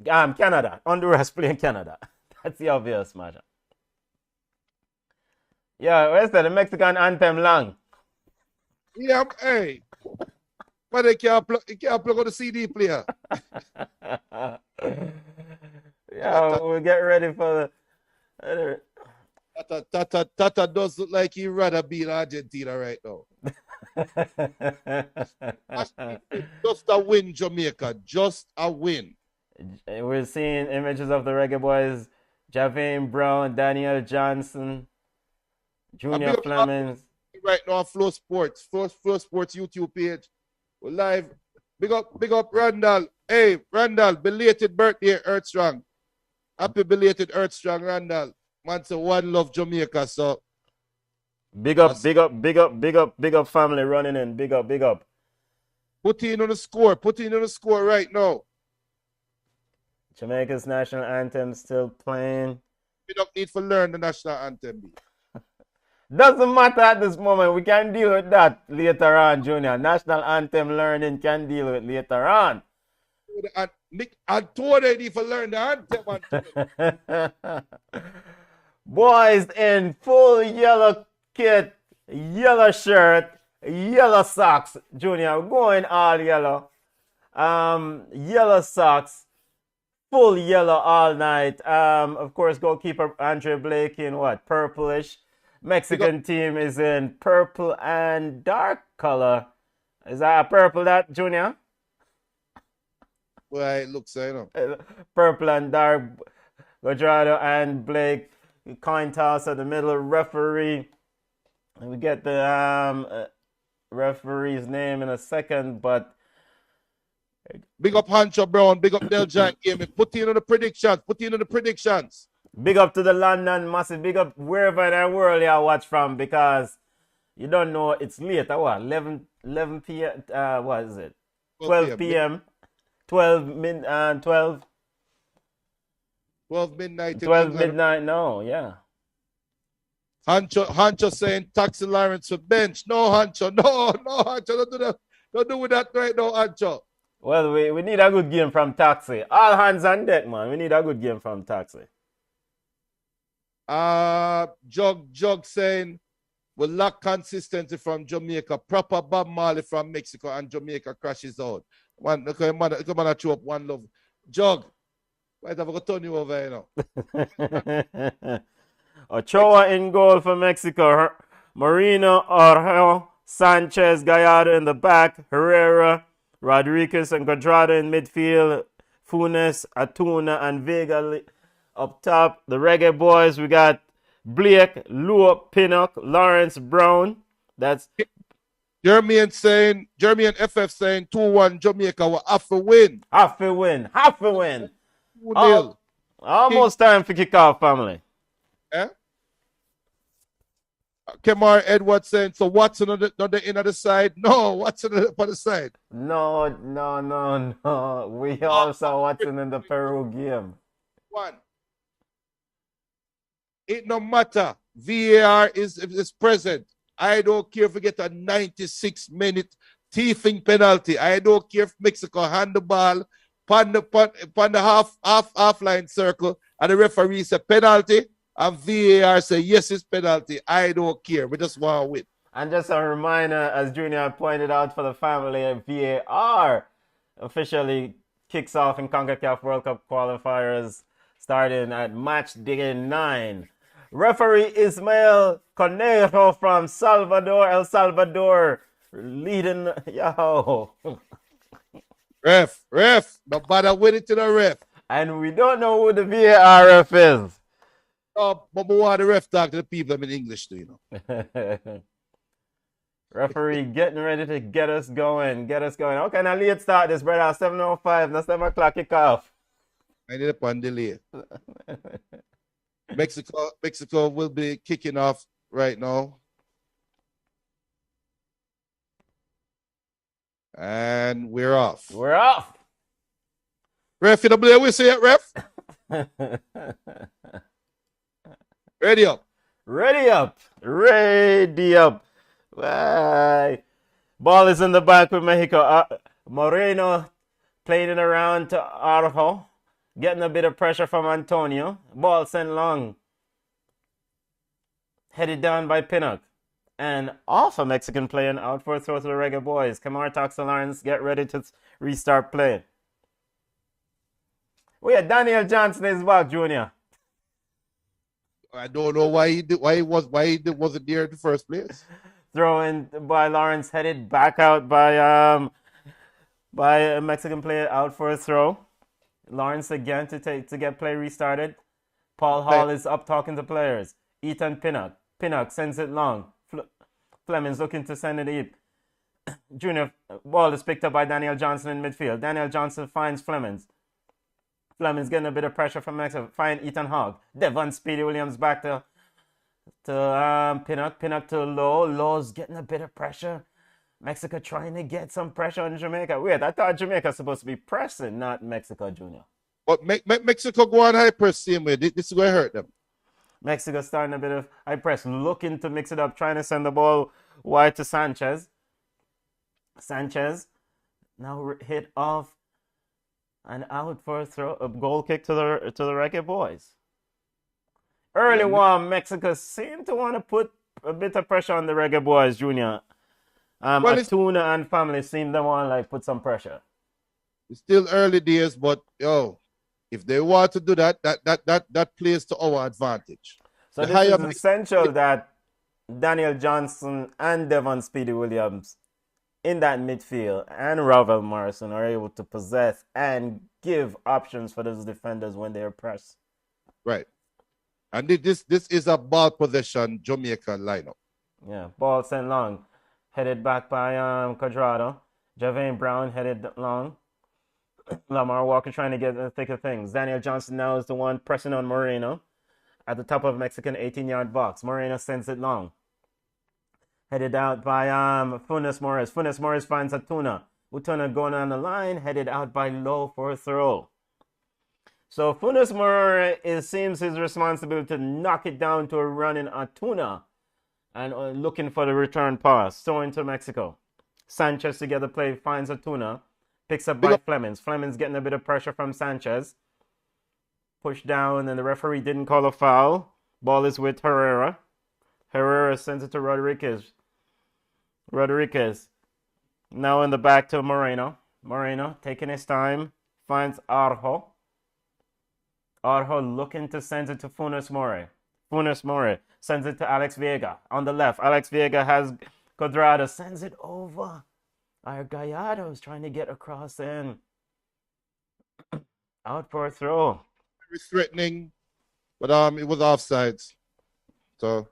Canada. Honduras playing Canada. That's the obvious matter. Yeah, where's the Mexican anthem long? Yeah, hey. But they can't plug on the CD player. Yeah, we'll get ready for the. Tata does look like he'd rather be in Argentina right now. Just a win, Jamaica. Just a win. We're seeing images of the Reggae Boys, Javane Brown, Daniel Johnson, Junior Flemings. Right now on FlowSports, FlowSports YouTube page. We're live. Big up Randall. Hey, Randall, belated birthday, Earthstrong. Happy belated Earthstrong, Randall. Man, say one love Jamaica, so. Big up family running in. Big up. Put in on the score right now. Jamaica's national anthem still playing. We don't need to learn the national anthem. Doesn't matter at this moment. We can deal with that later on, Junior. National anthem learning can deal with later on. I told you need to learn the anthem. Boys in full yellow kit, yellow shirt, yellow socks. Junior, going all yellow. Yellow socks. Full yellow all night. Of course, goalkeeper Andre Blake in what? Purplish. Mexican team is in purple and dark color. Is that purple, that, Junior? Well, it looks, I know. Purple and dark. Guajardo and Blake. Coin toss at the middle. Referee. We get the referee's name in a second, but big up Hancho Brown, big up Del Giant Gaming. Put in on the predictions. Big up to the London massive. Big up wherever in the world you watch from, because you don't know it's late. What? 11 p.m. What is it? 12 p.m. 12 midnight. 12 midnight. No, yeah. Hancho saying Taxi Lawrence for bench. No, Hancho. No, Hancho. Don't do that. Don't do that right now, Hancho. Well, we need a good game from Taxi. All hands on deck, man. We need a good game from Taxi. Jug saying we lack consistency from Jamaica. Proper Bob Marley from Mexico, and Jamaica crashes out. Come on, chew up one love. Jug, might have to turn you over, you know. Ochoa in goal for Mexico. Marino, Argel, Sanchez, Gallardo in the back. Herrera, Rodriguez and Guajardo in midfield. Funes, Atuna, and Vega up top. The Reggae Boys, we got Blake, Lua, Pinnock, Lawrence, Brown. That's Jeremy and FF saying 2-1 Jamaica will have to win. Half a win. Almost time for kickoff, family. Eh? Kemar Edwards saying, so Watson on the inner side? No, Watson on the other side. No. We also Watson in the Peru game. One. It no matter. VAR is present. I don't care if we get a 96-minute thieving penalty. I don't care if Mexico hand the ball upon the half line circle and the referee say penalty and VAR say yes, it's penalty. I don't care. We just want to win. And just a reminder, as Junior pointed out for the family, VAR officially kicks off in CONCACAF World Cup qualifiers starting at match day 9. Referee Ismael Conejo from El Salvador, leading. Yo. Ref. No bother with it to the ref. And we don't know who the VAR ref is. Oh, but we want the ref talk to the people in English too, you know. Referee getting ready to get us going. Okay, now let's start this, brother. 7:05. Now 7 o'clock kick off. I need a pan delay. Mexico will be kicking off right now. And we're off. Ref, you know what we say it, ref? Ready up. Bye. Ball is in the back with Mexico. Moreno playing it around to Arjo. Getting a bit of pressure from Antonio. Ball sent long. Headed down by Pinnock. And off a Mexican play and out for a throw to the Reggae boys. Kamar talks to Lawrence. Get ready to restart play. Daniel Johnson is back, Junior. I don't know why he wasn't there in the first place. Throw in by Lawrence, headed back out by a Mexican player out for a throw. Lawrence again to get play restarted. Paul Hall is up talking to players. Ethan Pinnock. Pinnock sends it long. Fleming's looking to send it deep. Junior ball is picked up by Daniel Johnson in midfield. Daniel Johnson finds Fleming's. Fleming's getting a bit of pressure from Mexico. Find Ethan Hogg. Devon Speedy Williams back to Pinnock. Pinnock to Lowe. Lowe's getting a bit of pressure. Mexico trying to get some pressure on Jamaica. Wait, I thought Jamaica was supposed to be pressing, not Mexico, Junior. But Mexico go on high press same way. This is going to hurt them. Mexico starting a bit of high press, looking to mix it up, trying to send the ball wide to Sanchez. Sanchez now hit off and out for a goal kick to the Reggae boys. Early one, Mexico seemed to want to put a bit of pressure on the Reggae boys, Junior. Atuna and family seem to want to put some pressure. It's still early days, but if they want to do that plays to our advantage. So this is essential that Daniel Johnson and Devon Speedy Williams in that midfield and Ravel Morrison are able to possess and give options for those defenders when they are pressed. Right. And this is a ball possession Jamaica lineup. Yeah, ball sent long. Headed back by Quadrado. Javane Brown headed long. Lamar Walker trying to get in the thick of things. Daniel Johnson now is the one pressing on Moreno at the top of Mexican 18-yard box. Moreno sends it long. Headed out by Funes Morris. Funes Morris finds Atuna. Utuna going on the line. Headed out by Lowe for a throw. So Funes Morris, it seems his responsibility to knock it down to a run in Atuna. And looking for the return pass. Throwing to Mexico. Sanchez to get the play. Finds Atuna. Picks up by Flemings. Flemings getting a bit of pressure from Sanchez. Push down, and the referee didn't call a foul. Ball is with Herrera. Herrera sends it to Rodriguez. Rodriguez now in the back to Moreno. Moreno taking his time. Finds Arjo. Arjo looking to send it to Funes Mori. Funes Mori sends it to Alex Vega on the left. Alex Vega has Quadrado. Sends it over. Our Gallardo is trying to get across in. Out for a throw. Very threatening, but it was offsides. So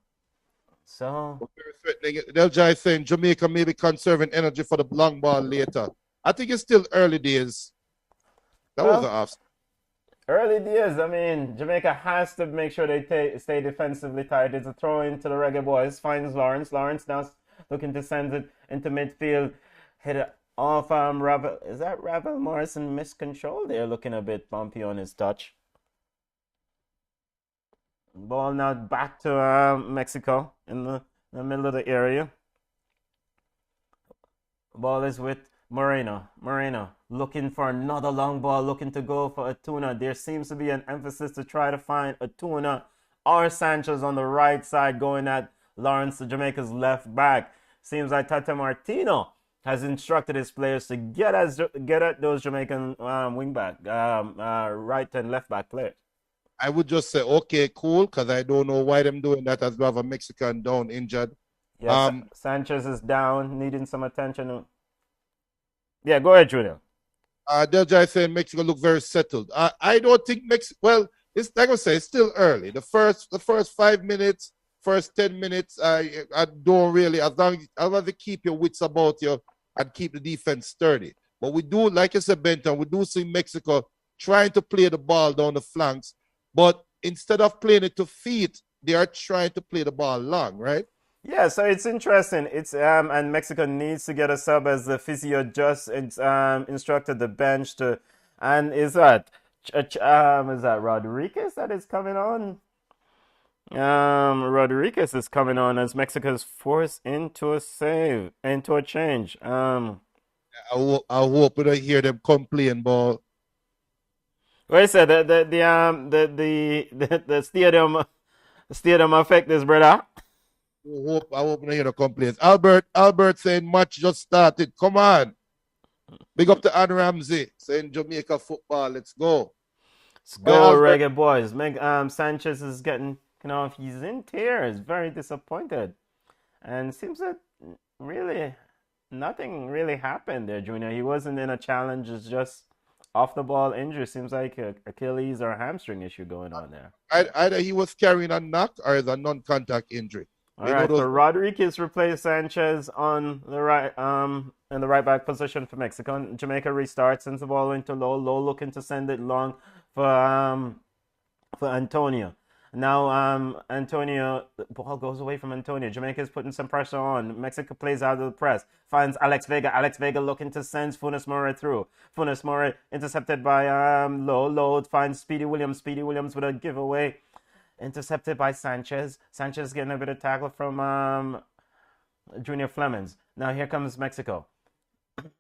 very threatening. They'll is saying Jamaica may be conserving energy for the long ball later. I think it's still early days. That was an offside. Early days. I mean, Jamaica has to make sure they stay defensively tight. It's a throw into the Reggae boys. Finds Lawrence. Lawrence now looking to send it into midfield. Hit it off Ravel. Is that Ravel Morrison miscontrol? They're looking a bit bumpy on his touch. Ball now back to Mexico in the middle of the area. Ball is with Moreno. Moreno looking for another long ball, looking to go for Atuna. There seems to be an emphasis to try to find Atuna or Sanchez on the right side, going at Lawrence, Jamaica's left back. Seems like Tata Martino has instructed his players to get at those Jamaican wingback, right and left back players. I would just say, okay, cool, because I don't know why them doing that as we have a Mexican down injured. Yes, Sanchez is down, needing some attention. Yeah, go ahead, Junior. They're just saying Mexico look very settled. I don't think Mexico. Well, it's like I say, it's still early. The first 5 minutes, first 10 minutes, I don't really. As long as you keep your wits about you and keep the defense sturdy. But we do, like I said, Benton, we do see Mexico trying to play the ball down the flanks. But instead of playing it to feet, they are trying to play the ball long, right? Yeah, so it's interesting. It's and Mexico needs to get a sub as the physio just instructed the bench to, and is that Rodriguez that is coming on? Rodriguez is coming on as Mexico is forced into a change. I hope we don't hear them complain, but What I said, the stadium effect is, brother. I hope I hear no complaints. Albert saying match just started. Come on. Big up to Ann Ramsey saying Jamaica football. Let's go. Let's All right, go, Albert. Reggae boys. Sanchez is getting, he's in tears, very disappointed. And it seems that really nothing really happened there, Junior. He wasn't in a challenge, it's just off the ball injury. Seems like a Achilles or a hamstring issue going on there. Either he was carrying a knock or it's a non-contact injury. All You know right, so those. Rodriguez replaced Sanchez on the right, in the right back position for Mexico. Jamaica restarts, sends the ball into Low. Low looking to send it long for Antonio. Now Antonio, the ball goes away from Antonio. Jamaica is putting some pressure on. Mexico plays out of the press. Finds Alex Vega. Alex Vega looking to send Funes Mori through. Funes Mori intercepted by Low. Low finds Speedy Williams. Speedy Williams with a giveaway. Intercepted by Sanchez. Sanchez getting a bit of tackle from Junior Flemings. Now here comes Mexico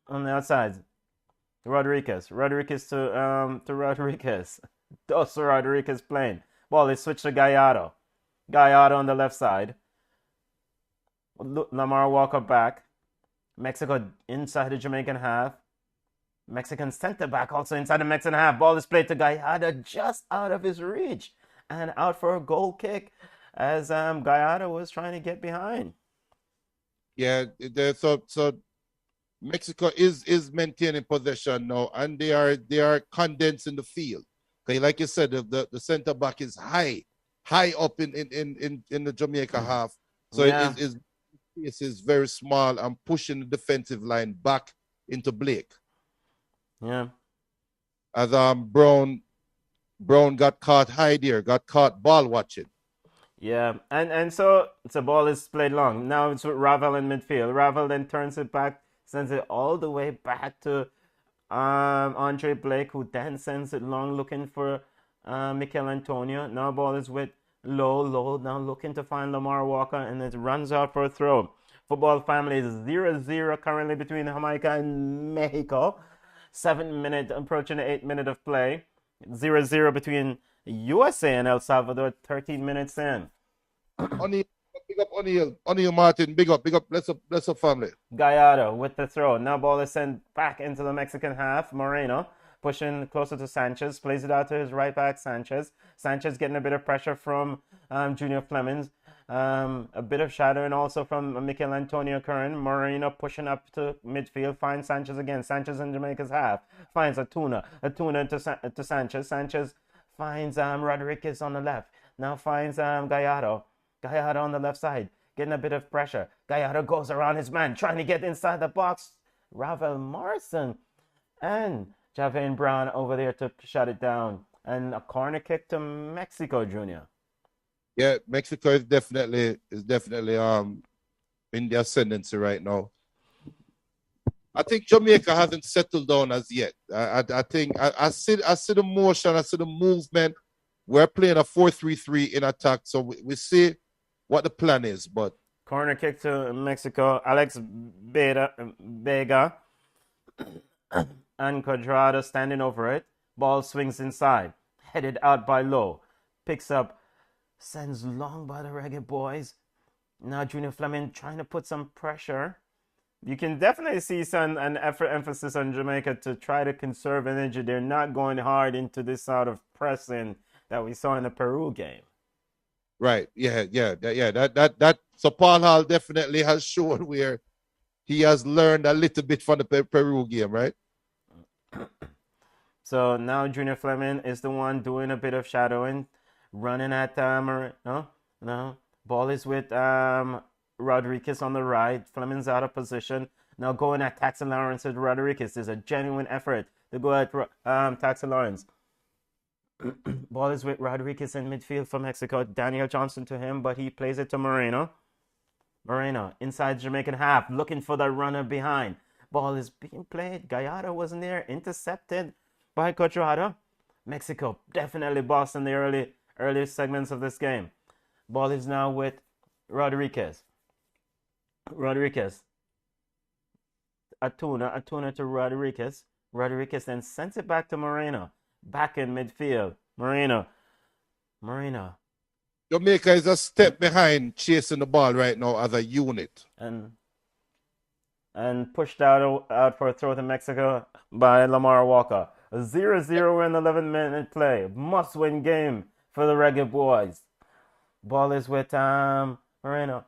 on the outside. Rodriguez. Rodriguez to Rodriguez. Dos Rodriguez playing. Ball is switched to Gallardo. Gallardo on the left side. Lamar Walker back. Mexico inside the Jamaican half. Mexican center back also inside the Mexican half. Ball is played to Gallardo just out of his reach. And out for a goal kick as Gallardo was trying to get behind. Yeah, so Mexico is maintaining possession now, and they are condensing the field. Okay, like you said, the center back is high up in the Jamaica half. So Yeah. it is very small and pushing the defensive line back into Blake. Yeah. As Brown got caught high there, got caught ball watching. Yeah, and so the ball is played long. Now it's with Ravel in midfield. Ravel then turns it back, sends it all the way back to Andre Blake, who then sends it long, looking for Mikel Antonio. Now ball is with Low, now looking to find Lamar Walker, and it runs out for a throw. Football family is 0-0 currently between Jamaica and Mexico. 7 minute, approaching the 8 minute of play. 0-0 between USA and El Salvador, 13 minutes in. Big up O'Neal Martin, big up, bless up family. Gallardo with the throw. Now ball is sent back into the Mexican half. Moreno pushing closer to Sanchez, plays it out to his right back, Sanchez. Sanchez getting a bit of pressure from Junior Flemings. A bit of shadowing also from Mikel Antonio Curran. Moreno pushing up to midfield, finds Sanchez again. Sanchez in Jamaica's half. Finds Atuna to Sanchez. Sanchez finds Rodriguez on the left. Now finds Gallardo. Gallardo on the left side, getting a bit of pressure. Gallardo goes around his man, trying to get inside the box. Ravel Morrison and Javane Brown over there to shut it down. And a corner kick to Mexico, Junior. Yeah, Mexico is definitely in the ascendancy right now. I think Jamaica hasn't settled down as yet. I think I see the motion, I see the movement. We're playing a 4-3-3 in attack, so we see what the plan is. But corner kick to Mexico. Alex Vega and Quadrado standing over it. Ball swings inside, headed out by Low. Picks up, sends long by the Reggae boys. Now Junior Fleming trying to put some pressure. You can definitely see an emphasis on Jamaica to try to conserve energy. They're not going hard into this sort of pressing that we saw in the Peru game. Right, yeah. That so Paul Hall definitely has shown where he has learned a little bit from the Peru game, right? So now Junior Fleming is the one doing a bit of shadowing, running at no. Ball is with Rodriguez on the right. Fleming's out of position. Now going at Taxi Lawrence with Rodriguez. There's a genuine effort to go at Taxi Lawrence. Ball is with Rodriguez in midfield for Mexico. Daniel Johnson to him, but he plays it to Moreno. Moreno inside Jamaican half, looking for the runner behind. Ball is being played. Gallardo wasn't there. Intercepted by Quadrado. Mexico definitely bossing the early segments of this game. Ball is now with Rodriguez. Atuna to Rodriguez. Rodriguez then sends it back to Moreno. back in midfield. Moreno. Jamaica is a step behind chasing the ball right now as a unit. And pushed out for a throw to Mexico by Lamar Walker. A 0-0 in the 11-minute play. Must-win game for the Reggae Boys. Ball is with Moreno.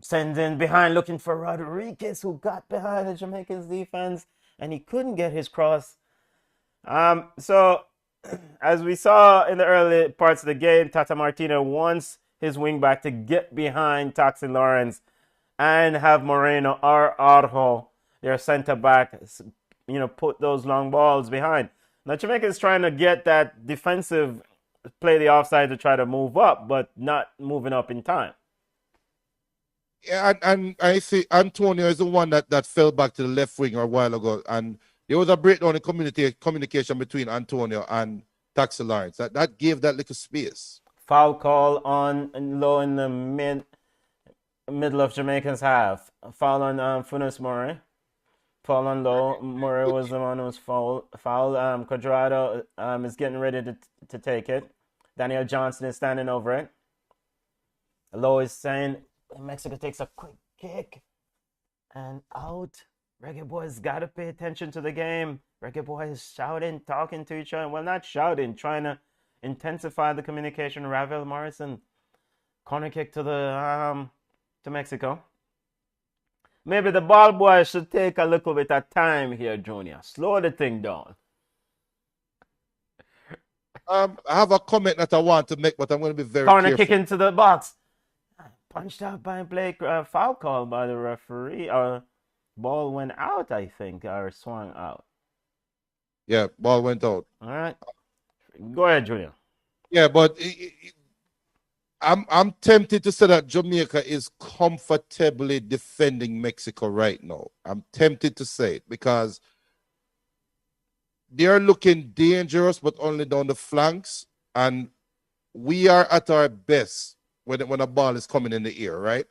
Sends in behind looking for Rodriguez, who got behind the Jamaican's defense, and he couldn't get his cross. So, as we saw in the early parts of the game, Tata Martino wants his wingback to get behind Taxi Lawrence and have Moreno or Arjo, their center back, put those long balls behind. Now, Jamaica is trying to get that defensive play the offside to try to move up, but not moving up in time. Yeah, and I see Antonio is the one that fell back to the left wing a while ago, and there was a breakdown in communication between Antonio and Taxi Lawrence. That gave that little space. Foul call on low in the middle of Jamaica's half. Foul on Funes Mori. Foul on low. Mori was the one who was foul. Quadrado is getting ready to take it. Daniel Johnson is standing over it. Low is saying Mexico takes a quick kick and out. Reggae Boys got to pay attention to the game. Reggae Boys shouting, talking to each other. Well, not shouting, trying to intensify the communication. Ravel Morrison, corner kick to Mexico. Maybe the ball boy should take a little bit of time here, Junior. Slow the thing down. I have a comment that I want to make, but I'm going to be very corner careful. Kick into the box. Punched out by Blake. Foul call by the referee. Ball went out, I think, or swung out. Yeah, ball went out. All right. Go ahead, Junior. Yeah, but I'm tempted to say that Jamaica is comfortably defending Mexico right now. I'm tempted to say it because they're looking dangerous, but only down the flanks, and we are at our best when a ball is coming in the air, right?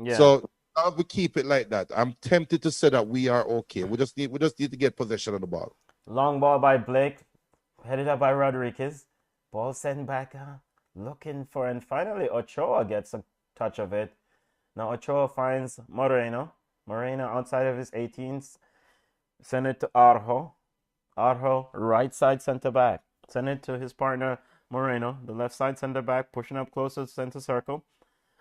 Yeah. So we keep it like that. I'm tempted to say that we are okay. We just need to get possession of the ball. Long ball by Blake, headed up by Rodriguez. Ball sent back, looking for, and finally Ochoa gets a touch of it. Now Ochoa finds Moreno. Moreno outside of his 18s. Send it to Arjo. Arjo, right side center back. Send it to his partner Moreno, the left side center back, pushing up closer to center circle.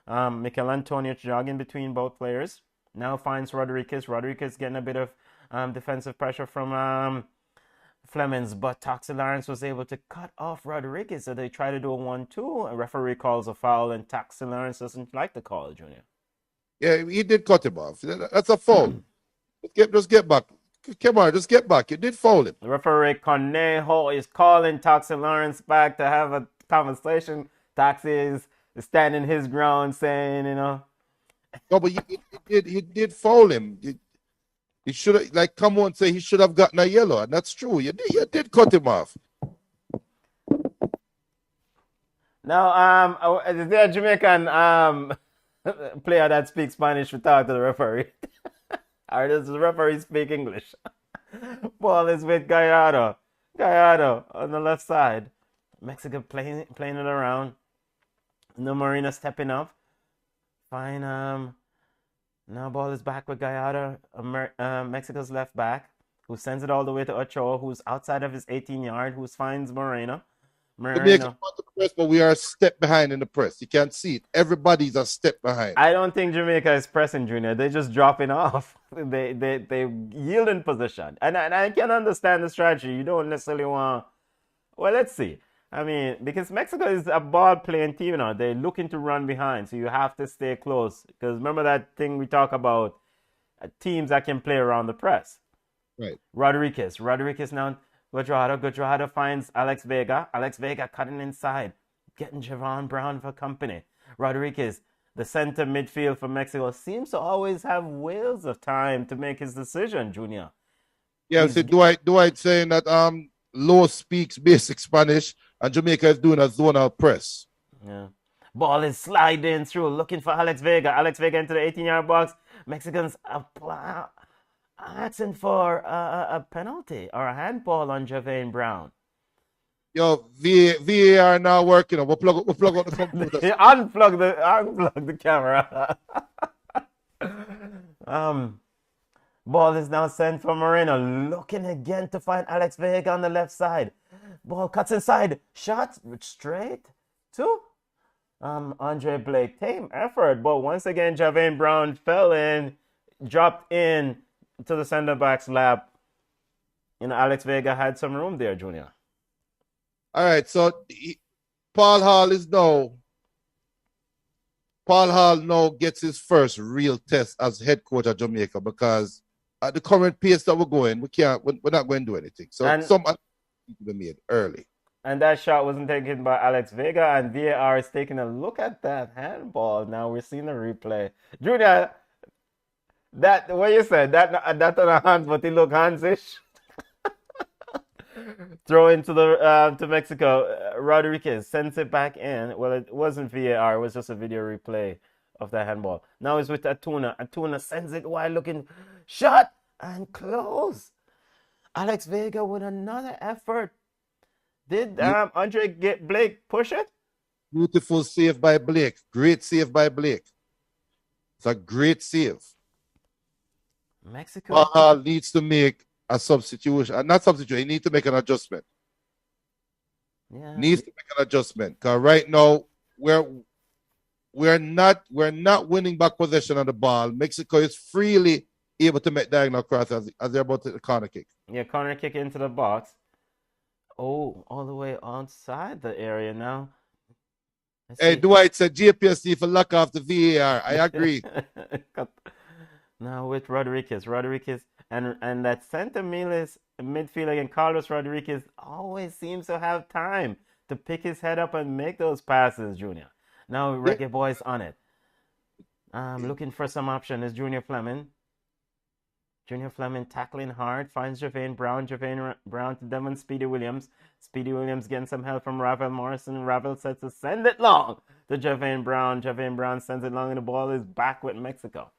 Mikel Antonio jogging between both players. Now finds Rodriguez. Rodriguez getting a bit of defensive pressure from Flemings, but Taxi Lawrence was able to cut off Rodriguez, so they try to do a 1-2. A referee calls a foul, and Taxi Lawrence doesn't like the call, Junior. Yeah, he did cut him off. That's a foul. Just get back. Come on, just get back. You did foul him. The referee Conejo is calling Taxi Lawrence back to have a conversation. Taxi is standing his ground, saying, No, but he did foul him. He should have, like, come on, say he should have gotten a yellow, and that's true. You did cut him off. Now, is there a Jamaican player that speaks Spanish to talk to the referee? Or does the referee speak English? Ball is with Gallardo. Gallardo on the left side. Mexico playing it around. No Marina stepping up. Fine. Now ball is back with Gallardo. Mexico's left back, who sends it all the way to Ochoa, who's outside of his 18-yard, who finds Moreno. Jamaica want to press, but we are a step behind in the press. You can't see it. Everybody's a step behind. I don't think Jamaica is pressing, Junior. They're just dropping off. They yield in position. And I can understand the strategy. You don't necessarily want... Well, let's see. I mean, because Mexico is a ball-playing team now. They're looking to run behind, so you have to stay close. Because remember that thing we talk about, teams that can play around the press. Right. Rodriguez now... Guajardo finds Alex Vega. Alex Vega cutting inside, getting Javon Brown for company. Rodriguez, the center midfield for Mexico, seems to always have wheels of time to make his decision, Junior. Yeah, so Dwight saying that Lowe speaks basic Spanish and Jamaica is doing a zonal press. Yeah. Ball is sliding through, looking for Alex Vega. Alex Vega into the 18-yard box. Mexicans asking for a penalty or a handball on Javon Brown. Yo, VAR now working. We'll plug out the computer. Unplug the camera. Ball is now sent for Moreno. Looking again to find Alex Vega on the left side. Ball cuts inside. Shot straight to Andre Blake. Tame effort, but once again, Javane Brown fell in, dropped in to the center back's lap. Alex Vega had some room there, Junior. All right, so Paul Hall now gets his first real test as head coach of Jamaica, because at the current pace that we're going, we're not going to do anything. So some need to be made early. And that shot wasn't taken by Alex Vega, and VAR is taking a look at that handball. Now we're seeing the replay. Junior, that what you said, that on the hands, but it look handsish. Throw into the to Mexico. Rodriguez sends it back in. Well, it wasn't VAR, it was just a video replay of that handball. Now he's with Atuna. Atuna sends it wide looking. Shot and close. Alex Vega with another effort. Did Andre Blake push it? Beautiful save by Blake. Great save by Blake. It's a great save. Mexico needs to make a substitution. Not substitution. He needs to make an adjustment. Yeah. Needs to make an adjustment. Because right now we're not winning back possession of the ball. Mexico is freely able to make diagonal cross as they're about to the corner kick. Yeah, corner kick into the box. Oh, all the way outside the area now. Hey, Dwight said JPSC for lock off the VAR. I agree. Now with Rodriguez, and that center midfielder again, Carlos Rodriguez always seems to have time to pick his head up and make those passes, Junior. Now Reggae Boy's on it. Looking for some option is Junior Fleming. Junior Fleming tackling hard, finds Javane Brown. Javane Brown to Devon Speedy Williams. Speedy Williams getting some help from Ravel Morrison. Ravel says to send it long to Javane Brown. Javane Brown sends it long, and the ball is back with Mexico.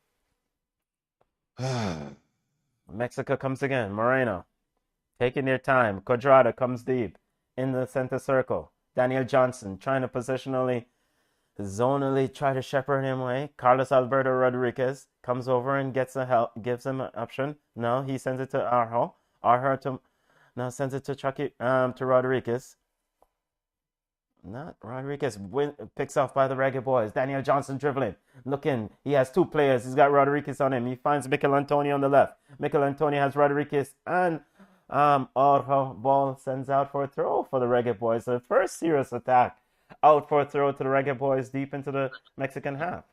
Mexico comes again. Moreno taking their time. Quadrado comes deep in the center circle. Daniel Johnson trying to positionally, zonally try to shepherd him away. Carlos Alberto Rodriguez comes over and gets the help, gives him an option. No, he sends it to Arjo. Arjo sends it to Chucky, to Rodriguez. Not Rodriguez. Picks off by the Reggae Boys. Daniel Johnson dribbling. Looking. He has two players. He's got Rodriguez on him. He finds Mikel Antonio on the left. Mikel Antonio has Rodriguez and Arjo. Ball sends out for a throw for the Reggae Boys. The first serious attack. Out for a throw to the Reggae Boys deep into the Mexican half.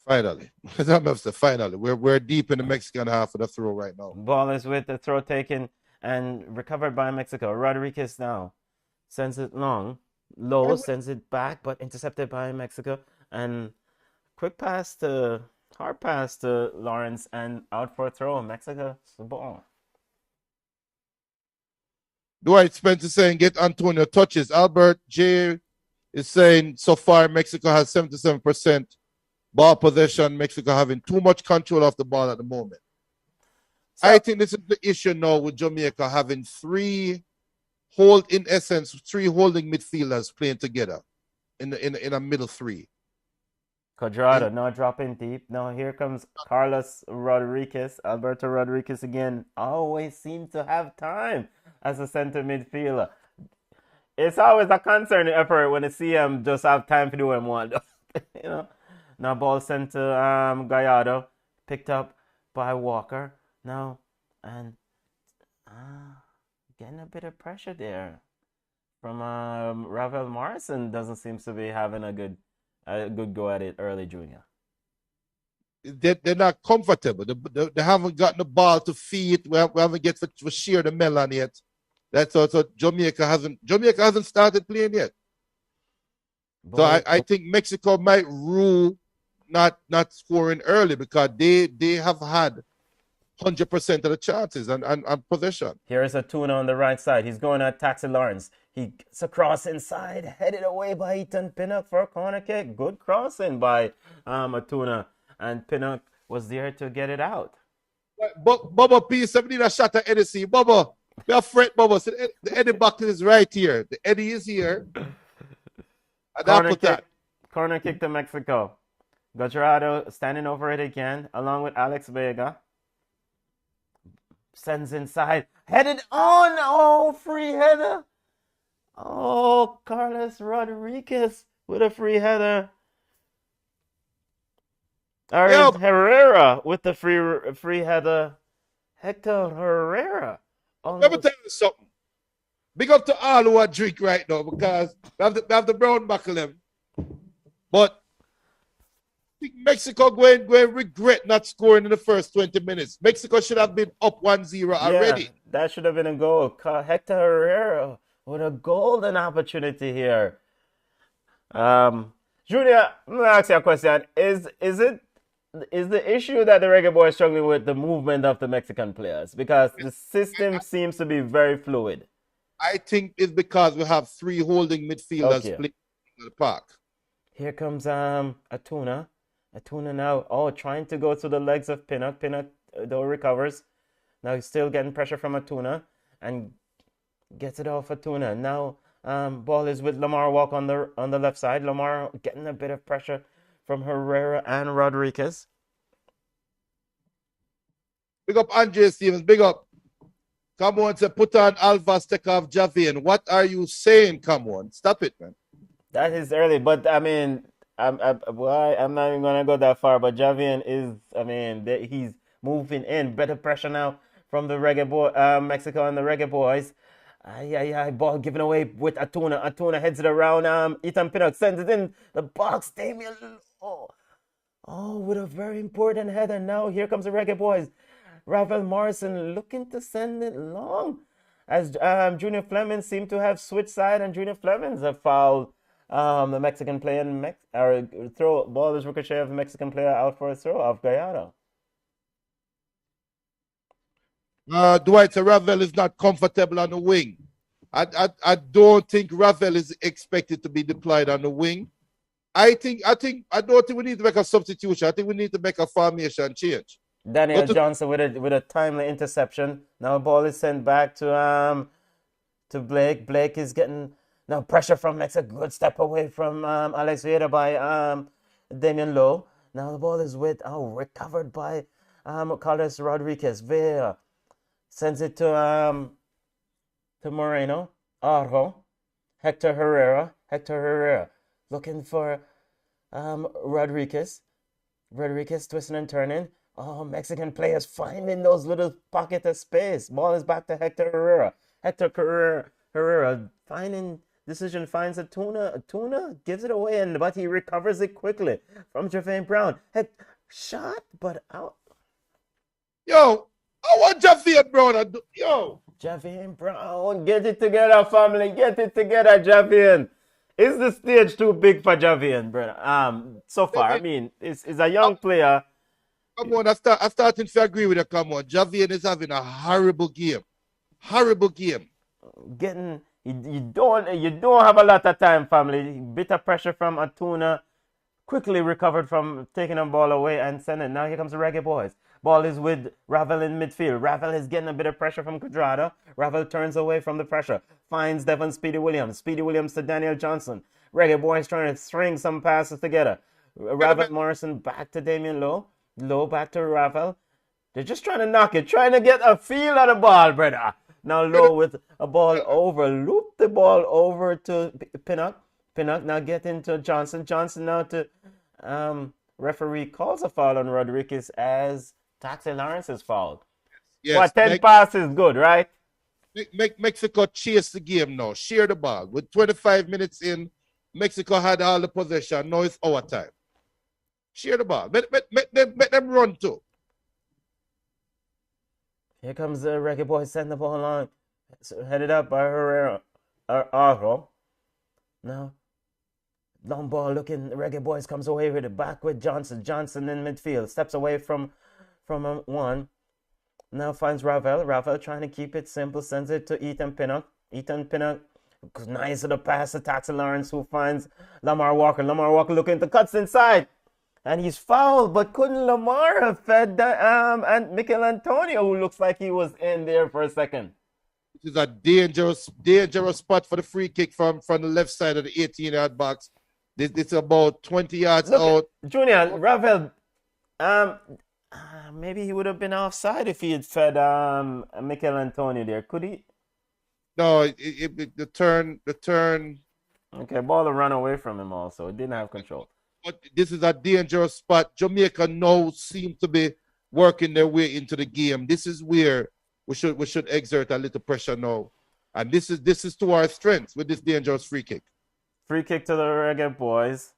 Finally. Finally. We're deep in the Mexican half of the throw right now. Ball is with the throw taken and recovered by Mexico. Rodriguez now sends it long. Low sends it back, but intercepted by Mexico. And hard pass to Lawrence and out for a throw. Mexico's the ball. Dwight Spencer saying get Antonio touches. Albert J is saying so far Mexico has 77% ball possession. Mexico having too much control of the ball at the moment. So, I think this is the issue now with Jamaica having three holding midfielders playing together in a middle three. Quadrado now dropping deep. Now here comes Carlos Rodriguez. Alberto Rodriguez again always seems to have time as a center midfielder. It's always a concern effort when you see him just have time to do what he wants. Now ball sent to Gallardo, picked up by Walker. Now and getting a bit of pressure there from Ravel Morrison. Doesn't seem to be having a good go at it early, Junior. They're not comfortable. They haven't gotten the ball to feed. We haven't get to shear the melon yet. That's also Jamaica hasn't started playing yet. So I think Mexico might rule not scoring early because they have had 100% of the chances and possession. Here is Atuna on the right side. He's going at Taxi Lawrence. He gets a cross inside, headed away by Ethan Pinnock for a corner kick. Good crossing by Atuna, and Pinnock was there to get it out. Bubba P, somebody need a shot at Edison. Bubba, We have Fred Bubbles. The Eddie bucket is right here. The Eddie is here. And I put that. Corner kick to Mexico. Guajardo standing over it again, along with Alex Vega. Sends inside. Headed on. Oh, free header. Oh, Carlos Rodriguez with a free header. Or Herrera with the free header. Hector Herrera. Let me tell you something. Big up to all who are drink right now because we have the brown buckle them. But I think Mexico going regret not scoring in the first 20 minutes. Mexico should have been up 1-0 already. Yeah, that should have been a goal. Hector Herrera with a golden opportunity here. Junior, let me ask you a question. Is the issue that the Reggae Boys are struggling with the movement of the Mexican players? Because the system seems to be very fluid. I think it's because we have 3 holding midfielders playing in the park. Here comes Atuna. Atuna now, trying to go to the legs of Pinnock. Pinnock, though, recovers. Now he's still getting pressure from Atuna and gets it off Atuna. Now ball is with Lamar Walk on the left side. Lamar getting a bit of pressure from Herrera and Rodriguez. Big up Andre Stevens. Big up. Come on, say put on Alvas, take off Javian. What are you saying? Come on, stop it, man. That is early, but I mean, I'm not even gonna go that far. But Javian is, he's moving in. Better pressure now from the Reggae Boy, Mexico and the Reggae Boys. Ball given away with Atuna. Atuna heads it around. Ethan Pinnock sends it in the box. Damien, with a very important header. Now here comes the Reggae Boys. Ravel Morrison looking to send it long, as Junior Flemings seemed to have switched side, and Junior Flemings have fouled the Mexican player. Ball is ricochet of the Mexican player out for a throw off Gallardo. Dwight, Ravel is not comfortable on the wing. I don't think Ravel is expected to be deployed on the wing. I don't think we need to make a substitution. I think we need to make a formation change. Daniel Johnson with a timely interception. Now the ball is sent back to Blake. Blake is getting now pressure from Mexico. Good step away from Alex Vieira by Damian Lowe. Now the ball is recovered by Carlos Rodriguez. Vieira sends it to Moreno. Arjo. Hector Herrera looking for Rodriguez. Rodriguez twisting and turning. Mexican players finding those little pockets of space. Ball is back to Hector Herrera. Herrera finds Atuna. Atuna gives it away, but he recovers it quickly from Javane Brown. Shot, but out. Yo, I want Javane Brown. Javane Brown, get it together, family. Get it together, Javane. Is the stage too big for Javane, brother? So far, I mean, it's a young player. Come on, I'm starting to agree with you. Come on, Javier is having a horrible game. You don't have a lot of time, family. Bit of pressure from Atuna, quickly recovered from taking the ball away and sending. Now here comes the Reggae Boys. Ball is with Ravel in midfield. Ravel is getting a bit of pressure from Quadrado. Ravel turns away from the pressure, finds Devon Speedy Williams. Speedy Williams to Daniel Johnson. Reggae Boys trying to string some passes together. Ravel Morrison back to Damian Lowe. Low back to Ravel. They're just trying to knock it, trying to get a feel of the ball, brother. Now Low with a ball over, loop the ball over to Pinnock. Pinnock now get into Johnson. Johnson now to referee calls a foul on Rodriguez as Taxi Lawrence is fouled. Yes, 10 passes good, right? Make Mexico chase the game now. Share the ball. With 25 minutes in, Mexico had all the possession. Now it's our time. Share the ball. Make them run too. Here comes the Reggae Boys, send the ball on. Headed up by Herrera. Arjo. Now, long ball looking. The Reggae Boys comes away with it. Back with Johnson. Johnson in midfield. Steps away from one. Now finds Ravel. Ravel trying to keep it simple. Sends it to Ethan Pinnock. Ethan Pinnock. Nice little pass to Taxi Lawrence, who finds Lamar Walker. Lamar Walker looking to cuts inside. And he's fouled, but couldn't Lamar have fed and Michael Antonio, who looks like he was in there for a second? This is a dangerous spot for the free kick from the left side of the 18-yard box. This is about 20 yards Look, out. Junior, Ravel, maybe he would have been offside if he had fed Mikel Antonio there. Could he? No, the turn. Okay, ball to run away from him also. It didn't have control. But this is a dangerous spot. Jamaica now seem to be working their way into the game. This is where we should exert a little pressure now. And this is to our strengths with this dangerous free kick. Free kick to the Reggae boys.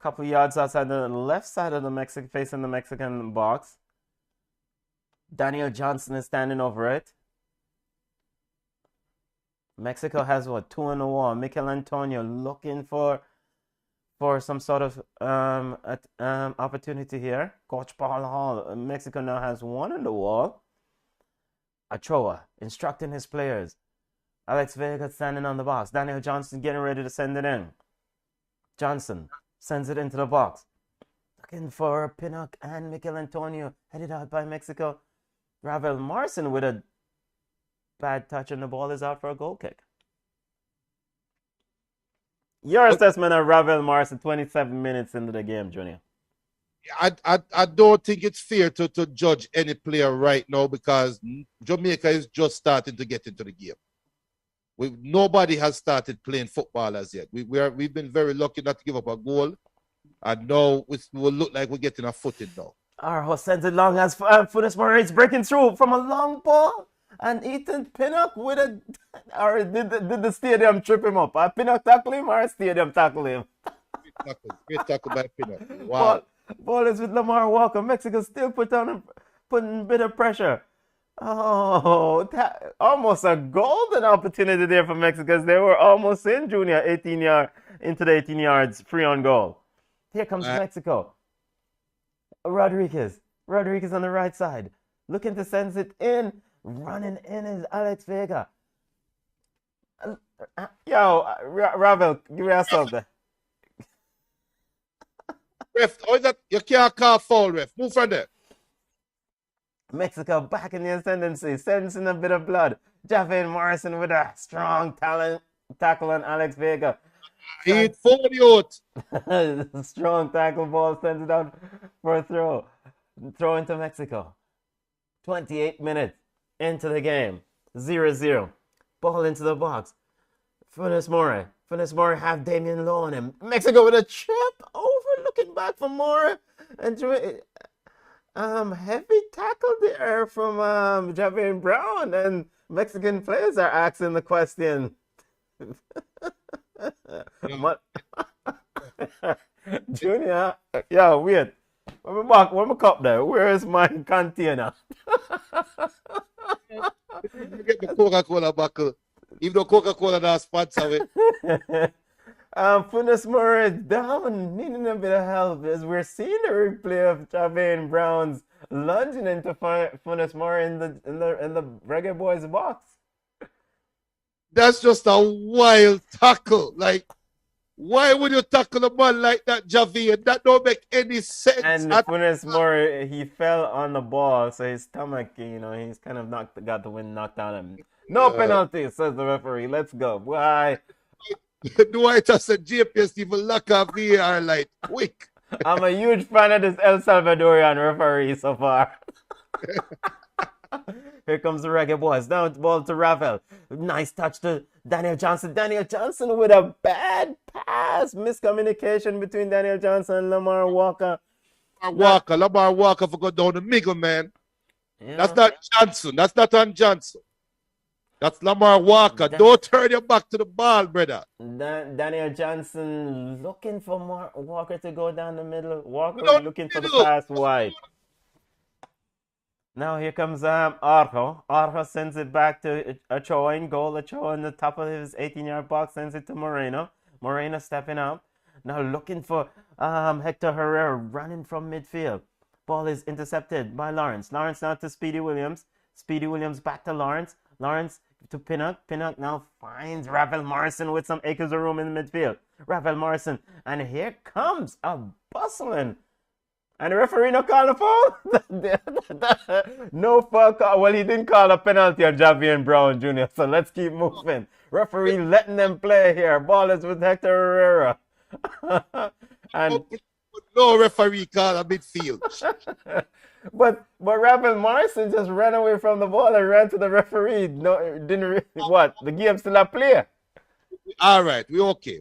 A couple yards outside the left side of the Mexican, facing the Mexican box. Daniel Johnson is standing over it. Mexico has what, 2 on the wall. Mikel Antonio looking for some sort of opportunity here. Coach Paul Hall. Mexico now has 1 on the wall. Ochoa instructing his players. Alex Vega standing on the box. Daniel Johnson getting ready to send it in. Johnson sends it into the box. Looking for Pinnock and Mikel Antonio. Headed out by Mexico. Ravel Marson with a bad touch and the ball is out for a goal kick. Your assessment of Ravel Marson 27 minutes into the game, Junior. I don't think it's fair to judge any player right now because Jamaica is just starting to get into the game. Nobody has started playing football as yet. We've been very lucky not to give up a goal, and now it will look like we're getting a footing now. Arho sends it long as Funes Murray is breaking through from a long ball, and Ethan Pinnock with a. Or did the stadium trip him up? Pinnock tackle him or stadium tackle him? Great tackle by Pinnock. Wow. Ball is with Lamar Walker. Mexico still putting a bit of pressure. Oh, almost a golden opportunity there for Mexico. They were almost in, Junior, into the 18 yards, free on goal. Here comes Mexico. Rodriguez on the right side, looking to send it in. Running in is Alex Vega. Yo, Ravel, give me a sub there. Ref, you can't call foul, ref. Move from there. Mexico back in the ascendancy, sensing a bit of blood. Javier Morrison with a strong tackle on Alex Vega. He'd fall out. Strong tackle, ball sends it out for a throw. Throw into Mexico. 28 minutes into the game. 0-0. Ball into the box. Funes Mori have Damian Lowe on him. Mexico with a chip over, looking back for Mori. And heavy tackle there from Javier Brown. And Mexican players are asking the question. Junior, yo, wait. Where my cup there? Where is my container? Get the Coca-Cola buckle. Even though Coca-Cola not sponsor it. Funes Murray down, needing a bit of help as we're seeing the replay of Javier Brown's lunging into Funes Murray in the Reggae Boys box. That's just a wild tackle. Like, why would you tackle a man like that, Javier? That don't make any sense. And Funes Murray, he fell on the ball, so his stomach, he's kind of got the wind knocked out of him. No penalty, says the referee. Let's go. Why? Do I just a GPS even lock up VAR light quick? I'm a huge fan of this El Salvadorian referee so far. Here comes the Reggae Boys. Down the ball to Ravel. Nice touch to Daniel Johnson. Daniel Johnson with a bad pass. Miscommunication between Daniel Johnson and Lamar Walker. Lamar Walker for go down the middle, man. Yeah. That's not Johnson. That's not on Johnson. That's Lamar Walker. Don't turn your back to the ball, brother. Daniel Johnson looking for Walker to go down the middle. Walker looking for the pass wide. Now here comes Arjo. Arjo sends it back to Ochoa in goal. Ochoa in the top of his 18-yard box sends it to Moreno. Moreno stepping up. Now looking for Hector Herrera running from midfield. Ball is intercepted by Lawrence. Lawrence now to Speedy Williams. Speedy Williams back to Lawrence. Lawrence to Pinnock. Pinnock now finds Ravel Morrison with some acres of room in the midfield. Ravel Morrison. And here comes a bustling And the referee not call a foul? No foul call. Well, he didn't call a penalty on Javier Brown Jr., so let's keep moving. Referee letting them play here. Ball is with Hector Herrera. And no referee call a midfield. but Rafael Morrison just ran away from the ball and ran to the referee. No, didn't really, what? The game still a play. All right, we okay.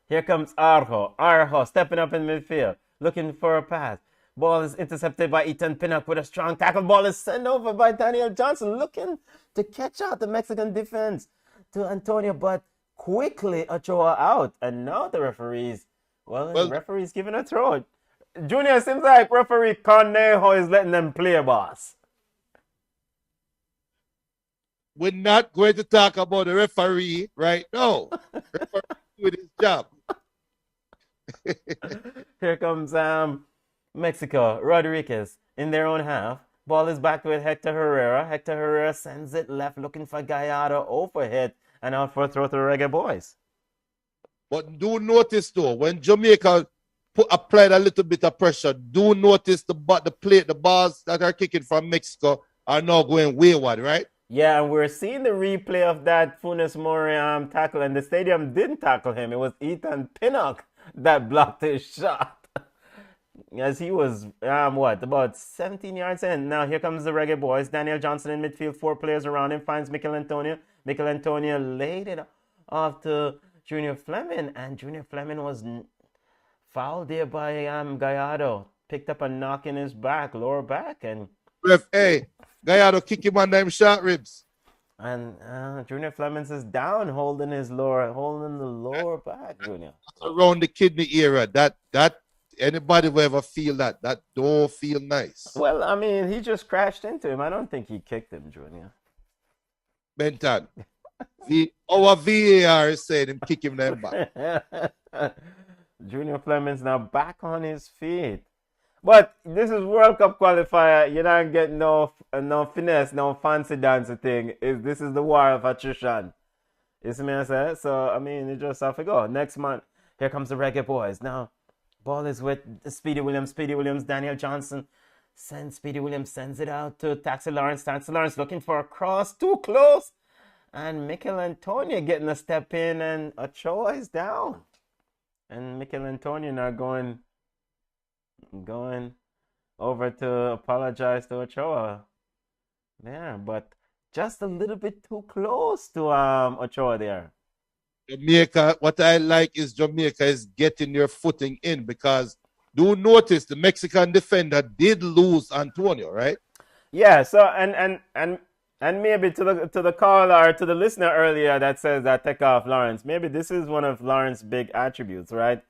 Here comes Arjo stepping up in midfield, looking for a pass. Ball is intercepted by Ethan Pinnock with a strong tackle. Ball is sent over by Daniel Johnson, looking to catch out the Mexican defense to Antonio, but quickly Ochoa out. And now the referee's giving a throw. Junior, seems like referee Cornejo is letting them play, boss. We're not going to talk about the referee right now. Referee doing his job. Here comes Mexico, Rodriguez in their own half. Ball is back with Hector Herrera. Hector Herrera sends it left, looking for Gallardo, overhit, and out for a throw to the Reggae Boys. But do notice though, when Jamaica applied a little bit of pressure, do notice the balls that are kicking from Mexico are now going wayward, right? Yeah, and we're seeing the replay of that Funes Mori tackle, and the stadium didn't tackle him. It was Ethan Pinnock that blocked his shot. As he was, about 17 yards in. Now here comes the Reggae Boys. Daniel Johnson in midfield, 4 players around him, finds Mikel Antonio. Mikel Antonio laid it off to Junior Fleming, and Junior Fleming was fouled there by Gallardo. Picked up a knock in his back, lower back, and... Hey, Gallardo kick him on them short ribs. And Junior Flemings is down, holding the lower back, Junior. Around the kidney area, that anybody will ever feel that don't feel nice. Well, I mean, he just crashed into him. I don't think he kicked him, Junior. Benton, our VAR is saying him kick him them back. Junior Flemings now back on his feet. But this is World Cup qualifier. You're not getting no finesse, no fancy dancing thing. This is the war of attrition. You see me, I say? So, I mean, you just have to go. Next month, here comes the Reggae Boys. Now, ball is with Speedy Williams. Daniel Johnson Speedy Williams sends it out to Taxi Lawrence. Taxi Lawrence looking for a cross. Too close. And Mikel Antonio getting a step in, and Ochoa is down. And Mikel Antonio now going over to apologize to Ochoa. Yeah, but just a little bit too close to Ochoa there. Jamaica, what I like is Jamaica is getting their footing in, because do notice the Mexican defender did lose Antonio, right? Yeah, so and maybe to the caller, to the listener earlier that says that take off Lawrence, maybe this is one of Lawrence's big attributes, right?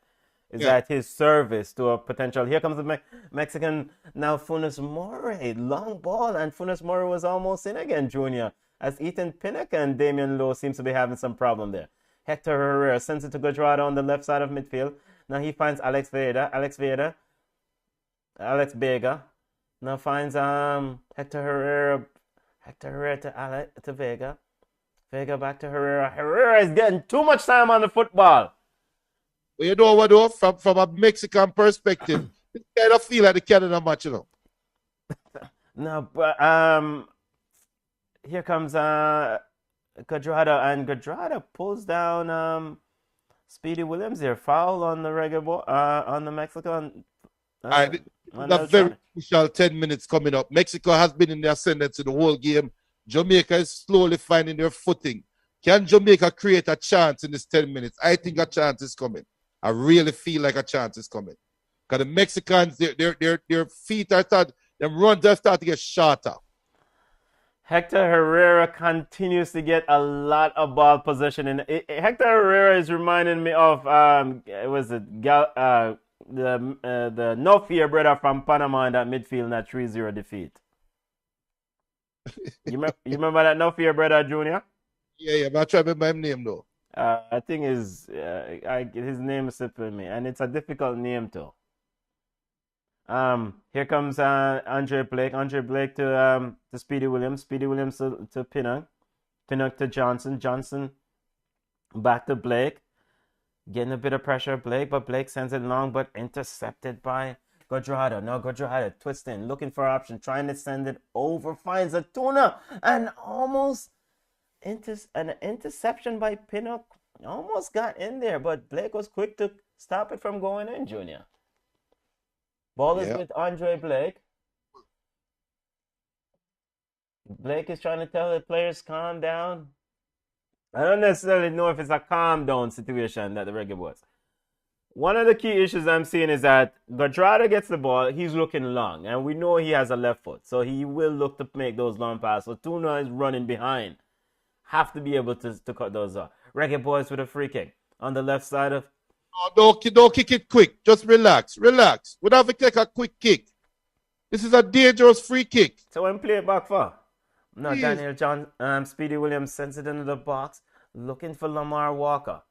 Is that his service to a potential... Here comes the Mexican now, Funes Mori. Long ball, and Funes Mori was almost in again, Junior, as Ethan Pinnock and Damian Lowe seems to be having some problem there. Hector Herrera sends it to Guajardo on the left side of midfield. Now he finds Alex Vega. Now finds Hector Herrera to Vega. Vega back to Herrera. Herrera is getting too much time on the football. Well, you know what, though? From a Mexican perspective, it kind of feel like the Canada match, you know. No, but here comes Guajardo, and Guajardo pulls down Speedy Williams here. Foul on the on the Mexican. The very crucial 10 minutes coming up. Mexico has been in the ascendance in the whole game. Jamaica is slowly finding their footing. Can Jamaica create a chance in this 10 minutes? I think a chance is coming. I really feel like a chance is coming. Because the Mexicans, their feet are them runs are starting to get shorter. Hector Herrera continues to get a lot of ball possession. And Hector Herrera is reminding me of the No Fear brother from Panama in that midfield in that 3-0 defeat. You remember that No Fear brother, Junior? Yeah, but I try to remember his name though. I think his name is slipping me, and it's a difficult name too. Here comes Andre Blake to Speedy Williams. Speedy Williams to Pinnock. Pinnock to Johnson. Johnson back to Blake. Getting a bit of pressure, Blake, but Blake sends it long, but intercepted by Quadrado. Now Quadrado twisting, looking for option, trying to send it over, finds a tuna, and almost an interception by Pinnock. Almost got in there, but Blake was quick to stop it from going in, Junior. Ball is with Andre Blake. Blake is trying to tell the players calm down. I don't necessarily know if it's a calm down situation that the Reggae was. One of the key issues I'm seeing is that Gadrada gets the ball, he's looking long, and we know he has a left foot, so he will look to make those long passes. So Tuna is running behind. Have to be able to cut those off. Reggae Boys with a free kick on the left side of. Oh, don't kick it quick. Just relax. Relax. We don't have to take a quick kick. This is a dangerous free kick. So when play it back for? No, Daniel John, Speedy Williams sends it into the box, looking for Lamar Walker.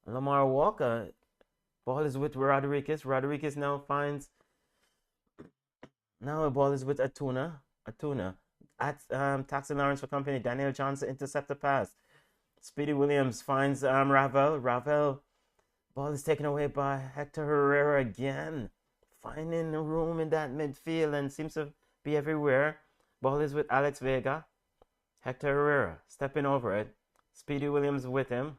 Lamar Walker, ball is with Rodriguez. Rodriguez now finds. Now the ball is with Atuna. At Taxi Lawrence for company. Daniel Johnson intercept the pass. Speedy Williams finds Ravel. Ball is taken away by Hector Herrera again. Finding a room in that midfield and seems to be everywhere. Ball is with Alex Vega. Hector Herrera stepping over it. Speedy Williams with him.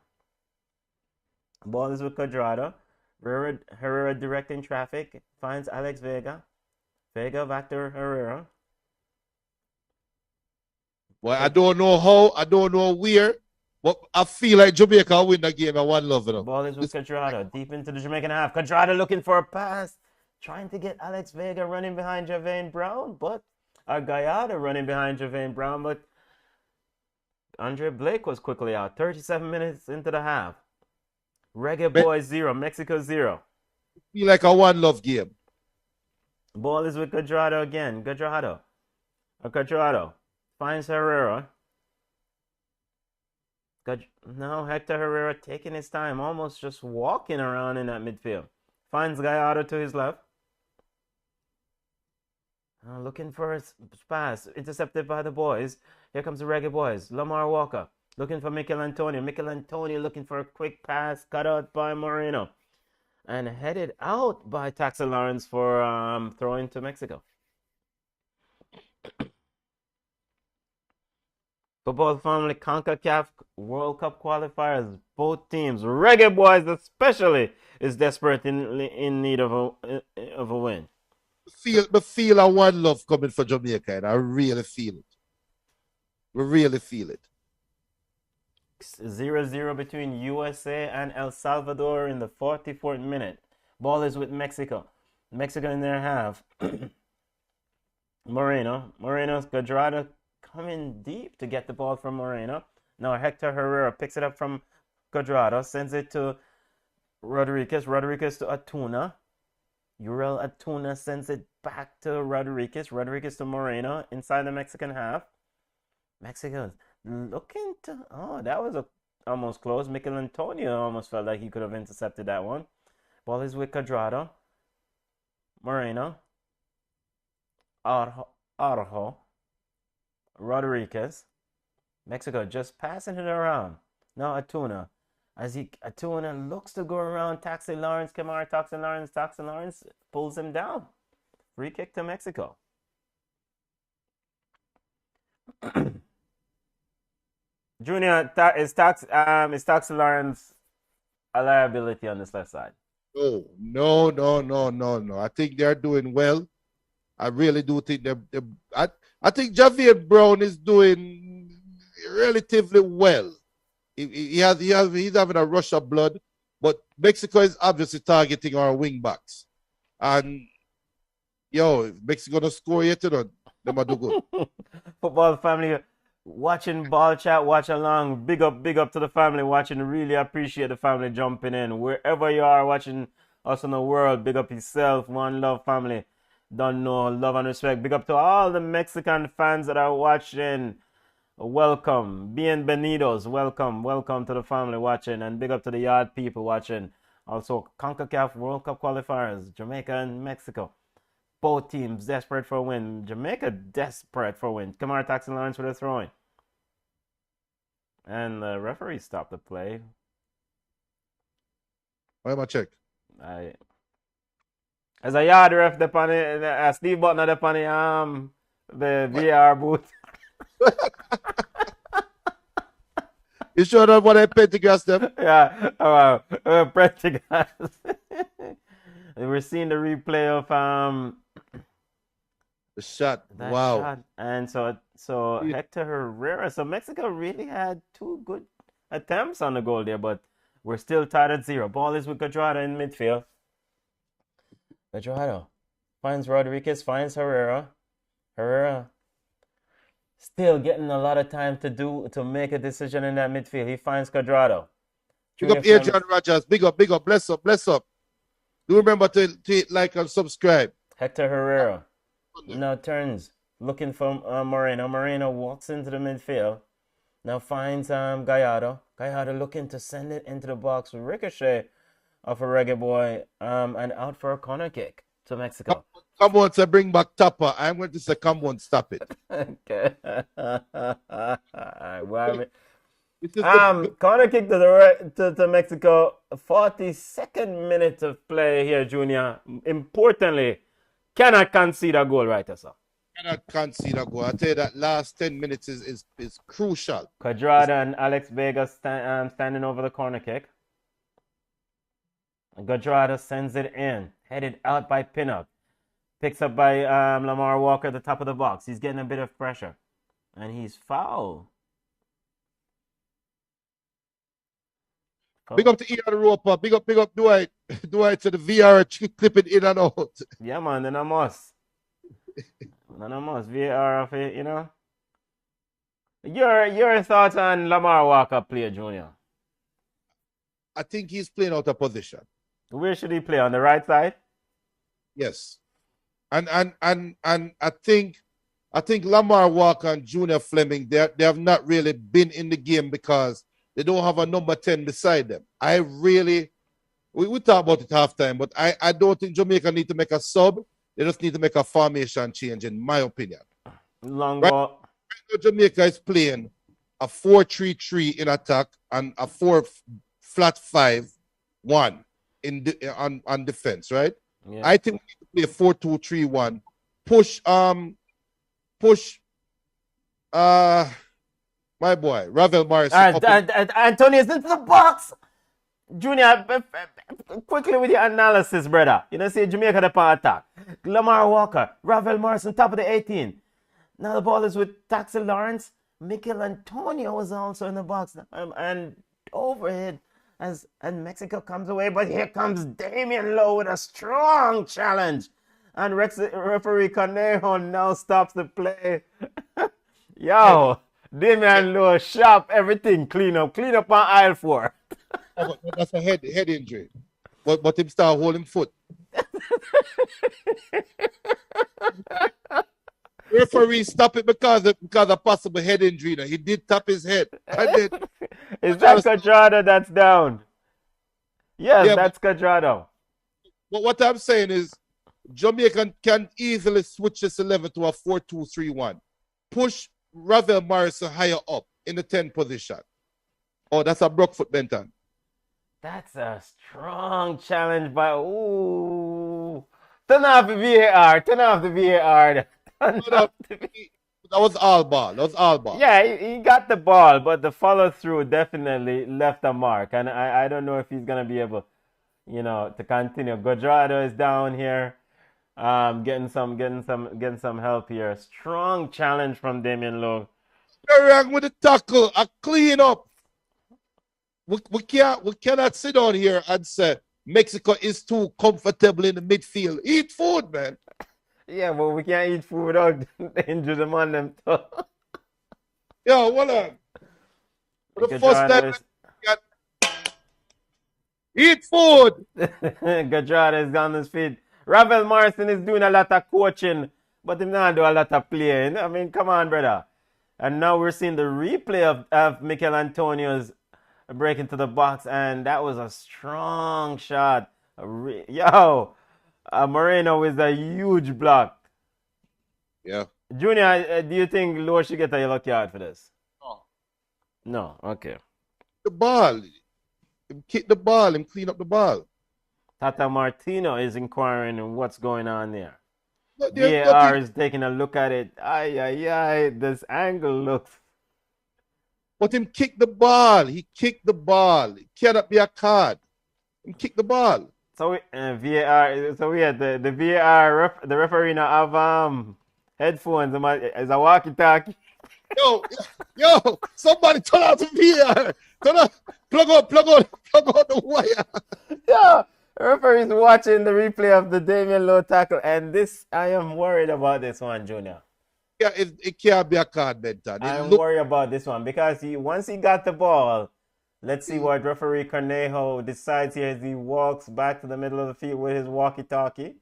Ball is with Quadrado. Herrera directing traffic. Finds Alex Vega. Vega back to Herrera. Well, I don't know how, I don't know where, but I feel like Jamaica will win the game at 1-0. You know? Ball is with Quadrado. Deep into the Jamaican half. Quadrado looking for a pass. Trying to get Alex Vega running behind Javane Brown, but Gallardo running behind Javane Brown, but Andre Blake was quickly out. 37 minutes into the half. Reggae Boys 0, Mexico 0. Feel like a 1-0 game. Ball is with Quadrado again. Quadrado finds Herrera. Now Hector Herrera taking his time, almost just walking around in that midfield. Finds Gallardo to his left. Looking for his pass. Intercepted by the boys. Here comes the Reggae Boys. Lamar Walker looking for Mikel Antonio. Mikel Antonio looking for a quick pass. Cut out by Moreno. And headed out by Taxa Lawrence for throwing to Mexico. Football family CONCACAF World Cup qualifiers. Both teams, Reggae Boys especially, is desperate in need of a win. Feel a 1-0 coming for Jamaica, and I really feel it. We really feel it. 0-0 between USA and El Salvador in the 44th minute. Ball is with Mexico. Mexico in their half. Moreno's Quadrado coming deep to get the ball from Moreno. Now Hector Herrera picks it up from Quadrado, sends it to Rodriguez. Rodriguez to Atuna. Uriel Atuna sends it back to Rodriguez. Rodriguez to Moreno inside the Mexican half. Mexico looking to. Oh, that was almost close. Mikel Antonio almost felt like he could have intercepted that one. Ball is with Quadrado. Moreno. Arjo. Rodriguez. Mexico just passing it around. Now Atuna. Atuna looks to go around Taxi Lawrence. Kamara Taxi Lawrence pulls him down. Free kick to Mexico. Junior, is Taxi Lawrence a liability on this left side? Oh, no. I think they're doing well. I really do think I think Javier Brown is doing relatively well. He's having a rush of blood, but Mexico is obviously targeting our wing backs. And if Mexico gonna score yet, they might do good. Football family watching Ball Chat, watch along. Big up to the family watching. Really appreciate the family jumping in. Wherever you are watching us in the world, big up yourself. One love family. Don't know, love and respect. Big up to all the Mexican fans that are watching. Welcome. Bienvenidos. Welcome to the family watching. And big up to the yard people watching. Also, CONCACAF World Cup qualifiers. Jamaica and Mexico. Both teams desperate for a win. Jamaica desperate for a win. Kamara Taxi Lawrence with a throwing. And the referee stopped the play. Why am I check? As a yard ref, Steve Butler, the VR booth. You sure that what I Pentecost them? Yeah, Prendergast. We're seeing the replay of The shot. that Wow. shot, and so Hector Herrera. So Mexico really had two good attempts on the goal there, but we're still tied at 0. Ball is with Gadrado in midfield. Gadrado finds Rodriguez, finds Herrera. Herrera still getting a lot of time to make a decision in that midfield. He finds Gadrado. Big up Adrian Rogers. Big up. Bless up. Do remember to like and subscribe. Hector Herrera now turns, looking for Moreno. Moreno walks into the midfield. Now finds Gallardo. Gallardo looking to send it into the box. Ricochet of a reggae boy and out for a corner kick to Mexico. Come on to bring back Tapa. I'm going to say, come on, stop it. Okay. Corner kick to Mexico. 42nd minute of play here, Junior. Importantly, cannot concede a goal, right, sir? Cannot concede a goal. I tell you that last 10 minutes is crucial. Quadrada and Alex Vega standing over the corner kick. Quadrada sends it in, headed out by Pinnock. Picks up by Lamar Walker at the top of the box. He's getting a bit of pressure. And he's fouled. Big up to Ian Roper. Big up Dwight. Dwight to the VR clip it in and out. Yeah, man, then I must. VR of it, you know. Your thoughts on Lamar Walker play, Junior? I think he's playing out of position. Where should he play? On the right side? Yes. And I think Lamar Walker and Junior Fleming, they have not really been in the game because they don't have a number 10 beside them. We talk about it halftime, but I don't think Jamaica need to make a sub. They just need to make a formation change, in my opinion. Long ball. Right now, Jamaica is playing a 4-3-3 in attack and a 4-5-1 on defense, right? Yeah. I think we need to play a 4-2-3-1. Push my boy, Ravel Morris. Antonio's into the box. Junior, quickly with your analysis, brother. You know, see Jamaica the power attack. Lamar Walker, Ravel Morris on top of the 18. Now the ball is with Taxi Lawrence. Mikel Antonio was also in the box. And overhead and Mexico comes away. But here comes Damian Lowe with a strong challenge. And referee Conejo now stops the play. Yo, Damian Lowe, sharp, everything, clean up on aisle 4. That's a head injury. But him start holding foot. Referee stop it because of possible head injury. He did tap his head. Is that Quadrado that's down? Yes, yeah, that's Quadrado. But what I'm saying is Jamaica can easily switch this 11 to a 4-2-3-1. Push Ravel Morrison higher up in the 10 position. Oh, that's a Brookfoot Benton. That's a strong challenge by turn off the VAR. That was all ball. Yeah, he got the ball, but the follow through definitely left a mark. And I don't know if he's gonna be able, to continue. Quadrado is down here. Getting some help here. Strong challenge from Damian Lowe. Wrong with the tackle. A clean up. We cannot sit down here and say Mexico is too comfortable in the midfield. Eat food, man. Yeah, but we can't eat food without injuring them on them too. Yo, hold on. For the first time, eat food. Quadrado is on his feet. Ravel Morrison is doing a lot of coaching, but he's not doing a lot of playing. I mean, come on, brother. And now we're seeing the replay of Mikel Antonio's break into the box, and that was a strong shot. Moreno with a huge block. Yeah. Junior, do you think Lowe should get a yellow card for this? No. Okay. The ball. Him kick the ball and clean up the ball. Tata Martino is inquiring on what's going on there. There's VAR nothing. is taking a look at it. Ay, ay, ay. This angle looks. But him kick the ball. He kicked the ball. It cannot be a card. He kicked the ball. So VAR. So we had the VAR. The referee now have headphones. Is a walkie-talkie. Yo, somebody turn out the VR. Plug out the wire. Yeah, referee's watching the replay of the Damian Lowe tackle, and this I am worried about this one, Junior. Yeah, it can't be a card, Benton. I'm worried about this one because once he got the ball, let's see what referee Cornejo decides here as he walks back to the middle of the field with his walkie-talkie.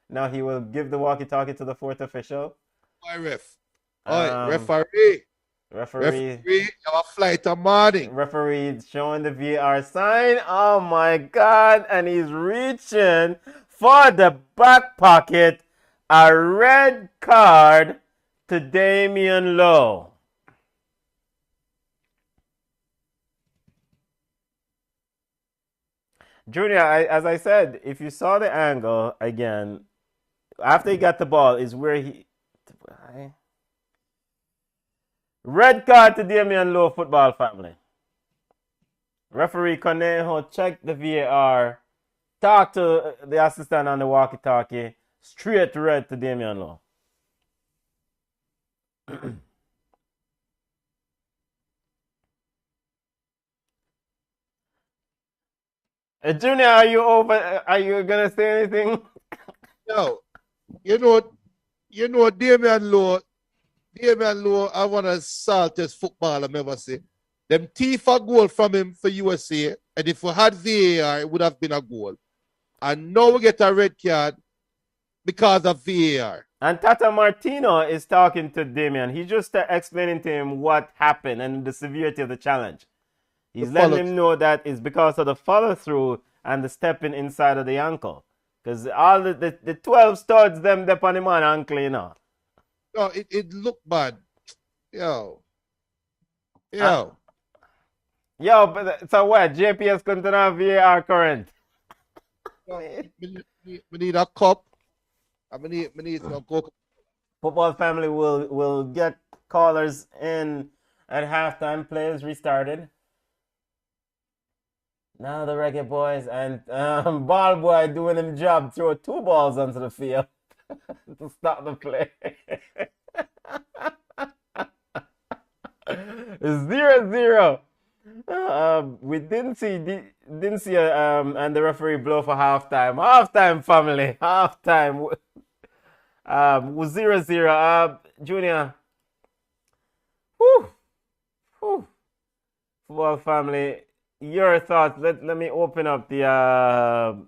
Now he will give the walkie-talkie to the fourth official. Why, ref? Referee. Referee, our flight of morning. Referee showing the VAR sign. Oh my God. And he's reaching for the back pocket. A red card to Damian Lowe. Junior, as I said, if you saw the angle again, after he got the ball, is where he. Red card to Damian Lowe, football family. Referee Cornejo checked the VAR, talked to the assistant on the walkie-talkie, straight red to Damian Lowe. Junior, are you over? Are you gonna say anything? No, you know, Damian Lowe, I want to saltiest footballer I've ever seen. Them thief a goal from him for USA, and if we had VAR, it would have been a goal. And now we get a red card because of VAR. And Tata Martino is talking to Damian. He's just explaining to him what happened and the severity of the challenge. He's letting him know that it's because of the follow-through and the stepping inside of the ankle. Because all the 12 studs, them on him on ankle, you know. No, it looked bad. Yo, but so what? JPS couldn't have VAR current. we need a cup. We need some coke. Football family will get callers in at halftime. Players restarted. Now the Reggae Boys and Ball Boy doing him job, throw 2 balls onto the field to stop the play. 0-0. We didn't see and the referee blow for halftime. Halftime, family. Halftime. 0-0. Junior. Whew. Football family. Your thoughts. Let me open up the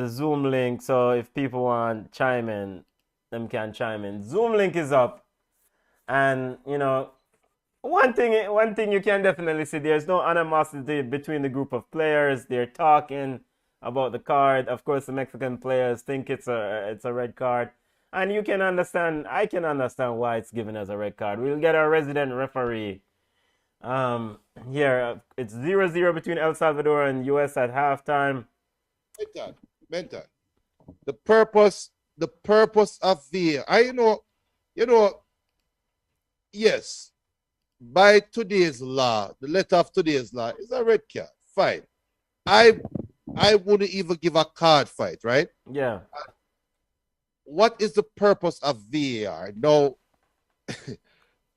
Zoom link, so if people want to chime in, them can chime in. Zoom link is up, and you know, one thing you can definitely see, there's no animosity between the group of players. They're talking about the card. Of course, the Mexican players think it's a red card, and you can understand. I can understand why it's given as a red card. We'll get our resident referee. Here it's 0-0 between El Salvador and US at halftime. Mental. The purpose of VAR. You know, yes, by today's law, the letter of today's law is a red card. Fine. I wouldn't even give a card fight, right? Yeah. What is the purpose of VAR? No.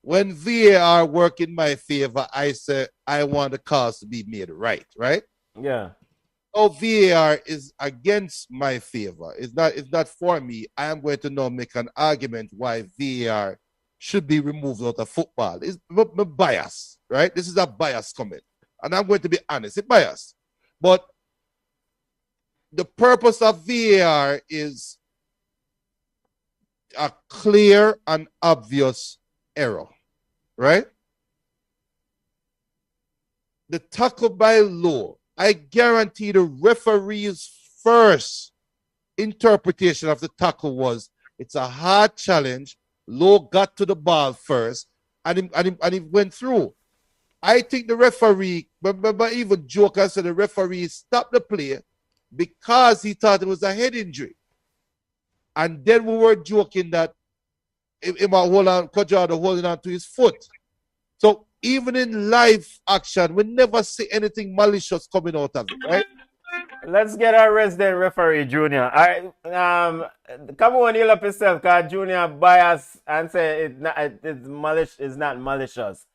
When VAR work in my favor, I say I want the calls to be made right? Yeah. Oh, VAR is against my favor. It's not for me. I am going to now make an argument why VAR should be removed out of football. It's my bias, right? This is a bias comment. And I'm going to be honest, it's bias. But the purpose of VAR is a clear and obvious error, right? The tackle by Lowe, I guarantee the referee's first interpretation of the tackle was it's a hard challenge. Lowe got to the ball first, and he went through. I think the referee, but even Joker said the referee stopped the play, because he thought it was a head injury. And then we were joking that he might hold on, Cuadrado holding on to his foot. So even in live action, we never see anything malicious coming out of it, right? Let's get our resident referee, Junior. All right, come on, heal up yourself, because Junior bias and say it's not malicious.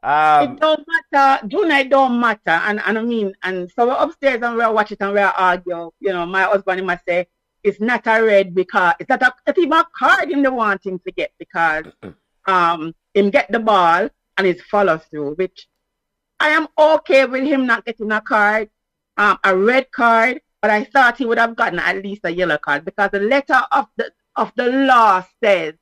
It don't matter, Junior, it don't matter. And I mean, and so we're upstairs and we're watching it and we're arguing. You know, my husband, he must say, it's not a red because it's not even a card in the wanting to get, because him get the ball and his follow through, which I am okay with him not getting a card, a red card, but I thought he would have gotten at least a yellow card, because the letter of the law says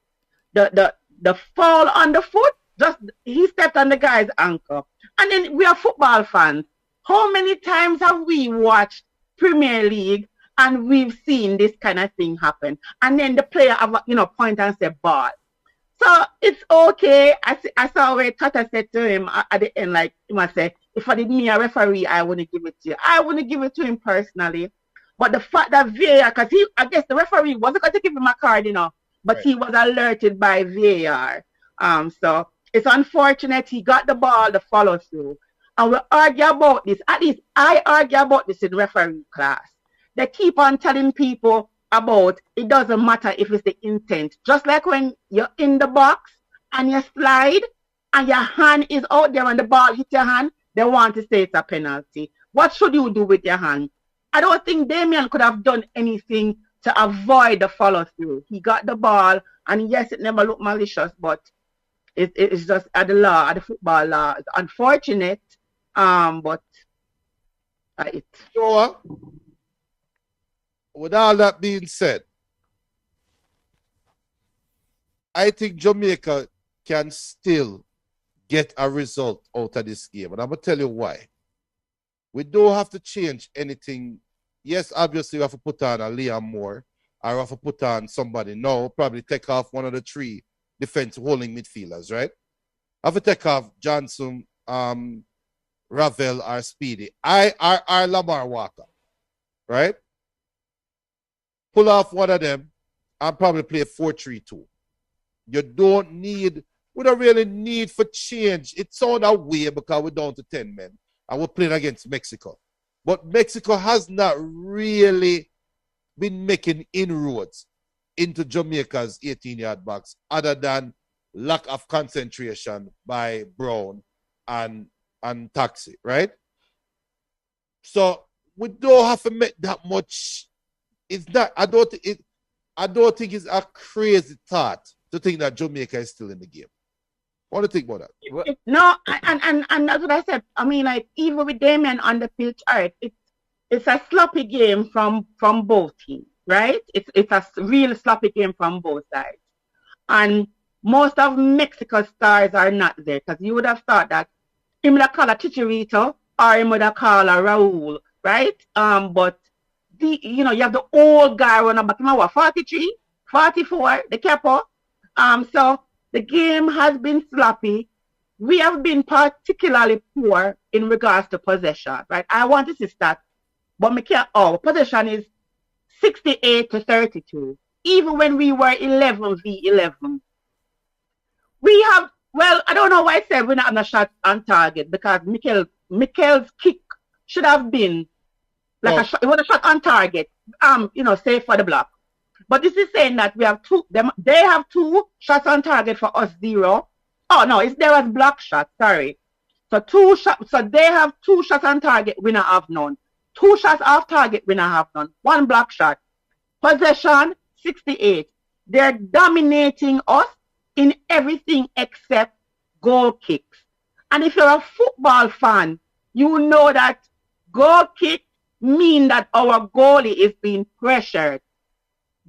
the fall on the foot, just he stepped on the guy's ankle. And then we are football fans. How many times have we watched Premier League and we've seen this kind of thing happen? And then the player have, point and say ball. So it's okay. I saw where Tata said to him at the end, like, he must say, if I did me a referee, I wouldn't give it to you. I wouldn't give it to him personally. But the fact that VAR, because I guess the referee wasn't going to give him a card, but right. He was alerted by VAR. So it's unfortunate he got the ball, the follow through. And we argue about this. At least I argue about this in referee class. They keep on telling people about it doesn't matter if it's the intent. Just like when you're in the box and you slide and your hand is out there and the ball hits your hand, they want to say it's a penalty. What should you do with your hand? I don't think Damien could have done anything to avoid the follow through. He got the ball, and yes, it never looked malicious, but it's just at the football law. It's unfortunate, but it. So, with all that being said, I think Jamaica can still get a result out of this game. And I'm going to tell you why. We don't have to change anything. Yes, obviously we have to put on a Liam Moore, or we have to put on somebody. No, probably take off one of the three defensive holding midfielders, right? I have to take off Johnson, Ravel, or Speedy. Or Lamar Walker, right? Pull off one of them and probably play 4-3-2. You don't need, we don't really need for change. It's on our way because we're down to 10 men and we're playing against Mexico. But Mexico has not really been making inroads into Jamaica's 18-yard box other than lack of concentration by Brown and Taxi, right? So we don't have to make that much. It's not. I don't think it's a crazy thought to think that Jamaica is still in the game. What do you think about that? No, and that's what I said. I mean, like, even with Damien on the pitch, all right, it's a sloppy game from both teams, right? It's a real sloppy game from both sides, and most of Mexico's stars are not there, because you would have thought that he would have called a Chicharito or he would have called a Raul, right? But you have the old guy running back, 43, 44, the capo. So the game has been sloppy. We have been particularly poor in regards to possession, right? I want to see stats, but possession is 68-32. Even when we were 11v11. We have, well, I don't know why I said we're not on a shot on target, because Mikel's kick should have been like a shot. It was a shot on target, say for the block. But this is saying that we have they have 2 shots on target for us 0. Oh no, it's there as block shots, sorry. So 2 shots, so they have 2 shots on target, we not have none. 2 shots off target, we not have none. 1 block shot. Possession, 68. They're dominating us in everything except goal kicks. And if you're a football fan, you know that goal kicks mean that our goalie is being pressured.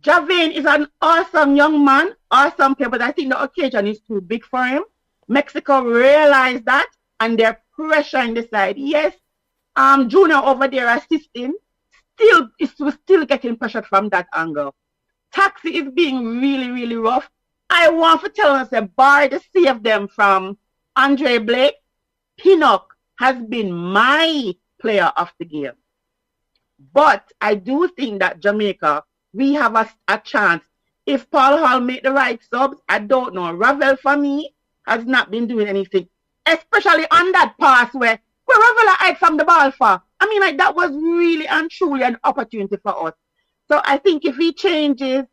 Javane is an awesome young man, awesome player, but I think the occasion is too big for him. Mexico realized that, and they're pressuring the side. Yes, Junior over there assisting, still getting pressured from that angle. Taxi is being really, really rough. I want to tell us that bar the save them from Andre Blake, Pinnock has been my player of the game. But I do think that Jamaica, we have a chance. If Paul Hall make the right subs, I don't know. Ravel, for me, has not been doing anything, especially on that pass where Ravel hide from the ball for. I mean, like, that was really and truly an opportunity for us. So I think if he changes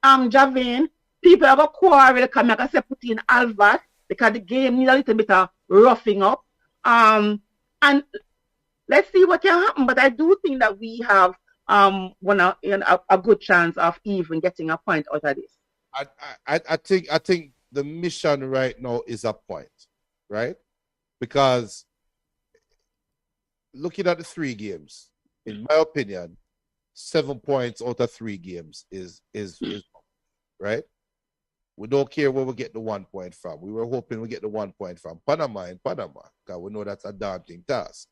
Javin, people have a quarrel come like I said, put in Alvas because the game needs a little bit of roughing up. And let's see what can happen. But I do think that we have a good chance of even getting a point out of this. I think the mission right now is a point, right? Because looking at the 3 games, in my opinion, 7 points out of 3 games is right. We don't care where we get the 1 point from. We were hoping we get the 1 point from Panama, because we know that's a daunting task.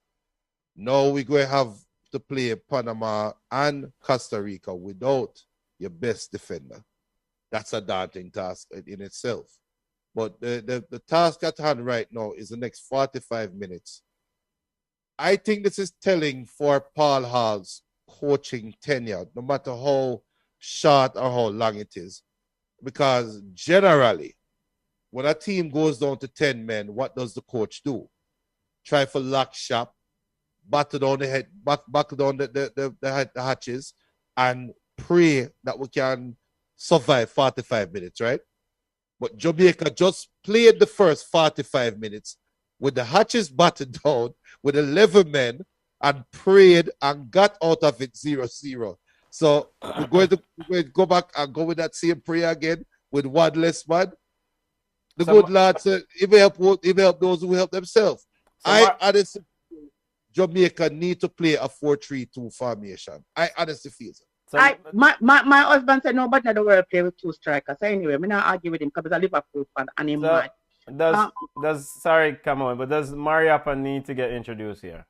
Now we're going to have to play Panama and Costa Rica without your best defender. That's a daunting task in itself. But the task at hand right now is the next 45 minutes. I think this is telling for Paul Hall's coaching tenure, no matter how short or how long it is. Because generally, when a team goes down to 10 men, what does the coach do? Try for lock shop, batter down the head, back down the hatches, and pray that we can survive 45 minutes, right? But Jamaica just played the first 45 minutes with the hatches battered down, with 11 men, and prayed and got out of it 0-0. So we're going to go back and go with that same prayer again with one less man. The good Lord said, He will help those who help themselves. I honestly feel Jamaica need to play a 4-3-2 formation. I honestly feel so. My husband said nobody in the world play with 2 strikers. So anyway, I'm not argue with him because he's a Liverpool fan and he's mad. Sorry, come on, but does Mariappa need to get introduced here?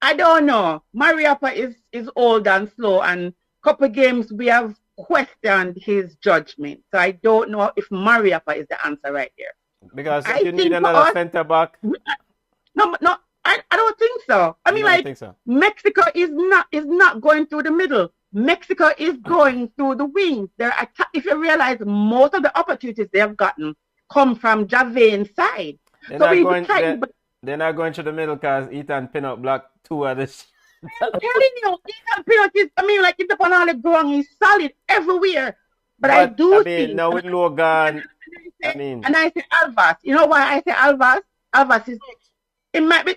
I don't know. Mariappa is old and slow, and couple games we have questioned his judgment. So I don't know if Mariappa is the answer right there. Because if you need another centre back. No, I don't think so. I mean, like, so. Mexico is not going through the middle. Mexico is going through the wings. If you realize, most of the opportunities they have gotten come from Javin's side. They're not going to the middle because Ethan Pinnock blocked 2 of the. I'm telling you, Ethan Pinnock is, I mean, like, it's upon all the ground, he's solid everywhere. But I think. Now with Logan, and I say Alvas. You know why I say Alvas? Alvas is. It might be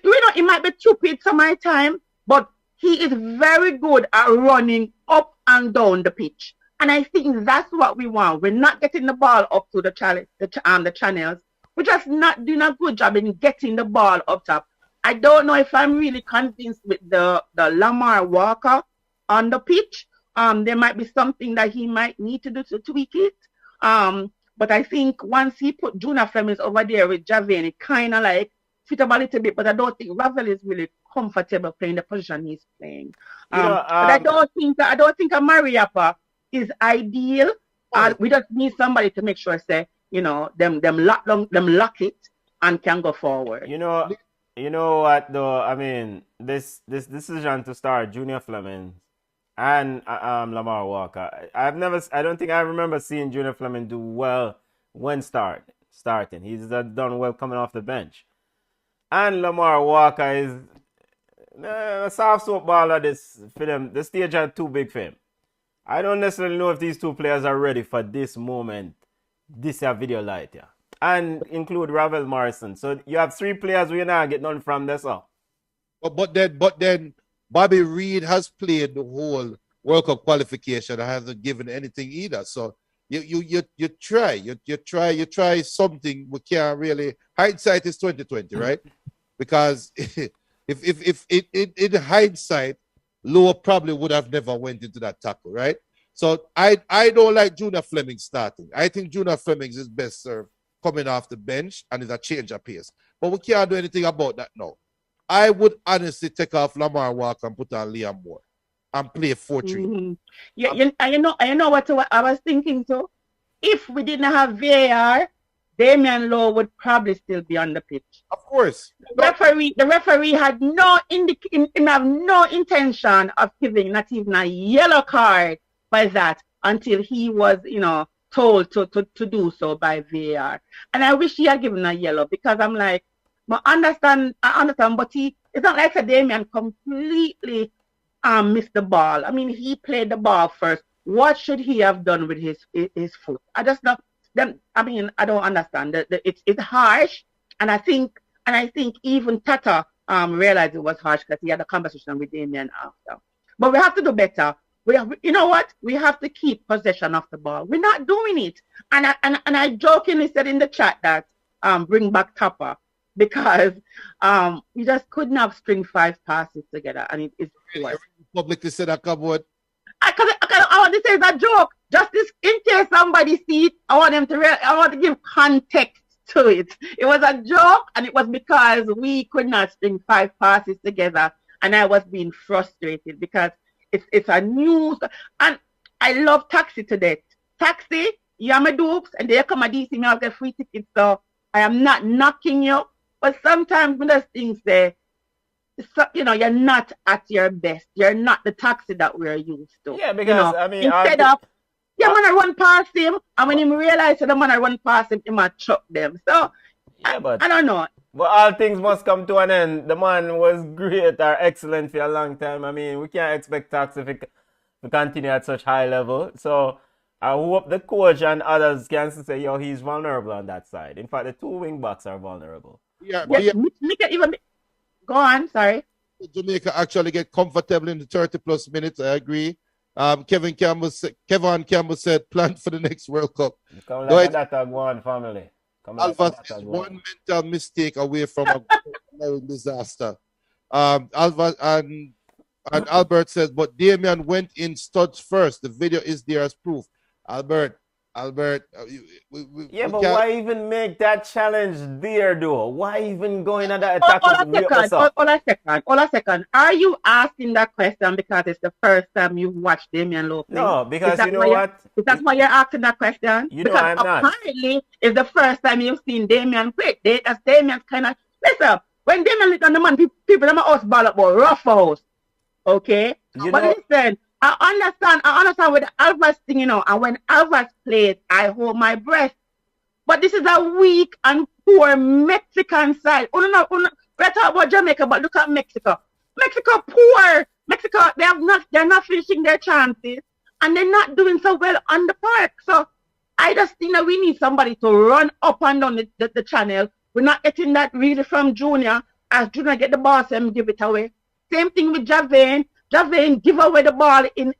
stupid some of my time, but he is very good at running up and down the pitch. And I think that's what we want. We're not getting the ball up to the channels. We're just not doing a good job in getting the ball up top. I don't know if I'm really convinced with the Lamar Walker on the pitch. There might be something that he might need to do to tweak it. But I think once he put Junior Flemings over there with Javin, it kind of like fit up a little bit, but I don't think Ravel is really comfortable playing the position he's playing. But I don't think a Mariappa is ideal. We just need somebody to make sure, say, them lock it and can go forward. You know what though? I mean, this decision to start Junior Fleming and Lamar Walker. I don't think I remember seeing Junior Fleming do well when starting. He's done well coming off the bench. And Lamar Walker is a soft soap baller for them. The stage are too big for him. I don't necessarily know if these 2 players are ready for this moment. This video light here. And include Ravel Morrison. So you have 3 players we now get none from this up. But then Bobby Reid has played the whole World Cup qualification and hasn't given anything either. So you try something. We can't really. Hindsight is 2020, right? Because if in hindsight, Lowe probably would have never went into that tackle, right? So I don't like Junior Fleming starting. I think Junior Fleming is best served coming off the bench and is a change of pace. But we can't do anything about that now. I would honestly take off Lamar Walker and put on Liam Moore and play 4-3. Mm-hmm. Yeah, you know what I was thinking too? If we didn't have VAR, Damian Lowe would probably still be on the pitch. Of course. The referee had no have no intention of giving not even a yellow card by that until he was, told to do so by VAR. And I wish he had given a yellow, because I'm like, I understand, but it's not like Damian completely missed the ball. I mean, he played the ball first. What should he have done with his foot? I just not them. I mean, I don't understand. It's harsh, and I think even Tata realized it was harsh because he had a conversation with Damian after. But we have to do better. You know what? We have to keep possession of the ball. We're not doing it. And I jokingly said in the chat that bring back Topper, because we just couldn't have string 5 passes together, and it's worse. Publicly said that, come on. I want to say it's a joke. Just this, in case somebody sees it, I want to give context to it. It was a joke, and it was because we could not string 5 passes together, and I was being frustrated because it's a news, and I love Taxi to death. Taxi, you're my dupes, and they come at DC, me I'll get free tickets, so I am not knocking you, but sometimes when there's things there, so, you're not at your best. You're not the Taxi that we're used to. Yeah, because I mean, instead of man, I run past him, and when he realized that the man I run past him, he might chuck them. So yeah, I don't know. But all things must come to an end. The man was great or excellent for a long time. I mean, we can't expect Taxi to continue at such high level. So I hope the coach and others can say, yo, he's vulnerable on that side. In fact, the 2 wing backs are vulnerable. Yeah. Go on, sorry. Jamaica actually get comfortable in the 30+ minutes. I agree. Kevin Campbell said, plan for the next World Cup. Come like that, one family. Alva is one mental mistake away from a disaster. Alva and Albert says, but Damian went in studs first. The video is there as proof. Albert, but why even make that challenge there, though? Why even going at that attack? Hold a second. Are you asking that question because it's the first time you've watched Damian Lowe play? No, because you know what? Is that why you're asking that question? Because I'm not. Apparently, it's the first time you've seen Damian play. That's Damian's kind of... Listen, when Damian looked on the man, people in my house ball up about rough house. Okay? Listen, I understand with the Alvarez thing, and when Alvarez plays, I hold my breath. But this is a weak and poor Mexican side. We're talking about Jamaica, but look at Mexico. Mexico poor. Mexico, they're not finishing their chances, and they're not doing so well on the park. So I just think that we need somebody to run up and down the channel. We're not getting that really from Junior. As Junior get the ball and give it away. Same thing with Javane. Javane give away the ball in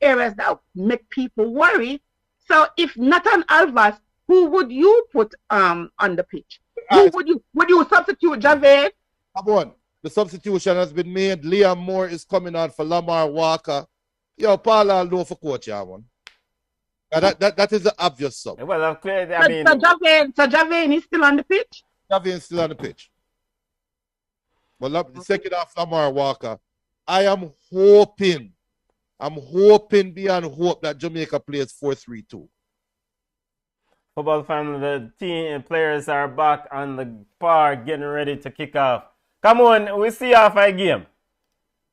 areas that make people worry. So if Nathan Alvarez, who would you put on the pitch? Would you substitute Javane? Come on. The substitution has been made. Liam Moore is coming on for Lamar Walker. Yo, Paul, I'll know for coach, one. That is the obvious sub. Well, so Javane is still on the pitch? Javane is still on the pitch. Well, the second half, Lamar Walker. I am hoping beyond hope that Jamaica plays 4-3-2. Football family, the team players are back on the park getting ready to kick off. Come on, we see off a game.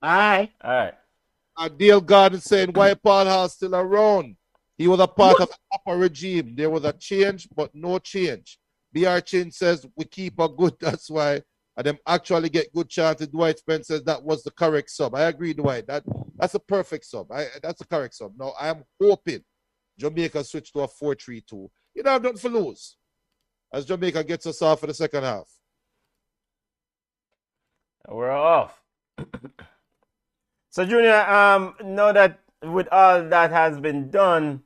All right. Dale Garden saying, why Paul Hall still around? He was a part of the upper regime. There was a change, but no change. BR Chin says, we keep a good, that's why. And them actually get good chances. Dwight Spence says that was the correct sub. I agree, Dwight. That's a perfect sub. That's a correct sub. Now, I am hoping Jamaica switch to a 4-3-2. You don't have nothing for lose as Jamaica gets us off for the second half. We're off. So, Junior, now that with all that has been done,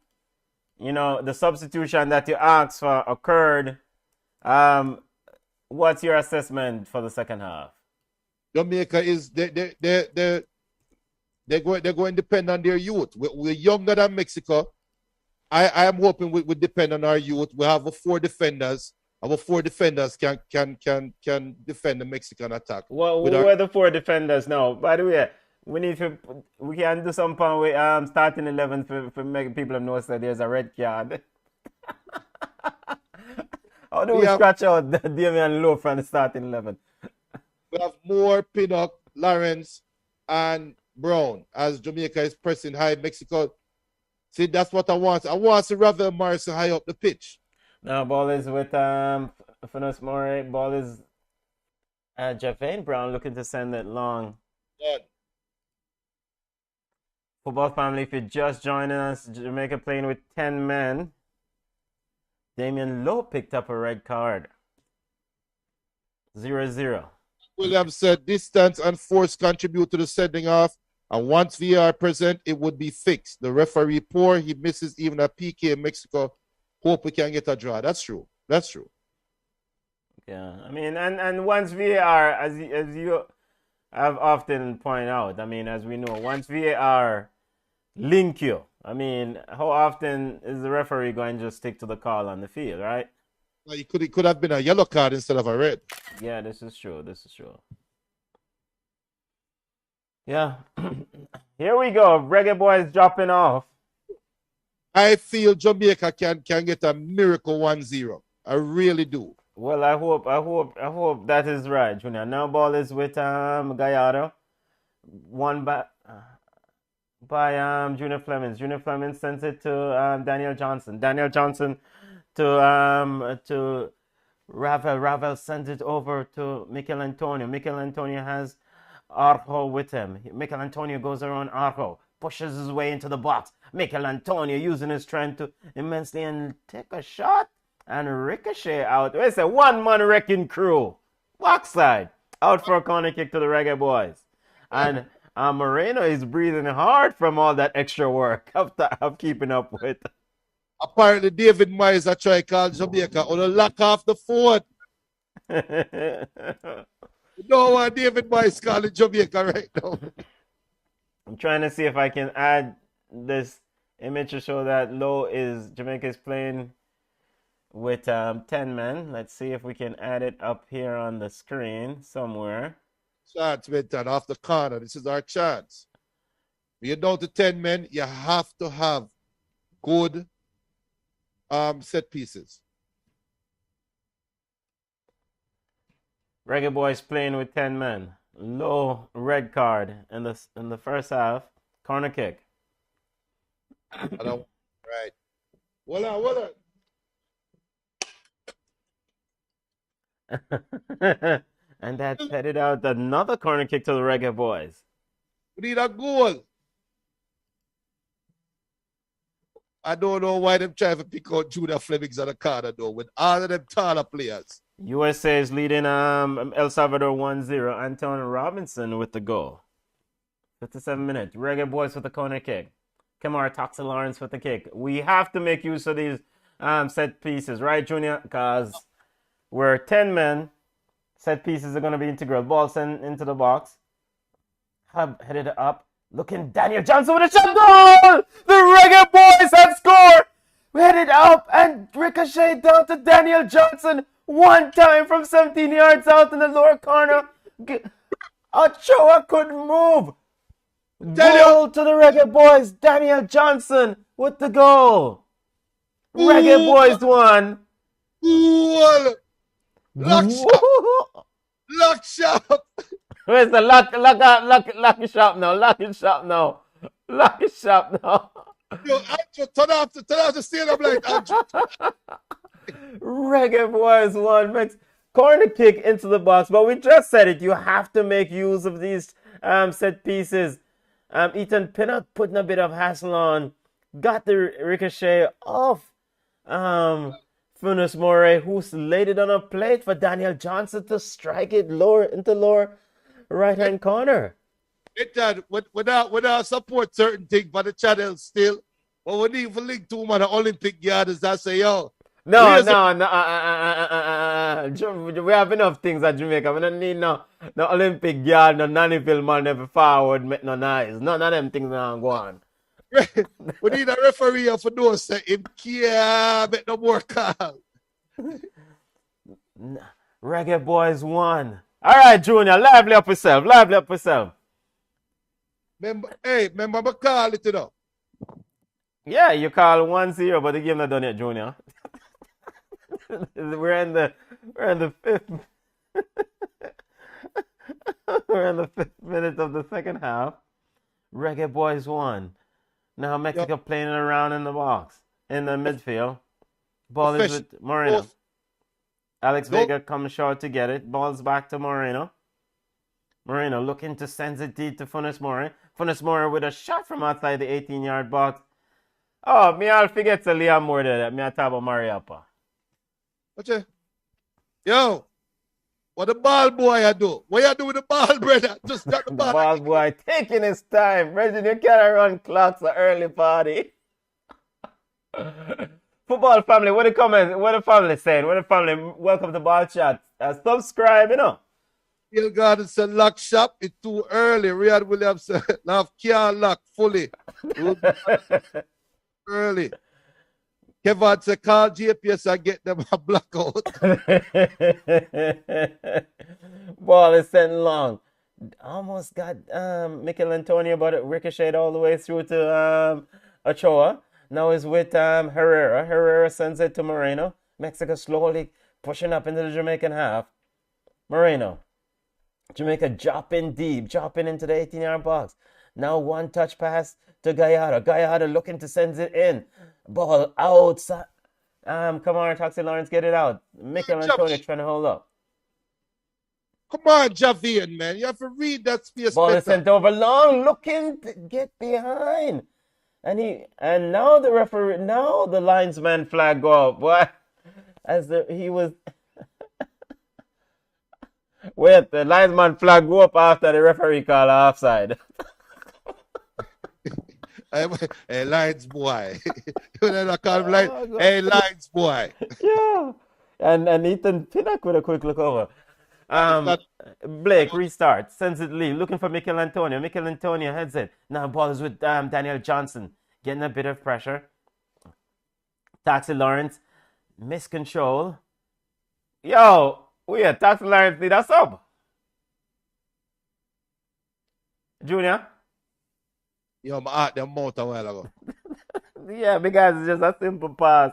the substitution that you asked for occurred. What's your assessment for the second half? Jamaica is they're going to depend on their youth. We're younger than Mexico. I am hoping we depend on our youth. We have 4 defenders. Our 4 defenders can defend the Mexican attack. Well, who are the 4 defenders now? By the way, we can do some fun with starting 11 for making people know that there's a red card. How do we scratch out Damian Lowe from the starting 11? We have Moore, Pinnock, Lawrence, and Brown as Jamaica is pressing high. Mexico. See, that's what I want. I want to Ravel Morrison high up the pitch. Now ball is with Finos Moore. Ball is Javane Brown looking to send it long. Done. Football family, if you're just joining us, Jamaica playing with 10 men. Damian Lowe picked up a red card. 0-0. Williams said distance and force contribute to the sending off. And once VAR present, it would be fixed. The referee poor. He misses even a PK in Mexico. Hope we can get a draw. That's true. That's true. Yeah, I mean, and once VAR, as you have often pointed out, I mean, as we know, once VAR link you, I mean, how often is the referee going to just stick to the call on the field, right? Well, it could have been a yellow card instead of a red. Yeah, this is true. This is true. Yeah. Here we go. Reggae Boys dropping off. I feel Jamaica can get a miracle 1-0. I really do. Well, I hope that is right, Junior. Now ball is with Gallardo. One by Junior Flemings. Junior Flemings sends it to Daniel Johnson. Daniel Johnson to Ravel. Ravel sends it over to Mikel Antonio. Mikel Antonio has Arjo with him. Mikel Antonio goes around Arjo, pushes his way into the box. Mikel Antonio using his strength to immensely and take a shot and ricochet out. It's a one-man wrecking crew. Backside. Out for a corner kick to the Reggae Boys. And Moreno is breathing hard from all that extra work of keeping up with. Apparently, David Moyes are trying to call Jamaica on a lock off the fort. You know what David Moyes calling Jamaica right now? I'm trying to see if I can add this image to show that Jamaica is playing with 10 men. Let's see if we can add it up here on the screen somewhere. Chance went down off the corner. This is our chance. When you're down to 10 men, you have to have good set pieces. Reggae Boys playing with 10 men. Low red card in the first half. Corner kick. Right. Hold on. And that's headed out another corner kick to the Reggae Boys. We need a goal. I don't know why them trying to pick out Junior Flemings on the corner though, with all of them taller players. USA is leading El Salvador 1-0. Anton Robinson with the goal. 57 minutes. Reggae Boys with the corner kick. Kamara Toxa Lawrence with the kick. We have to make use of these set pieces, right, Junior? Because we're 10 men. Set pieces are going to be integral. Ball sent into the box. Hub headed up. Looking Daniel Johnson with a shot goal! The Reggae Boys have scored! Headed up and ricochet down to Daniel Johnson. One time from 17 yards out in the lower corner. Ochoa couldn't move. Goal to the Reggae Boys. Daniel Johnson with the goal. Reggae Boys won. Lock shop. Lock shop. Where's the lock shop now? Lock it shop now. Lock it shop now. Yo, Andrew, turn off the stadium light, Andrew. Reggae Boys won. Corner kick into the box. But we just said it. You have to make use of these set pieces. Ethan Pinnock putting a bit of hassle on. Got the ricochet off Funes Mori, who laid it on a plate for Daniel Johnson to strike it lower right-hand corner. It done. Without support certain things for the channel still. But we need to link to man Olympic yards that say, yo. No. We have enough things at Jamaica. We don't need no Olympic yard, no nanny film, man, never forward, make no noise. None of them things now go on. We need a referee for those say him can't make no more call. Reggae Boys won. All right, Junior, lively up yourself. Remember I call it, you know. Yeah, you call 1-0, but the game not done yet, Junior. we're in the fifth we're in the 5th minute of the second half. Reggae Boys won. Now Mexico playing it around in the box, in the midfield. Ball is with Moreno. Alex Vega comes short to get it. Ball's back to Moreno. Moreno looking to send it deep to Funes Mori. Funes Mori with a shot from outside the 18-yard box. Oh, me all forget to Liam Moore there. Me I talk about Mariapa. What's Yo, what the ball boy I do? What you do with the ball, brother? Just got the ball. The ball boy taking his time. Brethren, you can't run clocks so early party. Football family, what the comments? What the family saying? What the family? Welcome to Ball Chat. Subscribe, you know. Bill Garden said lock shop. It's too early. Riyad Williams said now can't lock fully. Early. Kevin said call GPS and get them a blackout. Ball is sent long. Almost got Mikel Antonio, but it ricocheted all the way through to Ochoa. Now he's with Herrera. Herrera sends it to Moreno. Mexico slowly pushing up into the Jamaican half. Moreno. Jamaica dropping deep, dropping into the 18-yard box. Now one touch pass to Gallardo. Gallardo looking to send it in. Ball outside. Come on, Toxie Lawrence, get it out. Mikel Antonio trying to hold up. Come on, Javian, man. You have to read that space. Ball is sent over long, looking to get behind. And now the referee, now the linesman flag go up. What? He was. Wait, the linesman flag go up after the referee call offside. Hey, lines boy. You know, call him line. Hey, lines boy. Yeah. And Ethan Pinnock with a quick look over. Blake restart, sends it lead, looking for Mikel Antonio. Mikel Antonio heads it. Now ball is with Daniel Johnson, getting a bit of pressure. Taxi Lawrence, miscontrol. Yo, weird. Taxi Lawrence need a sub. Junior? Yo, my heart them mouth a while ago. Yeah, because it's just a simple pass.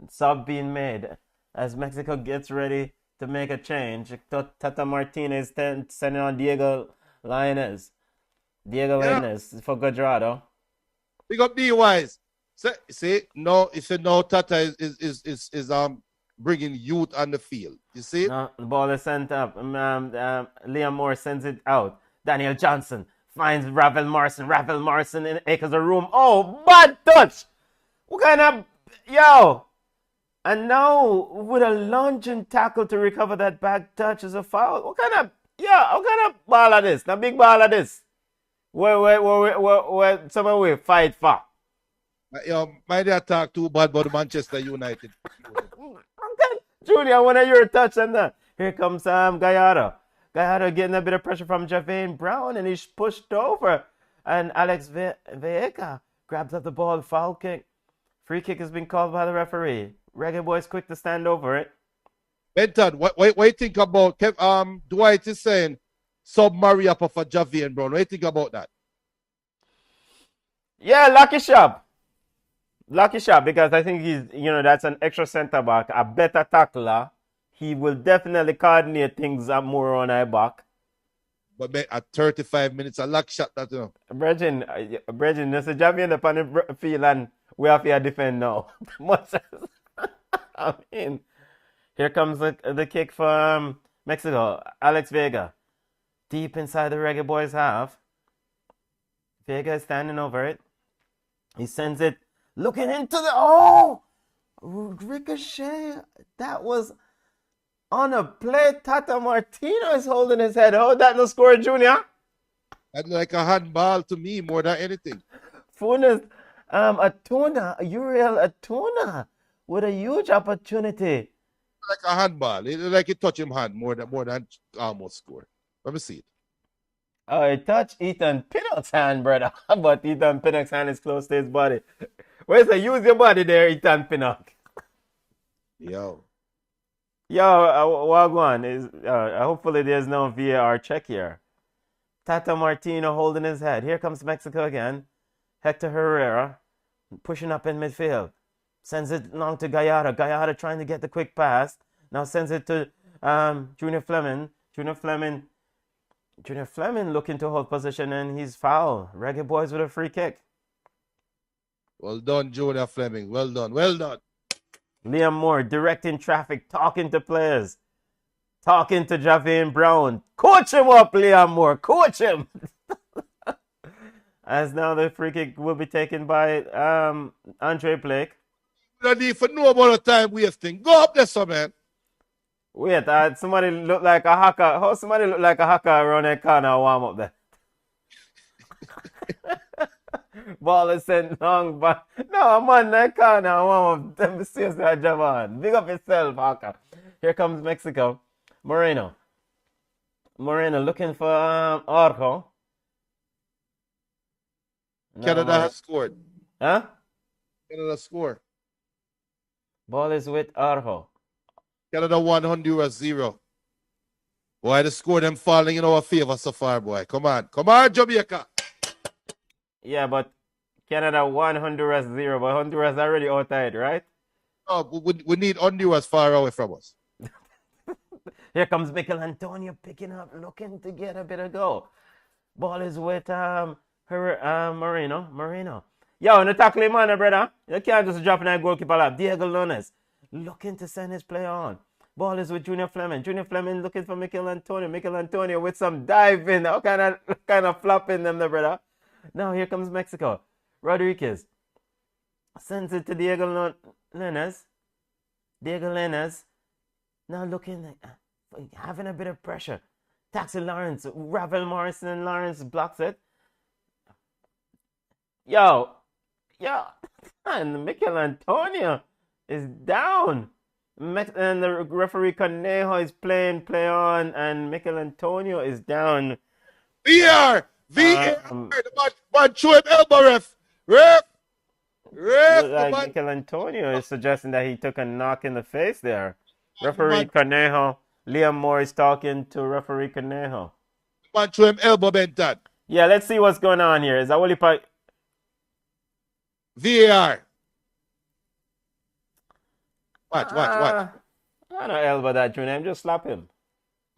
Sub being made as Mexico gets ready to make a change. Tata Martinez sending on Diego Lainez. For Guajardo. Big up D-Wise. See, no, he said no. Tata is bringing youth on the field. You see? No, the ball is sent up. Liam Moore sends it out. Daniel Johnson finds Ravel Morrison. Ravel Morrison in acres of room. Oh, bad touch! What kind of... Yo! And now, with a lunging tackle to recover that back touch is a foul. What kind of ball are this? The big ball are this? Where someone will fight for? Yo, my dad talk too bad about Manchester United. Okay. Junior, when are your touch and that? Here comes Gallardo. Gallardo getting a bit of pressure from Javane Brown, and he's pushed over. And Alex Vega grabs up the ball, foul kick. Free kick has been called by the referee. Reggae Boys quick to stand over it. Benton, what you think about Dwight is saying sub Mariapa for Javian Brown? What do you think about that? Yeah, lucky shot. Lucky shot, because I think that's an extra centre back, a better tackler. He will definitely coordinate things more on our back. But at 35 minutes, a luck shot that, you know. Brethren, there's a Javian up on the field and we have to defend now. I mean, here comes the kick from Mexico. Alex Vega. Deep inside the Reggae Boys half. Vega is standing over it. He sends it looking into the... Ricochet. That was on a play. Tata Martino is holding his head. Oh, that no score, Junior? That's like a handball to me more than anything. Funes, Uriel Atuna with a huge opportunity. Like a handball. Like you touch him hand more than almost score. Let me see it. Oh, it touched Ethan Pinnock's hand, brother. But Ethan Pinnock's hand is close to his body. Where's the use your body there, Ethan Pinnock? Yo, Wagwan hopefully there's no VAR check here. Tata Martino holding his head. Here comes Mexico again. Hector Herrera pushing up in midfield. Sends it long to Gallardo. Gallardo trying to get the quick pass. Now sends it to Junior Fleming. Junior Fleming looking to hold position, and he's foul. Reggae Boys with a free kick. Well done, Junior Fleming. Well done. Well done. Liam Moore directing traffic, talking to players, talking to Javane Brown. Coach him up, Liam Moore. Coach him. As now the free kick will be taken by Andre Blake. We don't need for no amount of time wasting. Go up there, son, man. Wait, somebody look like a hacker. How somebody look like a hacker around that corner warm up there? Ball is sent long, but no, man, that corner warm up. Them serious that job on. Big up yourself, hacker. Here comes Mexico. Moreno looking for Arco. Canada has scored. Huh? Canada score. Ball is with Arjo. Canada 1, Honduras 0. Boy, the score them falling in our favor so far, boy. Come on. Come on, Jamaica. Yeah, but Canada 1, Honduras 0. But Honduras already outside, right? Oh, we need Honduras far away from us. Here comes Mikel Antonio picking up, looking to get a bit of goal. Ball is with Moreno. Yo, in the tackling man, brother. You can't just drop in that goalkeeper lap. Diego Lunes looking to send his play on. Ball is with Junior Fleming. Junior Fleming looking for Mikel Antonio. Mikel Antonio with some diving. What kind of flopping them, the brother. Now here comes Mexico. Rodriguez sends it to Diego Lunes. Diego Lunes now looking, having a bit of pressure. Taxi Lawrence, Ravel Morrison and Lawrence blocks it. Yo, and Mikel Antonio is down. And the referee Conejo is playing play on, and Mikel Antonio is down. VR! The man show him elbow, ref! Like Mikel Antonio is suggesting that he took a knock in the face there. Referee Conejo, Liam Moore is talking to referee Conejo. Man show him elbow, Benton. Yeah, let's see what's going on here. Is that Wally Pike? VAR. Watch. I don't elbow that, Junior. Just slap him.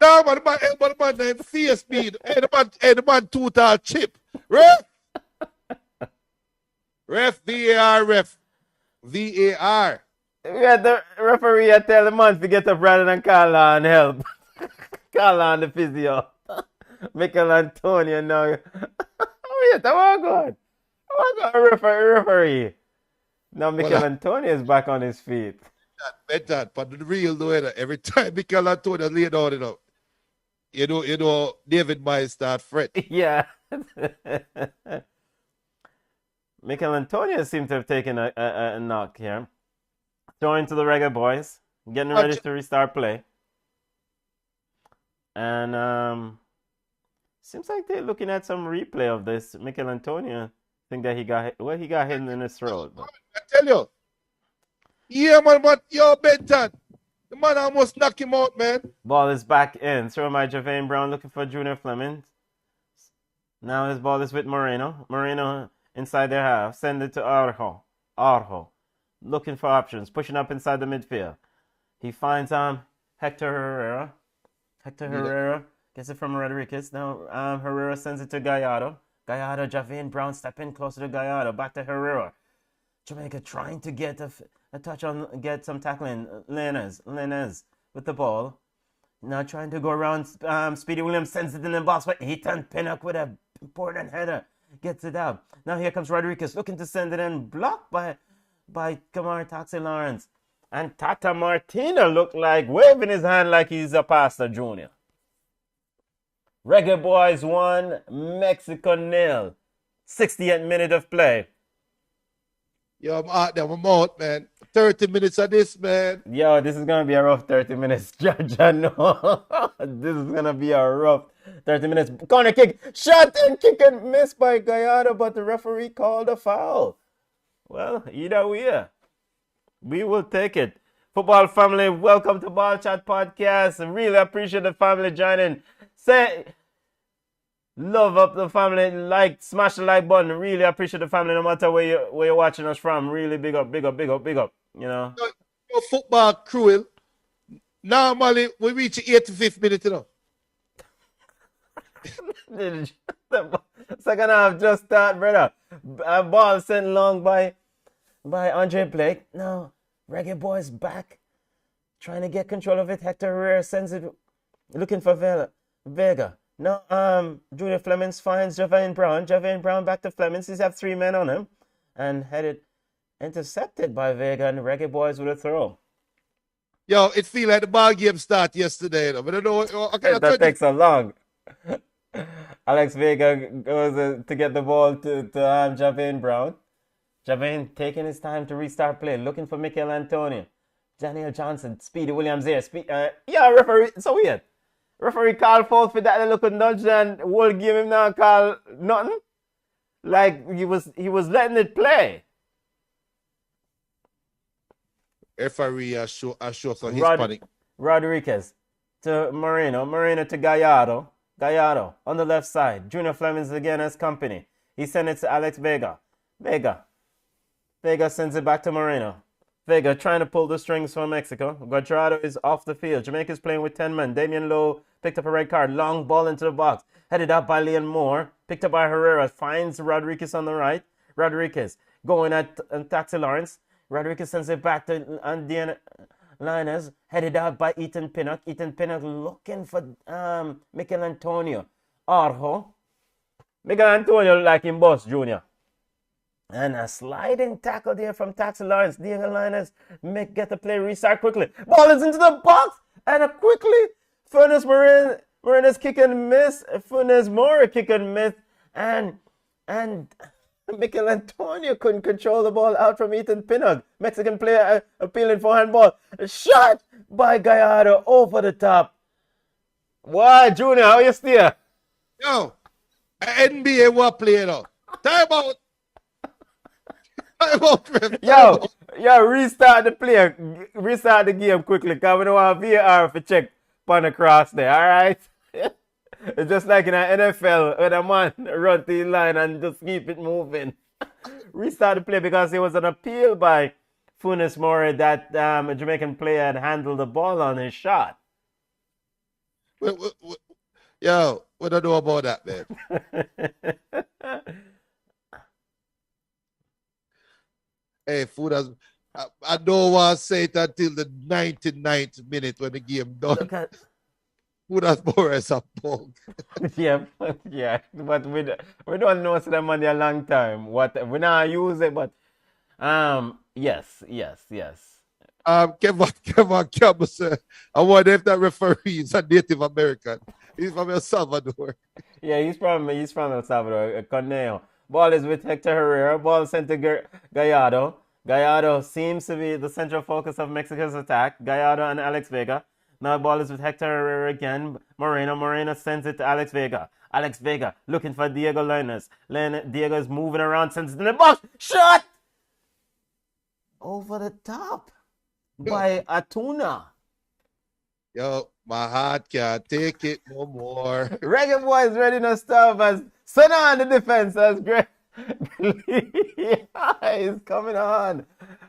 No, man, my elbow, man, face speed. And the man total chip. Ref, VAR, ref. VAR. We had the referee tell the man to get up rather than call on help. Call on the physio. Mikel Antonio now. Wait, I want to referee. Now Mikel Antonio is back on his feet. That, but the real though, every time Mikel Antonio lay down, you know, David might start fret. Yeah. Mikel Antonio seems to have taken a knock here. Throwing to the Reggae Boys. Getting ready to restart play. And seems like they're looking at some replay of this. Mikel Antonio think that he got hit in his throat. But. I tell you. Yeah, man, but yo, Benton. The man almost knocked him out, man. Ball is back in. Thrown by Javane Brown looking for Junior Fleming. Now his ball is with Moreno. Moreno inside their half. Send it to Arjo. Looking for options. Pushing up inside the midfield. He finds Hector Herrera. Herrera gets it from Rodriguez. Now Herrera sends it to Gallardo. Javane Brown step in closer to Gallardo. Back to Herrera. Jamaica trying to get a touch on, get some tackling. Lenez with the ball. Now trying to go around. Speedy Williams sends it in the box, but Ethan Pinnock with a important header gets it out. Now here comes Rodriguez looking to send it in, blocked by Kamar Taxi Lawrence. And Tata Martino looked like waving his hand like he's a pastor junior. Reggae Boys 1, Mexico 0. 68th minute of play. Yo, I'm out there. I'm out, man. 30 minutes of this, man. Yo, this is going to be a rough 30 minutes. Judge, I know. This is going to be a rough 30 minutes. Corner kick. Shot and kick and missed by Gallardo, but the referee called a foul. Well, either way, we will take it. Football family, welcome to Ball Chat Podcast. I really appreciate the family joining. Love up the family. Like, smash the like button. Really appreciate the family no matter where you're watching us from. Really big up, big up, big up, big up. You know? Your football cruel. Normally, we reach the 85th minute, you know. Second half just start, brother. A ball sent long by Andre Blake. Now, Reggae Boys back. Trying to get control of it. Hector Herrera sends it. Looking for Vega. No, Junior Flemings finds Javane Brown. Javane Brown back to Flemings. He's have 3 men on him. And headed intercepted by Vega and the Reggae Boys with a throw. Yo, it feel like the ball game start yesterday, though. But I don't know. That takes so long. Alex Vega goes to get the ball to Javane Brown. Javane taking his time to restart play, looking for Mikel Antonio. Daniel Johnson, Speedy Williams there. Yeah, referee, it's so weird. Referee called foul for that little nudge and whole game him now call nothing. Like he was letting it play. Referee show for his panic. Rodriguez to Moreno. Moreno to Gallardo. Gallardo on the left side. Junior Flemings again as company. He sent it to Alex Vega. Vega sends it back to Moreno. Vega trying to pull the strings for Mexico. Guajardo is off the field. Jamaica's playing with 10 men. Damian Lowe picked up a red card. Long ball into the box. Headed up by Leon Moore. Picked up by Herrera. Finds Rodriguez on the right. Rodriguez going at Taxi Lawrence. Rodriguez sends it back to Andiana Linus. Headed out by Ethan Pinnock. Ethan Pinnock looking for Mikel Antonio. Arjo. Mikel Antonio like him boss, Junior. And a sliding tackle there from Taxi Lawrence. Diego Linus get the play restart quickly. Ball is into the box. And quickly, Funes Morena's kick and miss. Funes Mori kick and miss. And Mikel Antonio couldn't control the ball out from Ethan Pinnock. Mexican player appealing for handball. Shot by Gallardo over the top. Why, Junior? How you steer? Yo, NBA what player though? Time out. Yo, restart the play. Restart the game quickly because we don't want VAR for check on the cross there, alright? It's just like in an NFL when a man run the line and just keep it moving. Restart the play because it was an appeal by Funes Mori that a Jamaican player had handled the ball on his shot. Yo, what do I know about that, man? Hey, I don't want to say it until the 99th minute when the game done. Funes Mori is a punk. yeah, but we don't know them money a long time. We not use it, but yes. Kevin Campbell said, I wonder if that referee is a Native American. He's from El Salvador. Yeah, he's from El Salvador. Corneo. Ball is with Hector Herrera. Ball sent to Gallardo. Gallardo seems to be the central focus of Mexico's attack. Gallardo and Alex Vega. Now ball is with Hector Herrera again. Moreno sends it to Alex Vega. Alex Vega looking for Diego Linus. Diego is moving around, sends it in the box. Shot! Over the top by Atuna. Yo, my heart can't take it no more. Reggae Boys ready to stop as Sana on the defense. That's great. Lehigh is coming on.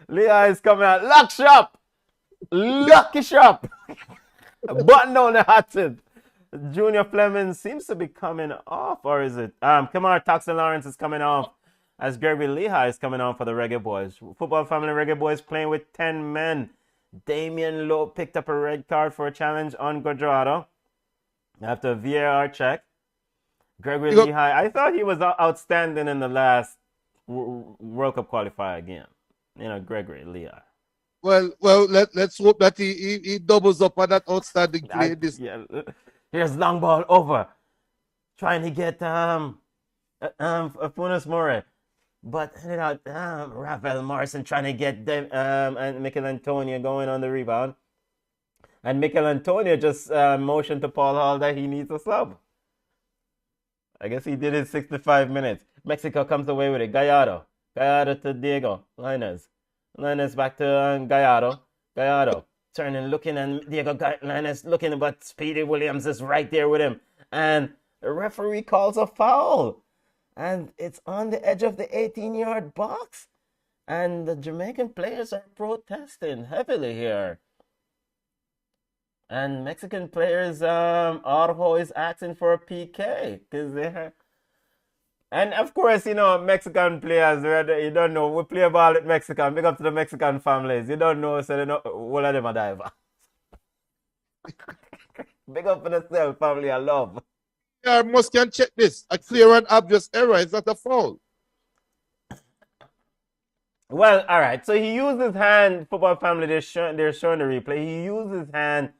Lehigh is coming on. Lock shop. Lucky shop. Button down the hatchet. Junior Fleming seems to be coming off, or is it? Kamar Toxin Lawrence is coming off as Gregory Lehigh is coming on for the Reggae Boys. Football family Reggae Boys playing with 10 men. Damian Lowe picked up a red card for a challenge on Guajardo after a VAR check. Gregory Lehigh, I thought he was outstanding in the last World Cup qualifier again. You know, Gregory Lehigh. Well, let's hope that he doubles up on that outstanding play. Here's long ball over, trying to get Funes Mori, but Rafael Morrison trying to get them and Mikel Antonio going on the rebound, and Mikel Antonio just motioned to Paul Hall that he needs a sub. I guess he did it 65 minutes. Mexico comes away with it. Gallardo to Diego Linus back to Gallardo turning, looking, and Diego Linus looking, but Speedy Williams is right there with him. And the referee calls a foul. And it's on the edge of the 18-yard box. And the Jamaican players are protesting heavily here. And Mexican players, Araujo is asking for a PK. And of course, you know, Mexican players, you don't know, we play ball with Mexican. Big up to the Mexican families. You don't know, so they know, all of them are diver. Big up for the self family, I love. Yeah, must can check this. A clear and obvious error is not a foul. Well, all right. So he used his hand, football family, they're showing the replay. He used his hand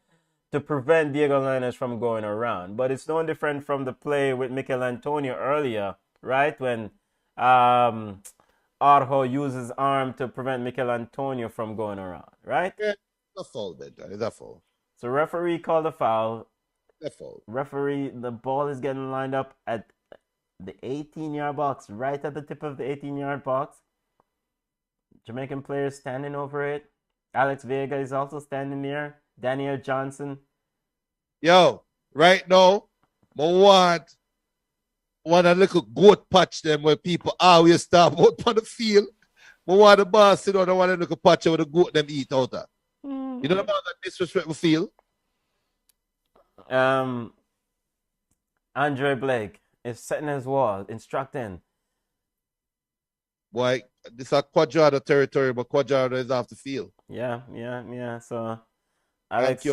to prevent Diego Lainez from going around. But it's no different from the play with Mikel Antonio earlier, right? When Araujo used his arm to prevent Mikel Antonio from going around, right? Yeah, it's a foul then. It's a foul. So referee called a foul. It's a foul. Referee, the ball is getting lined up at the 18-yard box, right at the tip of the 18-yard box. Jamaican players standing over it. Alex Vega is also standing there. Daniel Johnson. Yo, right now, I want a little goat patch them where people always stop out on the field. I want the boss sit down, I want a little patch where the goat them eat out of. You know about that disrespectful feel? Andre Blake is setting his wall, instructing. Boy, this is a Quadrado territory, but Quadrado is off the field. Yeah. So Alex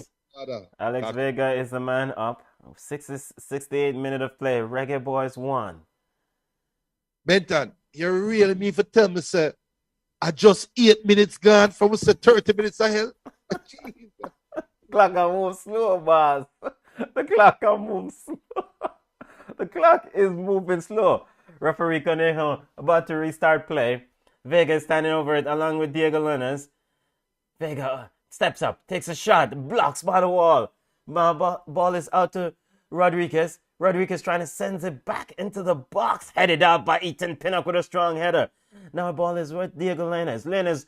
Vega is the man up. 68 minutes of play. Reggae Boys won. Benton, you really mean for tell me, sir, I just 8 minutes gone from 30 minutes ahead? Clock can move slow, boss. The clock can move slow. The clock is moving slow. Referee Conejo about to restart play. Vega is standing over it along with Diego Lainez. Vega steps up, takes a shot, blocks by the wall. Ball is out to Rodriguez. Rodriguez trying to send it back into the box. Headed out by Ethan Pinnock with a strong header. Now the ball is with Diego Lainez. Lainez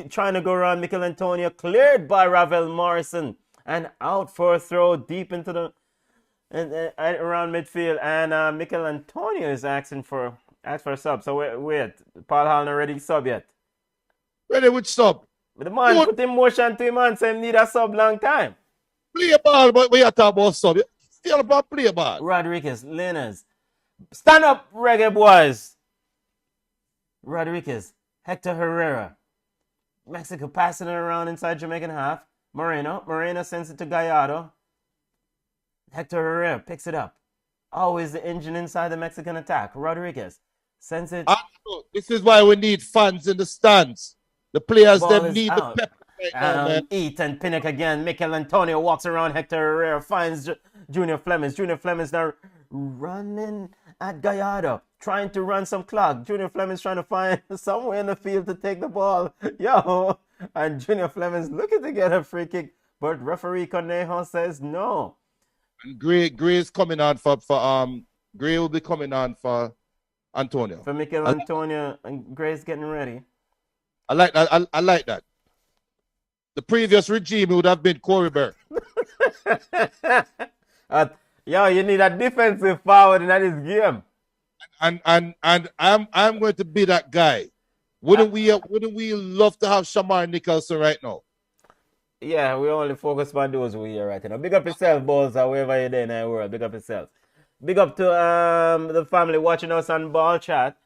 trying to go around Mikel Antonio. Cleared by Ravel Morrison. And out for a throw deep into the around midfield. And Mikel Antonio is asking for a sub. So wait. Paul Hall not ready sub yet. Ready with sub. But the man put in motion to him and say him need a sub long time. Play a ball, but we are talking about sub. Still about play a ball. Rodriguez, Lainez. Stand up, Reggae Boys. Rodriguez, Hector Herrera. Mexico passing it around inside Jamaican half. Moreno sends it to Gallardo. Hector Herrera picks it up. Always the engine inside the Mexican attack. Rodriguez sends it. This is why we need fans in the stands. The players them need out. the pep right now, man. Ethan Pinnock again. Mikel Antonio walks around Hector Herrera, finds Junior Flemings. Junior Flemings now running at Gallardo, trying to run some clock. Junior Flemings trying to find somewhere in the field to take the ball. Yo, and Junior Flemings looking to get a free kick, but referee Conejo says no. And Gray is coming on for Gray will be coming on for Antonio. For Mikel Antonio, and Gray's getting ready. I like that. I like that. The previous regime would have been Corey Burke. Yo, you need a defensive forward in this game. And I'm going to be that guy. Wouldn't we love to have Shamar Nicholson right now? Yeah, we only focus on those who are here right now. Big up yourself, balls, or wherever you're there in the world. Big up yourself. Big up to the family watching us on Ball Chat.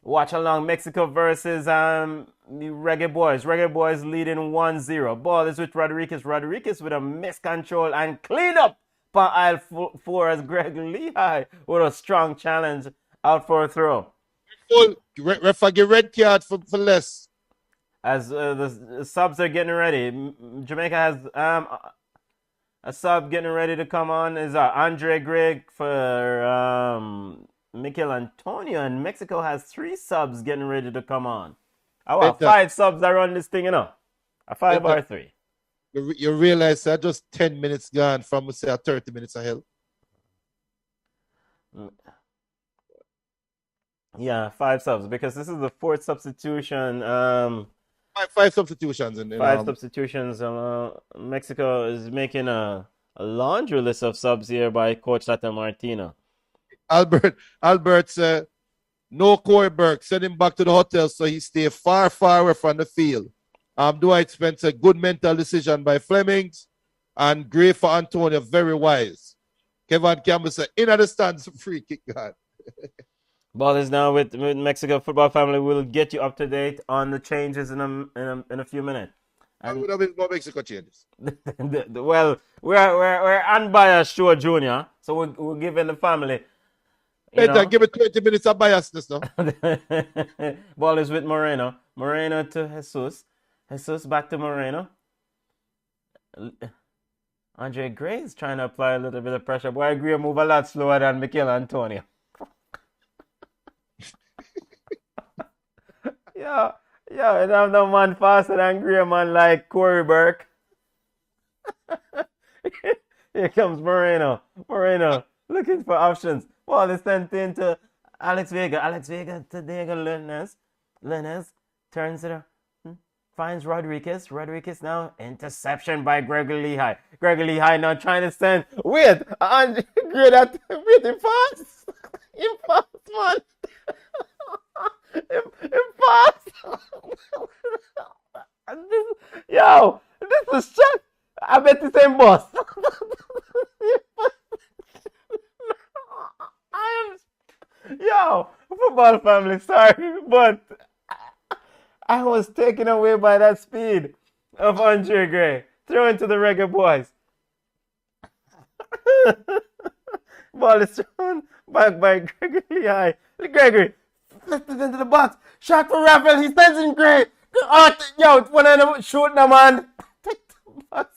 Watch along Mexico versus Reggae Boys. Reggae Boys leading 1-0. Ball is with Rodriguez. Rodriguez with a miscontrol and clean up for aisle 4 as Greg Lehigh with a strong challenge out for a throw. Ref, get red card for less. As the subs are getting ready, Jamaica has a sub getting ready to come on. Is Andre Gregg for Mikel Antonio, and Mexico has 3 subs getting ready to come on. Oh, 5 subs are on this thing, you know. A 5 or 3. You realize that just 10 minutes gone from say 30 minutes ahead. Yeah, 5 subs because this is the 4th substitution. 5 substitutions in 5 substitutions. Mexico is making a laundry list of subs here by Coach Tata Martino. Albert said, no Corey Burke. Send him back to the hotel so he stay far, far away from the field. Dwight Spencer, good mental decision by Flemings. And great for Antonio, very wise. Kevin Campbell said, in the stands, free kick, God. Ball is now with Mexico Football Family. We'll get you up to date on the changes in a few minutes. And would have been more Mexico changes. Well, we're unbiased show, Junior. So we're giving the family. Give it 20 minutes of biasness now. Ball is with Moreno. Moreno to Jesus. Jesus back to Moreno. Andre Gray is trying to apply a little bit of pressure. Boy, Gray move a lot slower than Mikel Antonio. Yeah, and I'm no man faster than Gray, man, like Corey Burke. Here comes Moreno. Moreno looking for options. Ball is sent into Alex Vega. Alex Vega to Diego Linez. Linez turns it up. Finds Rodriguez. Rodriguez now. Interception by Gregory Lehigh. Gregory Lehigh now trying to send. Wait! Andre Gray that. Wait, him fast! Him fast, man! him fast! Yo! This is shit! I bet the same boss. Yo, football family, sorry, but I was taken away by that speed of Andre Gray. Throw into the Reggae Boys. Ball is thrown back by Gregory Lehigh. Gregory flipped it into the box. Shot for Raphael. He sends in Gray. Oh, yo, one of them shooting them, man. Take the box.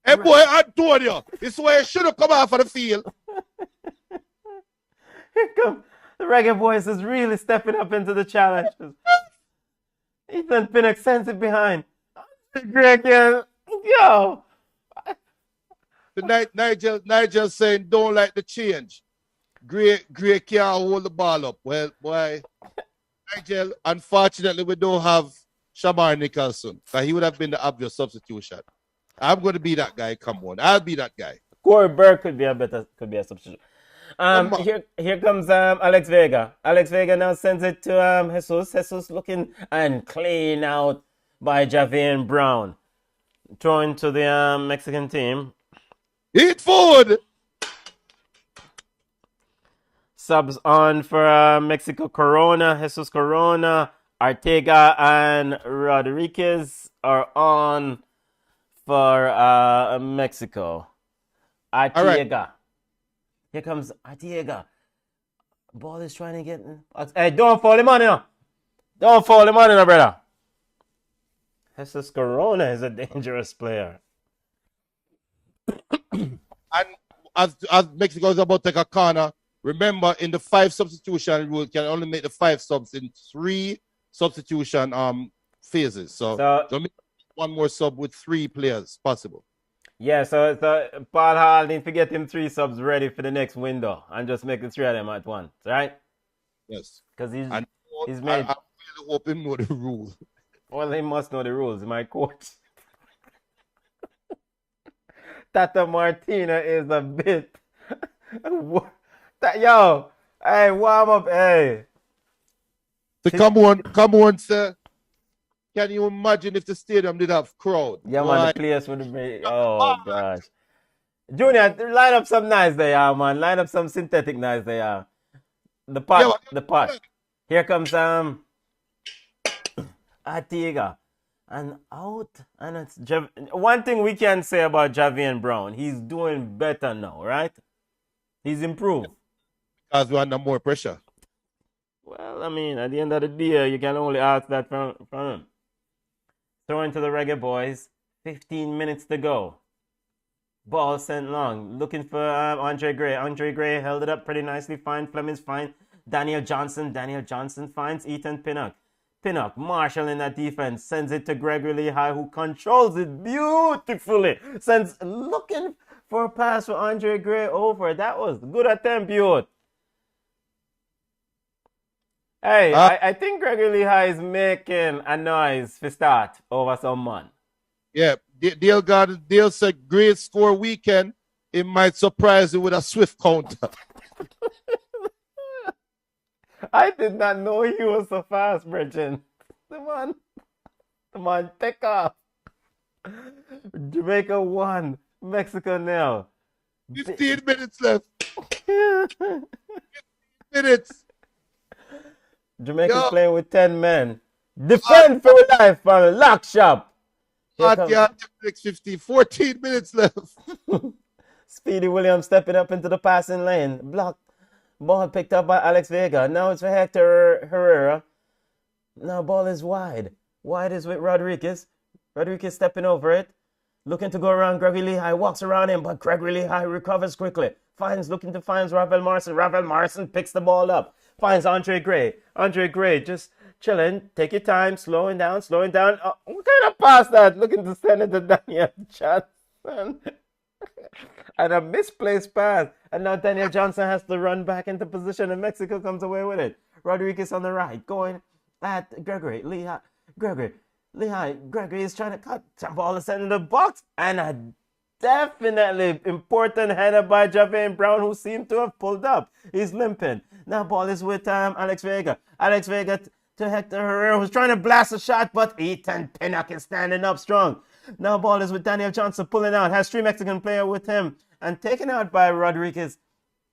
Hey, boy, Antonio, this way you should have come out for the field. Here come the Reggae Boys is really stepping up into the challenge. Ethan Pinnock sends it behind. Greg, yo. Nigel saying don't like the change. Gray can't hold the ball up. Well, boy, Nigel, unfortunately, we don't have Shamar Nicholson. So he would have been the obvious substitution. I'm going to be that guy. Come on, I'll be that guy. Corey Burke could be a substitution. Here comes Alex Vega. Alex Vega now sends it to Jesus. Jesus looking and clean out by Javier Brown. Throwing to the Mexican team. Eat food! Subs on for Mexico Corona. Jesus Corona. Arteaga and Rodriguez are on for Mexico. Arteaga. Right. Here comes Arteaga. Ball is trying to get in. Hey, don't fall him on, you know. Don't fall him on, you know, brother. Jesus Corona is a dangerous player. And as Mexico is about to take a corner, remember in the 5 substitution rule, you can only make the 5 subs in 3 substitution phases. So don't make one more sub with 3 players possible. Yeah, so Paul Hall need to get him 3 subs ready for the next window and just make the 3 of them at once, right? Yes. Because he's made. I really hope him know the rules. Well, he must know the rules. My coach. Tata Martina is a bit. Yo, hey, warm up, hey. So come on, sir. Can you imagine if the stadium did have crowd? Yeah, man, the place would be. Oh, gosh. Junior, line up some nice there, man. Line up some synthetic nice there. The pot. Here comes Arteaga. And out. And it's one thing we can say about Javier Brown, he's doing better now, right? He's improved. Because we're under more pressure. Well, I mean, at the end of the day, you can only ask that from him. Throwing to the Reggae Boys. 15 minutes to go. Ball sent long. Looking for Andre Gray. Andre Gray held it up pretty nicely. Fine. Fleming's fine. Daniel Johnson. Daniel Johnson finds Ethan Pinnock. Pinnock marshalling that defense. Sends it to Gregory Lehigh, who controls it beautifully. Sends looking for a pass for Andre Gray over. That was a good attempt, youth. Hey, I think Gregory Lehigh is making a noise for start over some man. Yeah, Dale said great score weekend. It might surprise you with a swift counter. I did not know he was so fast, Bridget. Come on, take off. Jamaica 1, Mexico 0. 15 minutes left. Minutes. Jamaica playing with 10 men. Defend for life, from lock shop. Next 15, 14 minutes left. Speedy Williams stepping up into the passing lane. Block. Ball picked up by Alex Vega. Now it's for Hector Herrera. Now ball is wide. Wide is with Rodriguez. Rodriguez stepping over it. Looking to go around Gregory Lehigh. Walks around him, but Gregory Lehigh recovers quickly. Looking to find Ravel Morrison. Ravel Morrison picks the ball up. Finds Andre Gray. Andre Gray just chilling. Take your time. Slowing down. What kind of pass that? Looking to send it to Daniel Johnson. And a misplaced pass. And now Daniel Johnson has to run back into position, and Mexico comes away with it. Rodriguez on the right, going at Gregory Lehigh. Gregory is trying to cut. The ball is sent in the box. And a definitely important header by Javane Brown, who seemed to have pulled up. He's limping. Now ball is with Alex Vega. Alex Vega to Hector Herrera, who's trying to blast a shot, but Ethan Pinnock is standing up strong. Now ball is with Daniel Johnson pulling out. Has 3 Mexican players with him and taken out by Rodriguez.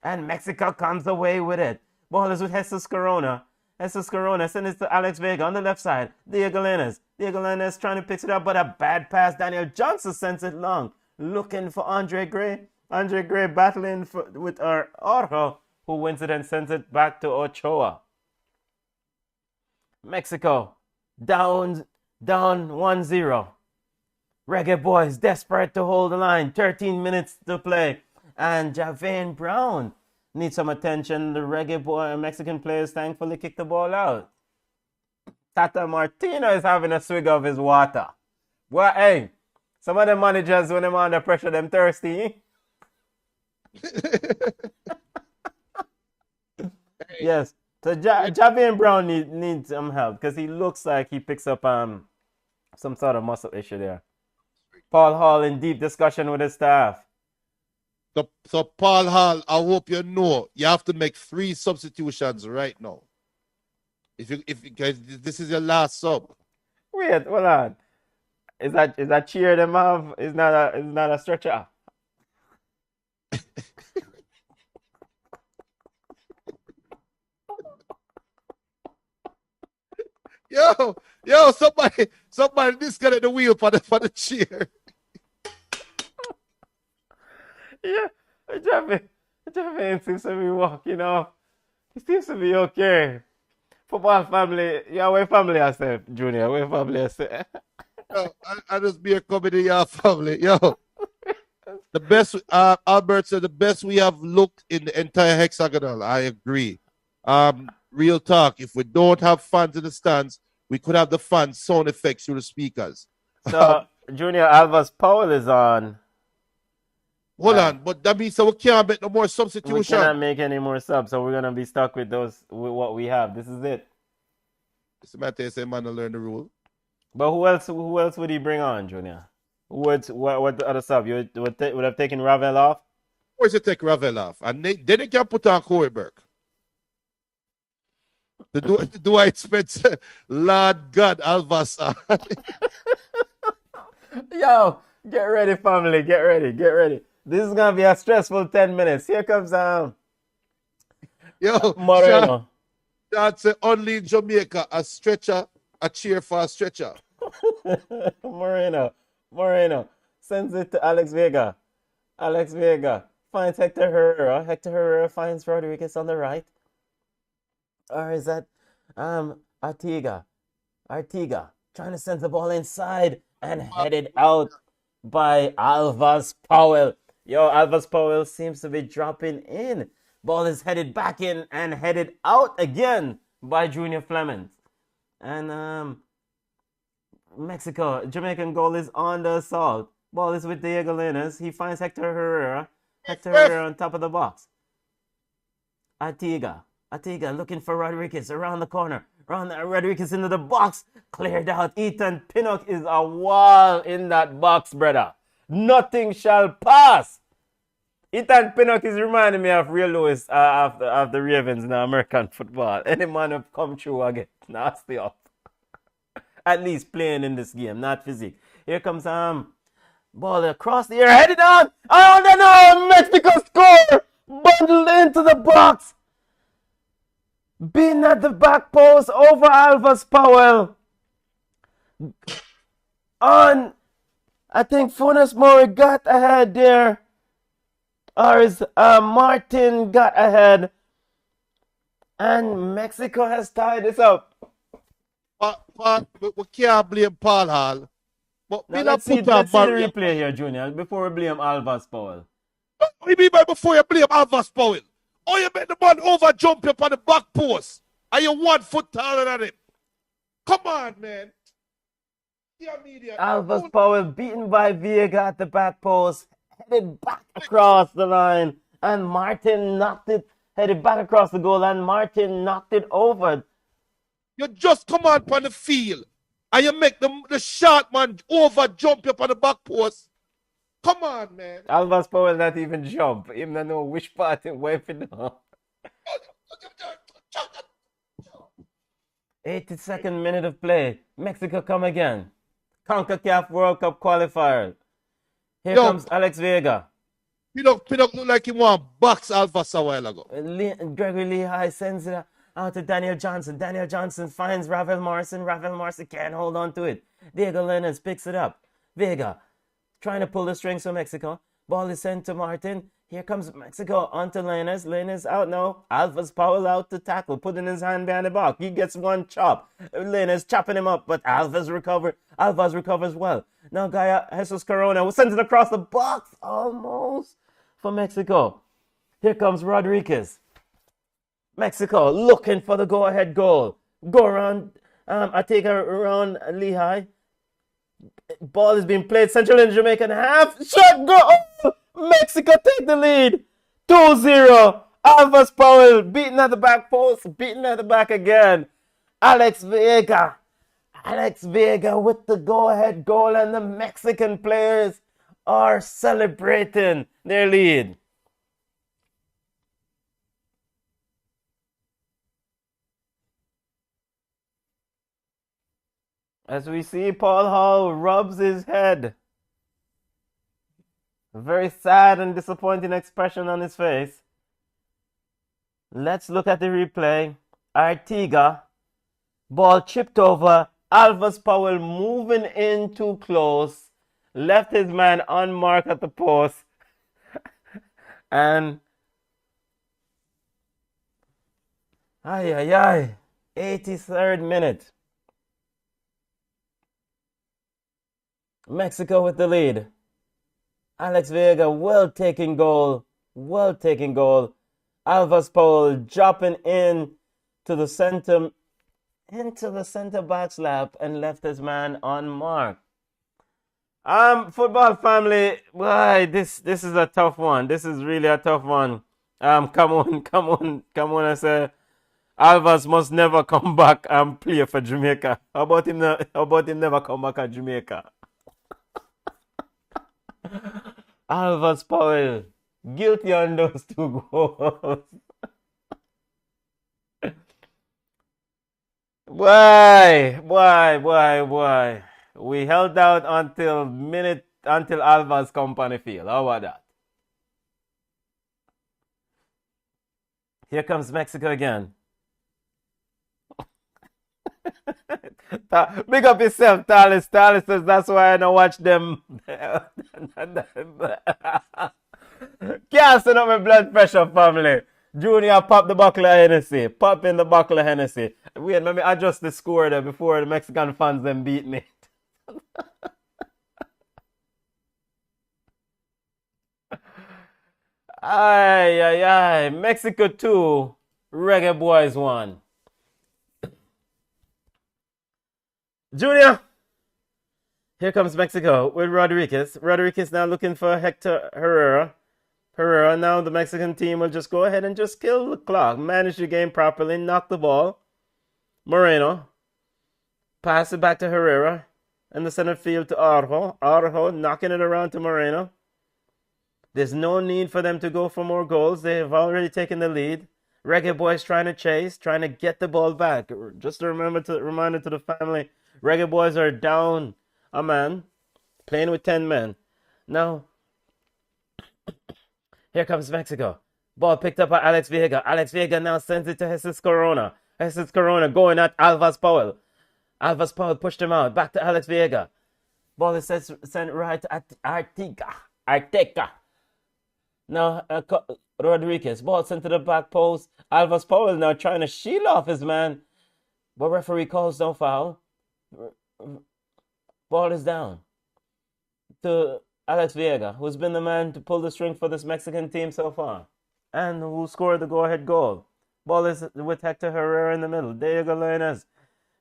And Mexico comes away with it. Ball is with Jesus Corona. Jesus Corona sends it to Alex Vega on the left side. Diego Lainez trying to pick it up, but a bad pass. Daniel Johnson sends it long. Looking for Andre Gray. Andre Gray battling with Orjo, who wins it and sends it back to Ochoa. Mexico down 1-0. Reggae Boys desperate to hold the line. 13 minutes to play. And Javane Brown needs some attention. The Reggae Boy Mexican players thankfully kick the ball out. Tata Martino is having a swig of his water. Well, hey, some of the managers, when they're under pressure, them thirsty. Yes. So Javane Brown needs some help because he looks like he picks up some sort of muscle issue there. Paul Hall in deep discussion with his staff. So Paul Hall, I hope you know you have to make 3 substitutions right now. Because this is your last sub. Wait, hold on. Is that cheer them have? Is not a stretcher. Yo, somebody disconnect the wheel for the cheer. Yeah, Javane seems to be walking off. He seems to be okay. Football family, yeah, where family I say, Junior, where family I say. Yo, I just be a comedy, your family. Yo, the best, Albert said, the best we have looked in the entire hexagonal. I agree. Real talk. If we don't have fans in the stands, we could have the fans sound effects through the speakers. So, Junior, Alvas Powell is on. Hold on, but that means we can't make no more substitution. We cannot make any more subs, so we're gonna be stuck with what we have. This is it. It's matter say man to learn the rule. But who else would he bring on, Junior? What the other sub? You would have taken Ravel off? Of course you take Ravel off. And then they can put on Corey Burke. The Dwight Spencer, Lord God, Alvas. Yo, get ready, family. Get ready. This is gonna be a stressful 10 minutes. Here comes Moreno. That's only in Jamaica, a stretcher, a cheer for a stretcher. Moreno sends it to Alex Vega. Alex Vega finds Hector Herrera. Hector Herrera finds Rodriguez on the right. Or is that Artiga trying to send the ball inside and headed out by Alvas Powell. Yo, Alvas Powell seems to be dropping in. Ball is headed back in and headed out again by Junior Fleming. And Jamaican goal is on the assault. Ball is with Diego Lainez. He finds Hector Herrera. Hector Herrera on top of the box. Artiga looking for Rodriguez around the corner. Rodriguez into the box. Cleared out. Ethan Pinnock is a wall in that box, brother. Nothing shall pass. Ethan Pinnock is reminding me of Ray Lewis of the Ravens in American football. Any man who come through again, nasty up. At least playing in this game, not physique. Here comes ball across the air, headed on. Oh no! Mexico score! Bundled into the box. Beaten at the back post over Alvas Powell. On, I think Funes Mori got ahead there. Or is Martin got ahead. And Mexico has tied this up. We can't blame Paul Hall. But Now let's see the replay here, Junior, before we blame Alvas Powell. What do you mean by before you blame Alvas Powell? Oh, you make the man over jump up on the back post. Are you 1 foot taller than him? Come on, man. Alvas Powell beaten by Vega at the back post, headed back across the line, and Martin knocked it, headed back across the goal, and Martin knocked it over. You just come out on the field, and you make the short man over jump up on the back post. Come on, man. Alvas Powell not even jump. Him not know which part him waving on. 82nd minute of play. Mexico come again. CONCACAF World Cup qualifier. Here comes Alex Vega. Pinnock look like he want box Alvas a while ago. Gregory Lehigh sends it out to Daniel Johnson. Daniel Johnson finds Ravel Morrison. Ravel Morrison can't hold on to it. Diego Lainez picks it up. Vega trying to pull the strings for Mexico. Ball is sent to Martin. Here comes Mexico onto Lainez. Lainez out now. Alvas Powell out to tackle, putting his hand behind the back. He gets one chop. Lainez chopping him up, but Alvas recovers well. Now Jesus Corona was sent it across the box, almost, for Mexico. Here comes Rodriguez. Mexico looking for the go-ahead goal. Go around, I take her around Lehigh. Ball is being played central in Jamaican half. Shot goal! Mexico take the lead. 2-0. Alvas Powell beaten at the back post. Beaten at the back again. Alex Vega with the go-ahead goal, and the Mexican players are celebrating their lead. As we see, Paul Hall rubs his head. A very sad and disappointing expression on his face. Let's look at the replay. Artiga, ball chipped over. Alvas Powell moving in too close. Left his man unmarked at the post. And 83rd minute. Mexico with the lead. Alex Vega, well taken goal. Alvas Powell dropping in to the center, into the center back's lap, and left his man unmarked. Football family, boy, this is a tough one. This is really a tough one. Come on. I say, Alvas must never come back and play for Jamaica. How about him never come back at Jamaica? Alvas Powell, guilty on those 2 goals. Why? We held out until Alvas come on the field. How about that? Here comes Mexico again. Big up yourself, Talis. Talis says that's why I don't watch them. Can't send up my blood pressure, family. Junior, pop the buckle of Hennessy. Pop in the buckle of Hennessy. Wait, let me adjust the score there before the Mexican fans then beat me. Aye. Mexico 2, Reggae Boys 1. Junior, here comes Mexico with Rodriguez. Rodriguez now looking for Hector Herrera. Now the Mexican team will just go ahead and just kill the clock. Manage the game properly. Knock the ball. Moreno. Pass it back to Herrera. In the center field to Arjo. Arjo knocking it around to Moreno. There's no need for them to go for more goals. They've already taken the lead. Reggae Boys trying to chase, trying to get the ball back. Just a reminder to the family, Reggae Boys are down a man, playing with 10 men. Now, here comes Mexico. Ball picked up by Alex Vega. Alex Vega now sends it to Jesus Corona. Jesus Corona going at Alvas Powell. Alvas Powell pushed him out. Back to Alex Vega. Ball is sent right at Arteca. Now, Rodriguez. Ball sent to the back post. Alvas Powell now trying to shield off his man. But referee calls no foul. Ball is down to Alex Vega, who's been the man to pull the string for this Mexican team so far, and who scored the go-ahead goal. Ball is with Hector Herrera in the middle. Diego Lainez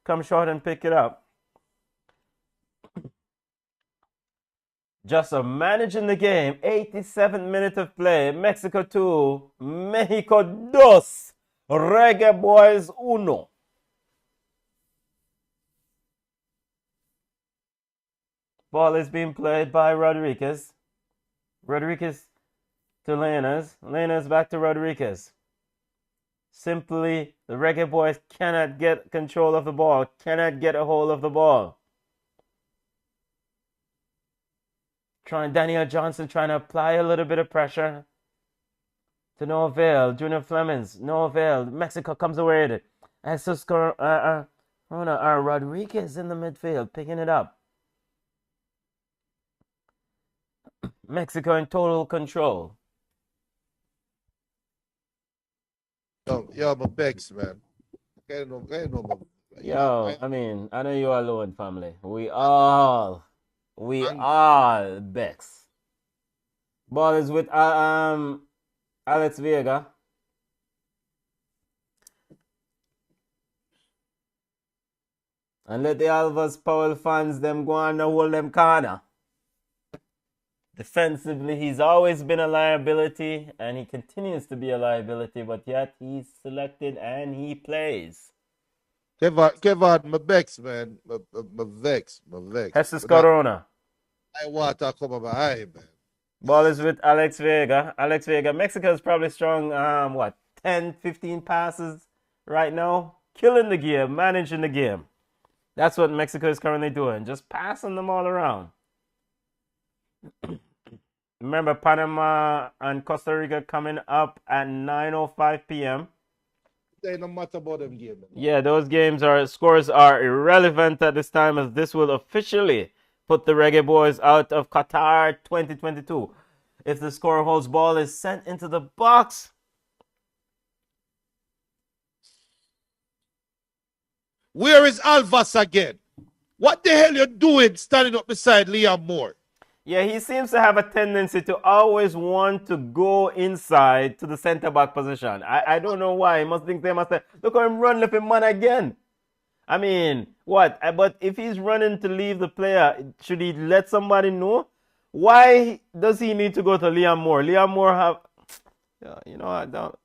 come short and pick it up. Just managing the game. 87th minute of play. Mexico 2, Mexico 2. Reggae Boys 1. Ball is being played by Rodriguez. Rodriguez to Lainez. Lainez back to Rodriguez. Simply, the Reggae Boys cannot get control of the ball, cannot get a hold of the ball. Daniel Johnson trying to apply a little bit of pressure to no avail. Junior Flemings, no avail. Mexico comes away with it. Jesus Rodriguez in the midfield, picking it up. Mexico in total control. Yo, I'm a Bex, man. I mean, I know you're alone, family. We all Bex. Ball is with Alex Vega. And let the Alvas Powell fans them go on and hold them corner. Defensively, he's always been a liability, and he continues to be a liability, but yet he's selected and he plays. Kevin, my Bex, man. My Vex. Jesus Corona. I want to come over high, man. Ball is with Alex Vega. Alex Vega. Mexico is probably strong, 10, 15 passes right now. Killing the game, managing the game. That's what Mexico is currently doing. Just passing them all around. Remember, Panama and Costa Rica coming up at 9:05 p.m. They don't matter about them games. Yeah, those scores are irrelevant at this time, as this will officially put the Reggae Boys out of Qatar 2022. If the score holds, ball is sent into the box. Where is Alvas again? What the hell you doing standing up beside Liam Moore? Yeah, he seems to have a tendency to always want to go inside to the center back position. I don't know why. He must think they must have, look at him run left him man again. I mean, what? But if he's running to leave the player, should he let somebody know? Why does he need to go to Liam Moore? Liam Moore have, I don't.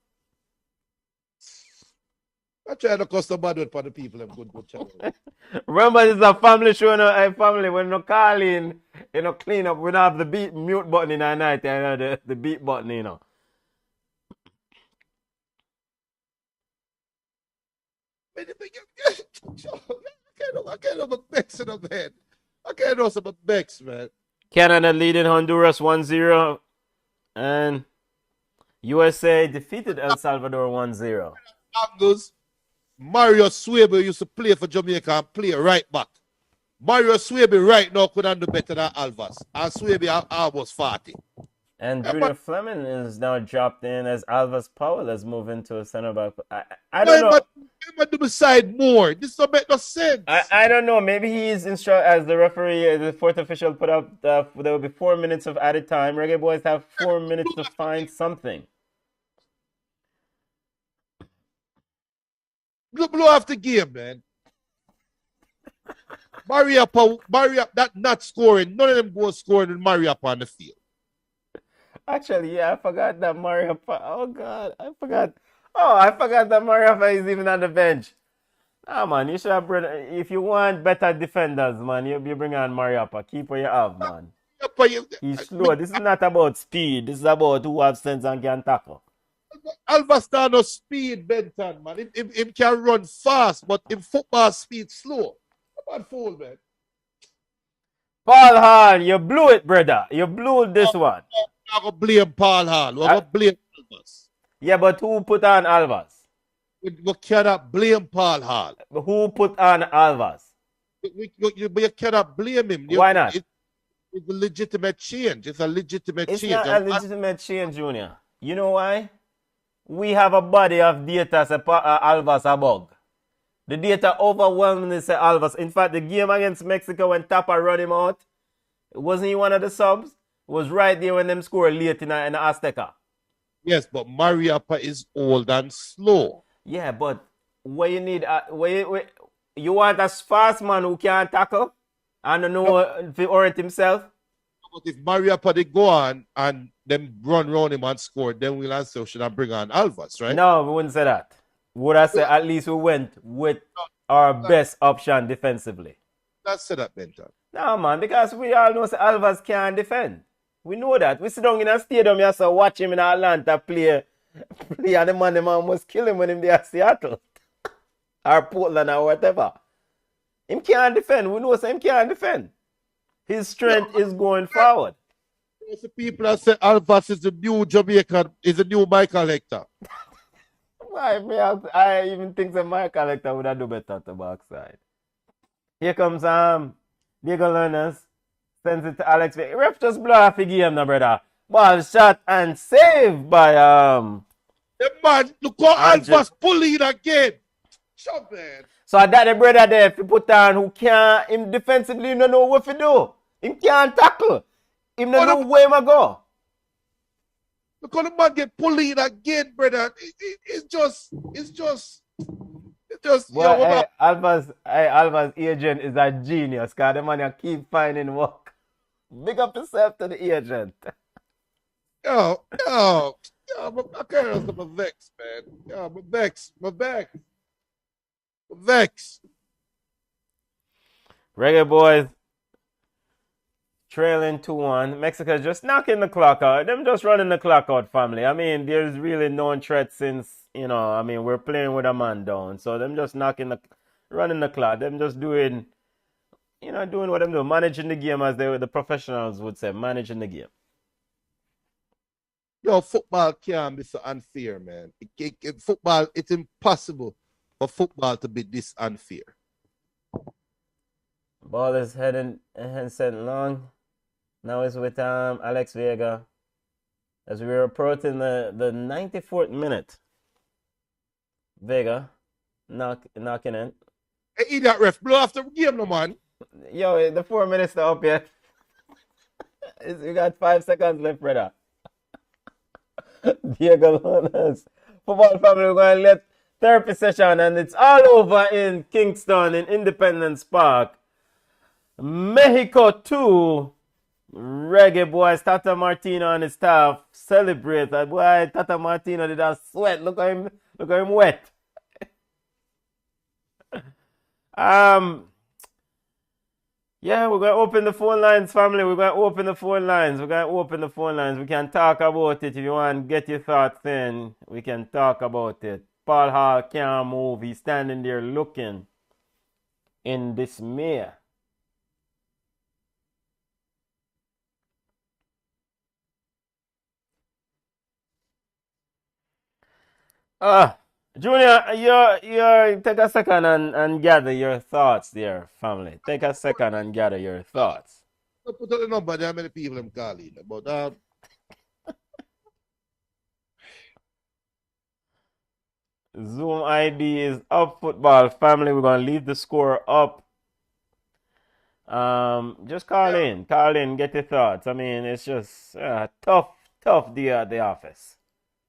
I try to custom bad word for the people and good channel. Remember, it's a family show, a family. When you call in, clean up. We don't have the mute button in our night, the beat button, I can't have a Bex in the head. I can't know some Bex, man. Canada leading Honduras 1-0, and USA defeated El Salvador 1-0. Angles. Mario Swaby used to play for Jamaica and play right back. Mario Swaby right now couldn't do better than Alvas. And Swaby almost 40. And Junior Fleming is now dropped in as Alvas Powell has moved into a center back. I don't know. But do beside more. This don't make no sense. I don't know. Maybe he's instructed, as the referee, the fourth official put up, there will be 4 minutes of added time. Reggae Boys have 4 minutes to find something. Blow off the game, man. Mariapa, that not scoring. None of them go scoring with Mariapa on the field. Actually, yeah, I forgot that Mariapa. Oh, God, I forgot. Oh, I forgot that Mariapa is even on the bench. Ah, man, you should have bring, if you want better defenders, man, you bring on Mariapa. Keep what you have, man. He's slow. This is not about speed. This is about who have sense and can tackle. Alvas no speed, Benton, man. Him can run fast, but in football speed slow. Come on, fool, man. Paul Hall, you blew it, brother. You blew this one. I'm going to blame Paul Hall. We're going to blame Alvas. Yeah, but who put on Alvas? We cannot blame Paul Hall. Who put on Alvas? You cannot blame him. Why not? It's a legitimate change. It's a legitimate change. It's not a legitimate change, Junior. You know why? We have a body of data say Alvas a bug. The data overwhelmingly say Alvas. In fact, the game against Mexico when Tapa run him out, wasn't he one of the subs? It was right there when them scored late in the Azteca. Yes, but Mariappa is old and slow. Yeah, but what you need, you want a fast man who can tackle and know if he orient himself? But if Mariappa they go on and then run around him and score, then we'll answer, should I bring on Alvas, right? No, we wouldn't say that. Would I say at least we went with our best option defensively? Let's say that, Benton. No, man, because we all know Alvas can't defend. We know that. We sit down in a stadium here, so watch him in Atlanta play and the man almost kill him when him there at Seattle. Or Portland or whatever. Him can't defend. We know him can't defend. His strength is going forward. The people that say Alvas is the new Jamaican, is the new Michael Hector. Why, I even think that Michael Hector would have do better at the backside. Here comes Diego Lernes. Sends it to Alex. Ref just blow off the game now, brother. Ball shot and saved by The man, look how Alvas pulling again. Shut man. So that the brother there, if you put on who can't, him defensively, he don't know what to do. Him can't tackle. Him don't know where him go. Look how the man get pulling again, brother. It's just. Well, hey, Alva's agent is a genius, because the man keep finding work. Big up yourself to the agent. Yo, my girls are vexed, man. Yo, my vex. Reggae boys trailing 2-1. Mexico just knocking the clock out. Them just running the clock out, family. I mean, there's really no threat since, we're playing with a man down. So them just running the clock. Them just doing what them do. Managing the game, as the professionals would say. Managing the game. Yo, football can't be so unfair, man. Football, it's impossible for football to be this unfair. Ball is heading sent long. Now it's with Alex Vega. As we're approaching the 94th minute. Vega knocking in. Hey, idiot ref, blow off the game, no man. Yo, the 4 minutes are up yet. We got 5 seconds left, brother. Diego Lonas. Football family, we're going to let therapy session, and it's all over in Kingston, in Independence Park. Mexico 2. Reggae boys, Tata Martino and his staff celebrate. Boy, Tata Martino did a sweat. Look at him wet. Yeah, we're going to open the phone lines, family. We're going to open the phone lines. We can talk about it. If you want to get your thoughts in, we can talk about it. Paul Hall can't move. He's standing there looking in dismay. Junior, you take a second and gather your thoughts there, family. Take a second and gather your thoughts. Put out the number, there are many people I'm calling about Zoom ID is up, football family. We're going to leave the score up. Just call in, get your thoughts. I mean, it's just tough day at the office.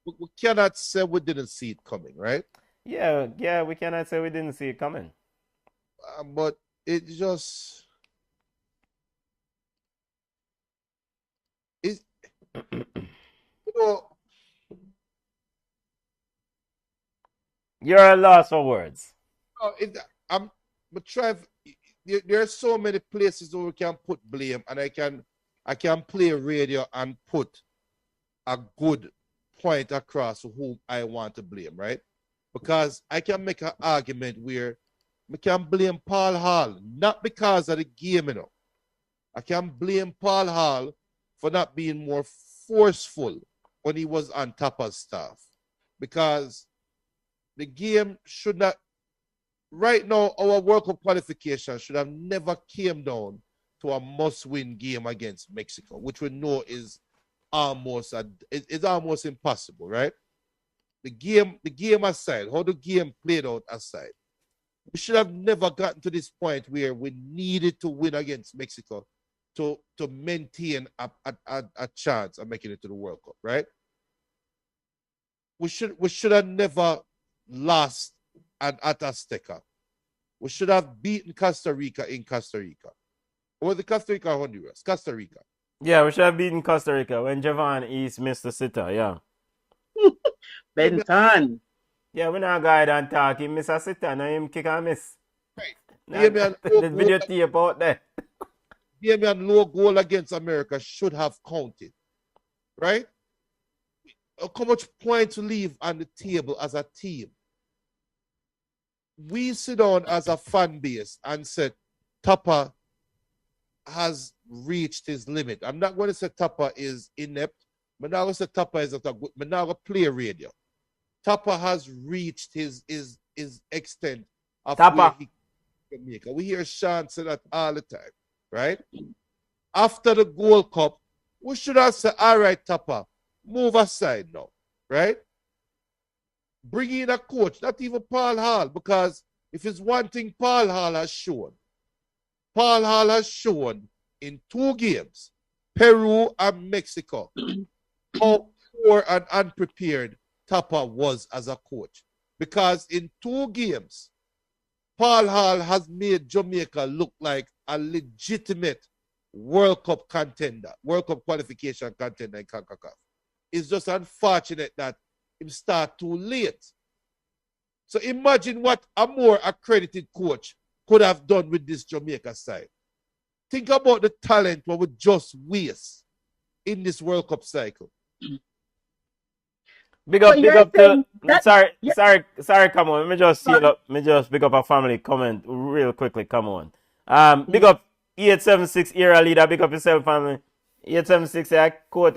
We cannot say we didn't see it coming, right? Yeah, we cannot say we didn't see it coming. But it just is, You're a loss for words. I'm trying. There are so many places where we can put blame, and I can I can play radio and put a good point across whom I want to blame, right? Because I can make an argument where I can blame Paul Hall, not because of the game, you know. I can blame Paul Hall for not being more forceful when he was on Tapa's staff. Because the game should not, right now, our World Cup qualification should have never came down to a must-win game against Mexico, which we know is almost impossible, right? The game aside, how the game played out aside, we should have never gotten to this point where we needed to win against Mexico to maintain a chance of making it to the World Cup, right? We should have never lost at Azteca. We should have beaten Costa Rica in Costa Rica. Or was it Costa Rica or Honduras? Costa Rica. Yeah, we should have beaten Costa Rica when Javon East missed the sitter, yeah. Benton. Yeah, we now guide and talk. He miss a sitter, now him kick and miss. Right. The video tape out there. Damian low goal against America should have counted, right? How much points to leave on the table as a team? We sit down as a fan base and said, Tapa has reached his limit. I'm not going to say Tapa is inept. I'm not going to say Tapa is not a good. I'm not going to play radio. Tapa has reached his extent of Tapa. where he can make. We hear Sean say that all the time, right? After the Gold Cup, we should have said, all right, Tapa, move aside now, right? Bring in a coach, not even Paul Hall, because if it's one thing Paul Hall has shown in 2 games, Peru and Mexico, how poor and unprepared Tapa was as a coach. Because in 2 games, Paul Hall has made Jamaica look like a legitimate World Cup contender, World Cup qualification contender in Kickoff. It's just unfortunate that him start too late. So imagine what a more accredited coach could have done with this Jamaica side. Think about the talent we would just waste in this World Cup cycle. Big up to that, sorry, come on. Let me just big up a family comment real quickly, come on. Big up 876 era leader, big up yourself family. 876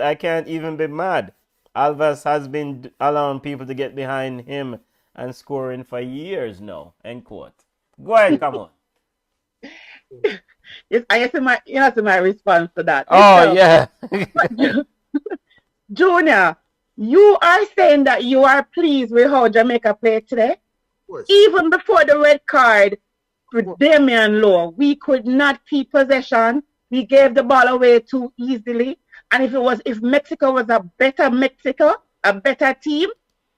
I can't even be mad. Alves has been allowing people to get behind him and scoring for years now. End quote. Go ahead, come on. Yes, I see my response to that. Oh yeah. Junior, you are saying that you are pleased with how Jamaica played today? Even before the red card with Damian Lowe, we could not keep possession. We gave the ball away too easily. And if Mexico was a better team,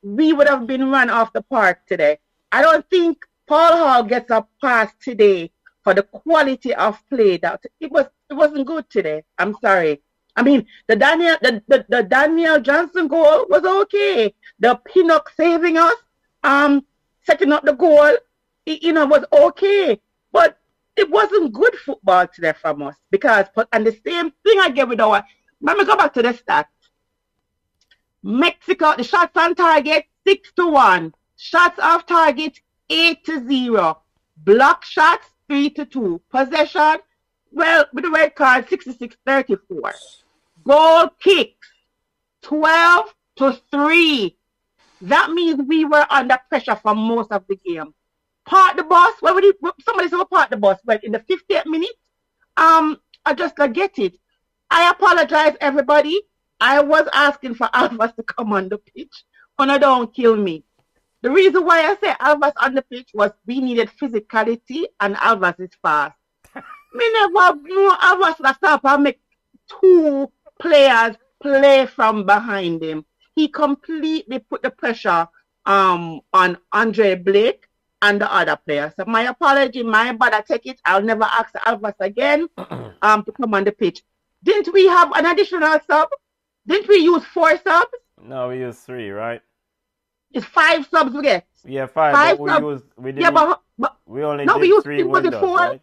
we would have been run off the park today. I don't think Paul Hall gets a pass today for the quality of play that it wasn't good today. I'm sorry. I mean, the Daniel Johnson goal was okay. The Pinnock saving us, setting up the goal, was okay. But it wasn't good football today from us and the same thing I get with let me go back to the stats. Mexico, the shots on target 6-1, shots off target 8-0, block shots 3-2, possession, well, with the red card 66-34, goal kicks 12-3. That means we were under pressure for most of the game. Park the bus. Somebody said park the bus. Well, in the 50th minute, I just get it. I apologize, everybody. I was asking for Alvas to come on the pitch. Don't kill me. The reason why I say Alvas on the pitch was we needed physicality and Alvas is fast. Me never knew Alvas would stop and make 2 players play from behind him. He completely put the pressure on Andre Blake and the other players. So my apology, my bad, I take it. I'll never ask Alvas again to come on the pitch. Didn't we have an additional sub? Didn't we use 4 subs? No, we used 3, right? It's 5 subs we get. Yeah, 5 but we only did 3 windows, right?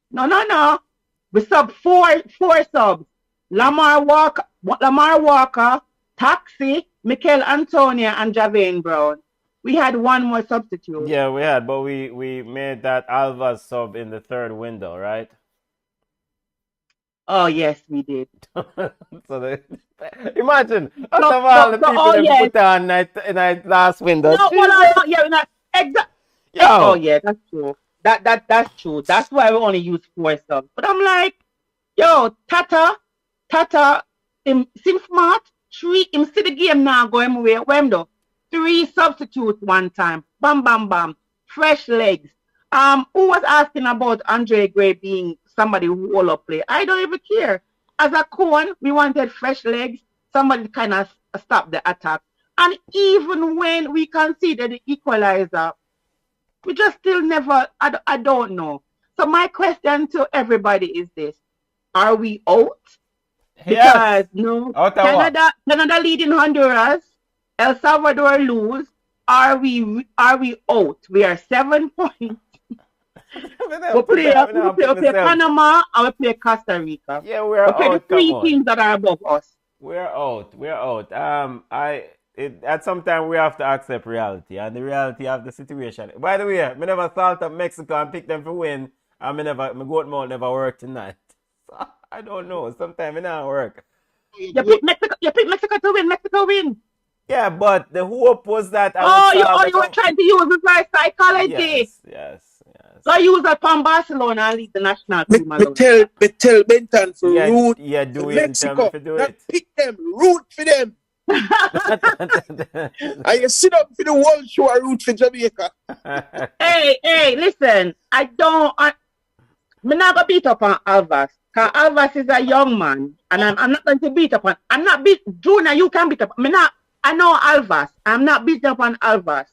No. We sub four subs. Lamar Walker, Taxi, Mikel Antonio, and Javane Brown. We had one more substitute. Yeah, we had, but we made that Alva sub in the third window, right? Oh yes, we did. So imagine out of all the people they put on night last window. No, yeah, not exactly. Oh yeah, that's true. That's true. That's why we only use 4 subs. But I'm like, yo, Tata, him smart. Him see the game now going away. When though 3 substitutes one time. Bam, bam, bam. Fresh legs. Who was asking about Andre Gray being somebody who all up play? I don't even care. As a cone, we wanted fresh legs. Somebody kind of stop the attack. And even when we conceded the equalizer, we just still never, I don't know. So my question to everybody is this. Are we out? Because no, Canada leading Honduras, El Salvador lose. Are we out? We are 7 points. we play Panama and we play Costa Rica. Yeah, we're out. The 3 teams that are above us. We're out. At some time we have to accept reality and the reality of the situation. By the way, I never thought of Mexico and pick them for win. And my goat mouth never worked tonight. So, I don't know. Sometimes it not work. You pick Mexico to win. Mexico win. Yeah, but the hope was that. You were trying to use it for psychology. Yes. So I use that from Barcelona and lead the national team. Me tell Benton for root do it Mexico. Not pick them, root for them. And you sit up for the world show and root for Jamaica. Hey, listen. I'm not gonna beat up on Alvas. Because Alvas is a young man. And I'm not going to beat up on. Junior, you can beat up. I know Alvas. I'm not beating up on Alvas.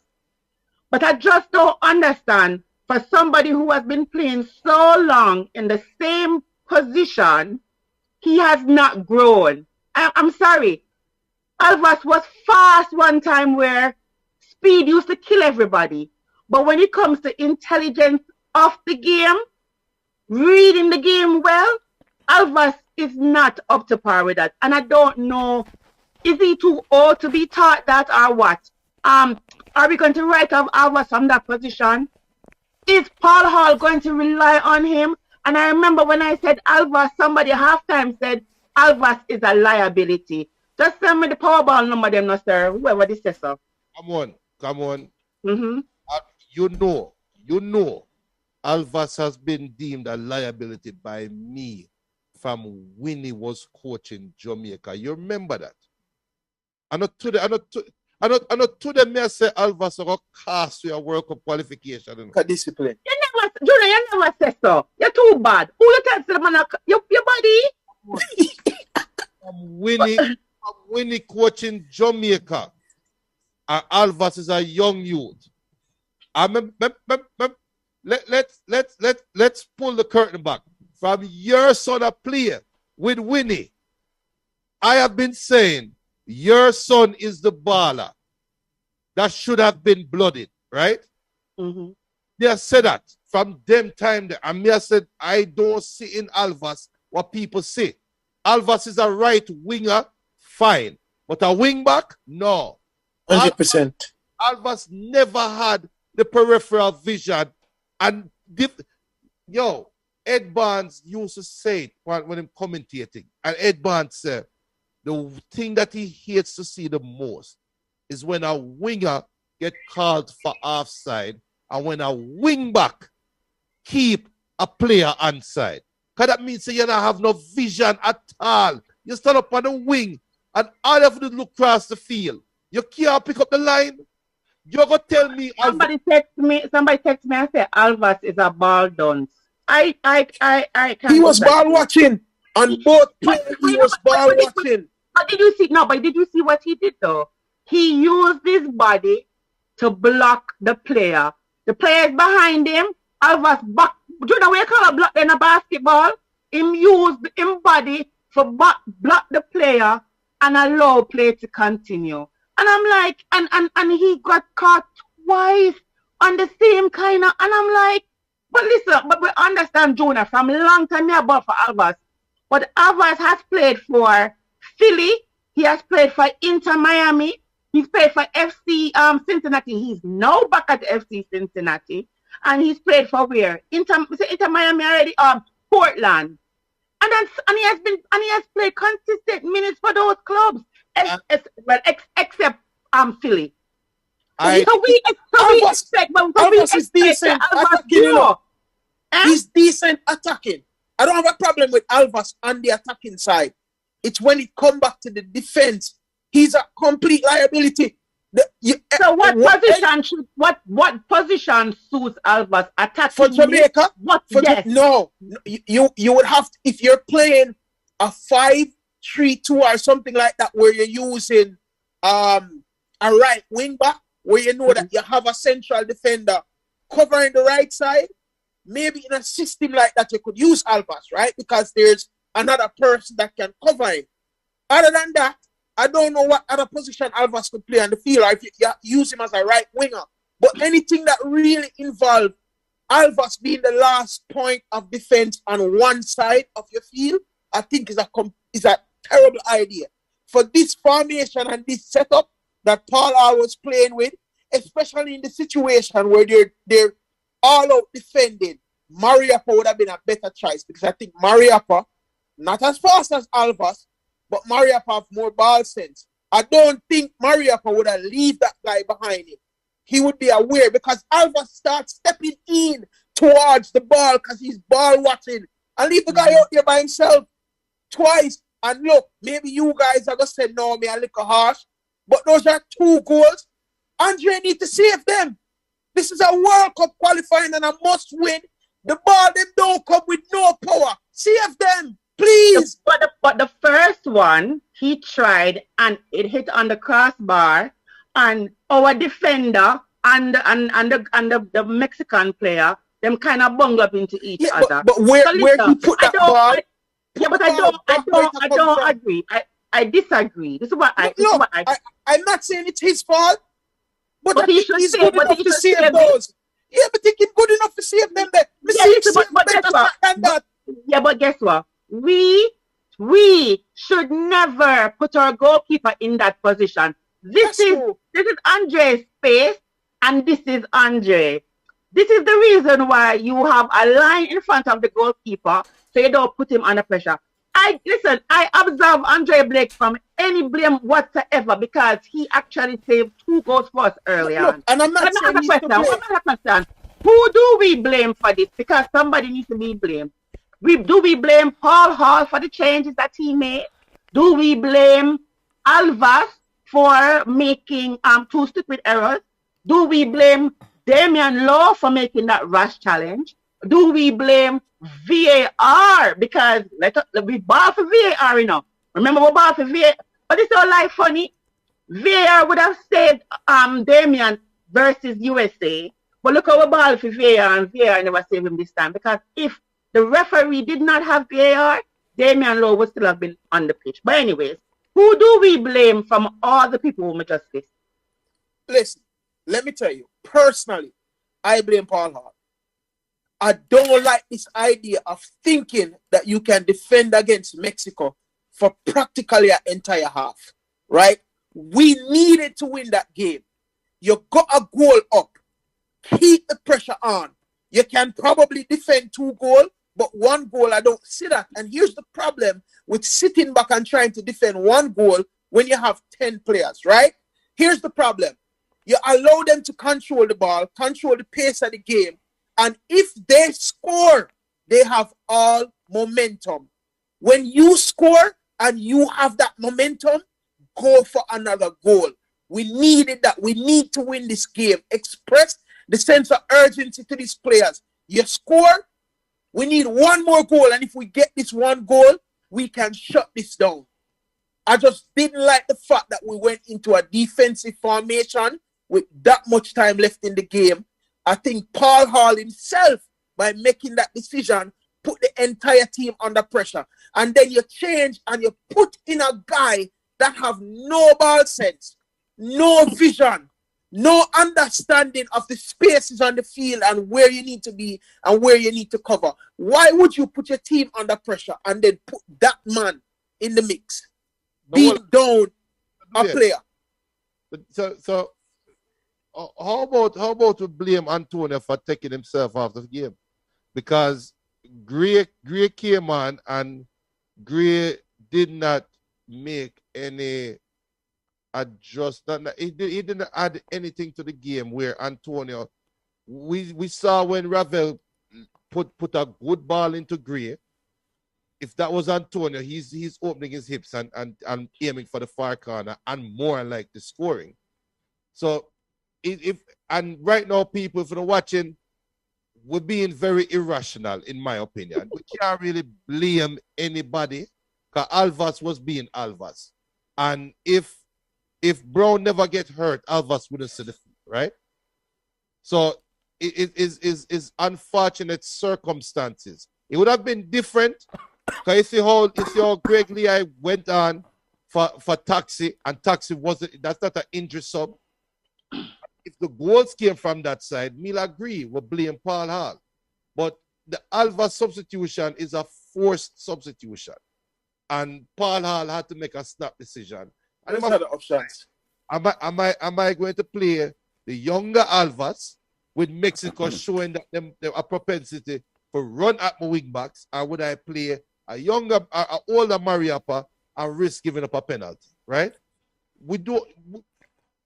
But I just don't understand for somebody who has been playing so long in the same position, he has not grown. I'm sorry. Alvas was fast one time where speed used to kill everybody. But when it comes to intelligence of the game, reading the game well, Alvas is not up to par with that. And I don't know, is he too old to be taught that or what? Are we going to write off Alvas from that position? Is Paul Hall going to rely on him? And I remember when I said Alvas, somebody halftime said Alvas is a liability. Just send me the Powerball number, them, no, sir. Whoever this says so. Come on. Mm-hmm. You know, Alvas has been deemed a liability by me from when he was coaching Jamaica. You remember that? I not to them may say Alvas will cast your World Cup qualification. Discipline. You never say so. You're too bad. Who you tell them your body? I'm winning coaching Jamaica. And Alvas is a young youth. Let's pull the curtain back. From your son of player with Winnie, I have been saying your son is the baller that should have been blooded, right? Mm-hmm. They said that from them time there. And me I said, I don't see in Alvas what people say. Alvas is a right winger, fine. But a wing back, no. 100%. Alvas never had the peripheral vision. And Ed Barnes used to say it when I'm commentating. And Ed Barnes said, the thing that he hates to see the most is when a winger get called for offside and when a wing back keep a player onside. Because that means you don't have no vision at all. You stand up on the wing and all you have to do is look across the field. You can't pick up the line. You're going to tell me... Somebody text me and say Alvas is a ball dunce. I can't... He was ball watching. On both players, he was ball watching. But did you see what he did though? He used his body to block the player. The player is behind him. Alvas back. Do you know what you call a block in a basketball? Him used his body to block the player and allow play to continue. And I'm like, and he got caught twice on the same kind of, and I'm like, But listen, but we understand Junior from a long time here about for Alvarez. But Alvarez has played for Philly. He has played for Inter Miami. He's played for FC Cincinnati. He's now back at FC Cincinnati. And he's played for where? Inter Miami already, Portland. And he has played consistent minutes for those clubs. Except Philly. We expect is decent attacking. He's decent attacking. I don't have a problem with Alvarez on the attacking side. It's when it comes back to the defense, he's a complete liability. So what position suits Alvarez attacking for Jamaica? No, you would have to, if you're playing a 5-3-2 or something like that, where you're using a right wing back, where you know that you have a central defender covering the right side. Maybe in a system like that, you could use Alvarez, right? Because there's another person that can cover him. Other than that, I don't know what other position Alvarez could play on the field, or if you use him as a right winger. But anything that really involves Alvarez being the last point of defense on one side of your field, I think is a terrible idea. For this formation and this setup that Paul Hall was playing with, especially in the situation where they're all out defending, Mariappa would have been a better choice, because I think Mariappa, not as fast as Alvarez, but Mariappa have more ball sense. I don't think Mariappa would have leave that guy behind him. He would be aware, because Alvarez starts stepping in towards the ball because he's ball watching, and leave the guy out there by himself twice. And look, maybe you guys are going to say, no, me a little harsh, but those are 2 goals. Andre need to save them. This is a World Cup qualifying and a must win. The ball, them don't come with no power. Save them, please. But the first one, he tried and it hit on the crossbar, and our defender and the Mexican player, them kind of bungled up into each other. But where he put that ball? I don't agree. I disagree. This is what I'm not saying it's his fault, but he's good enough to save those. Yeah, but he's good enough to save them. But guess what? We should never put our goalkeeper in that position. This is Andre's space, and this is Andre. This is the reason why you have a line in front of the goalkeeper, so you don't put him under pressure. I observe Andre Blake from any blame whatsoever, because he actually saved 2 goals for us earlier on. And I'm not saying he's to blame. Who do we blame for this? Because somebody needs to be blamed. Do we blame Paul Hall for the changes that he made? Do we blame Alvarez for making 2 stupid errors? Do we blame Damian Law for making that rash challenge? Do we blame VAR? Because we ball for VAR, you know. Remember we ball for VAR? But it's all like funny. VAR would have saved Damian versus USA. But look how we ball for VAR, and VAR never saved him this time. Because if the referee did not have VAR, Damian Law would still have been on the pitch. But anyways, who do we blame from all the people who make us this? Listen, let me tell you, personally, I blame Paul Hall. I don't like this idea of thinking that you can defend against Mexico for practically an entire half, right? We needed to win that game. You got a goal up. Keep the pressure on. You can probably defend 2 goals, but 1 goal, I don't see that. And here's the problem with sitting back and trying to defend 1 goal when you have 10 players, right? Here's the problem. You allow them to control the ball, control the pace of the game, and if they score, they have all momentum. When you score and you have that momentum, go for another goal. We needed that. We need to win this game. Express the sense of urgency to these players. You score, we need 1 more goal, and if we get this 1 goal, we can shut this down. I just didn't like the fact that we went into a defensive formation with that much time left in the game. I think Paul Hall himself, by making that decision, put the entire team under pressure. And then you change and you put in a guy that have no ball sense, no vision, no understanding of the spaces on the field and where you need to be and where you need to cover. Why would you put your team under pressure and then put that man in the mix? Beat down a player. So how about we blame Antonio for taking himself off the game? Because Gray came on and Gray did not make any adjustment. He didn't add anything to the game where Antonio, we saw when Ravel put a good ball into Gray. If that was Antonio, he's opening his hips and aiming for the far corner and more like the scoring. So and right now, people, if you're watching, we're being very irrational, in my opinion. We can't really blame anybody because Alvas was being Alvas. And if Brown never get hurt, Alvas wouldn't see the field, right? So it is unfortunate circumstances. It would have been different because you see how Greg Lee went on for Taxi, and Taxi that's not an injury sub. If the goals came from that side, we'll agree, we'll blame Paul Hall. But the Alva substitution is a forced substitution. And Paul Hall had to make a snap decision. And Those are the options. Am I going to play the younger Alvas with Mexico showing that them a propensity for run at my wing backs, or would I play a younger, older Mariappa and risk giving up a penalty, right?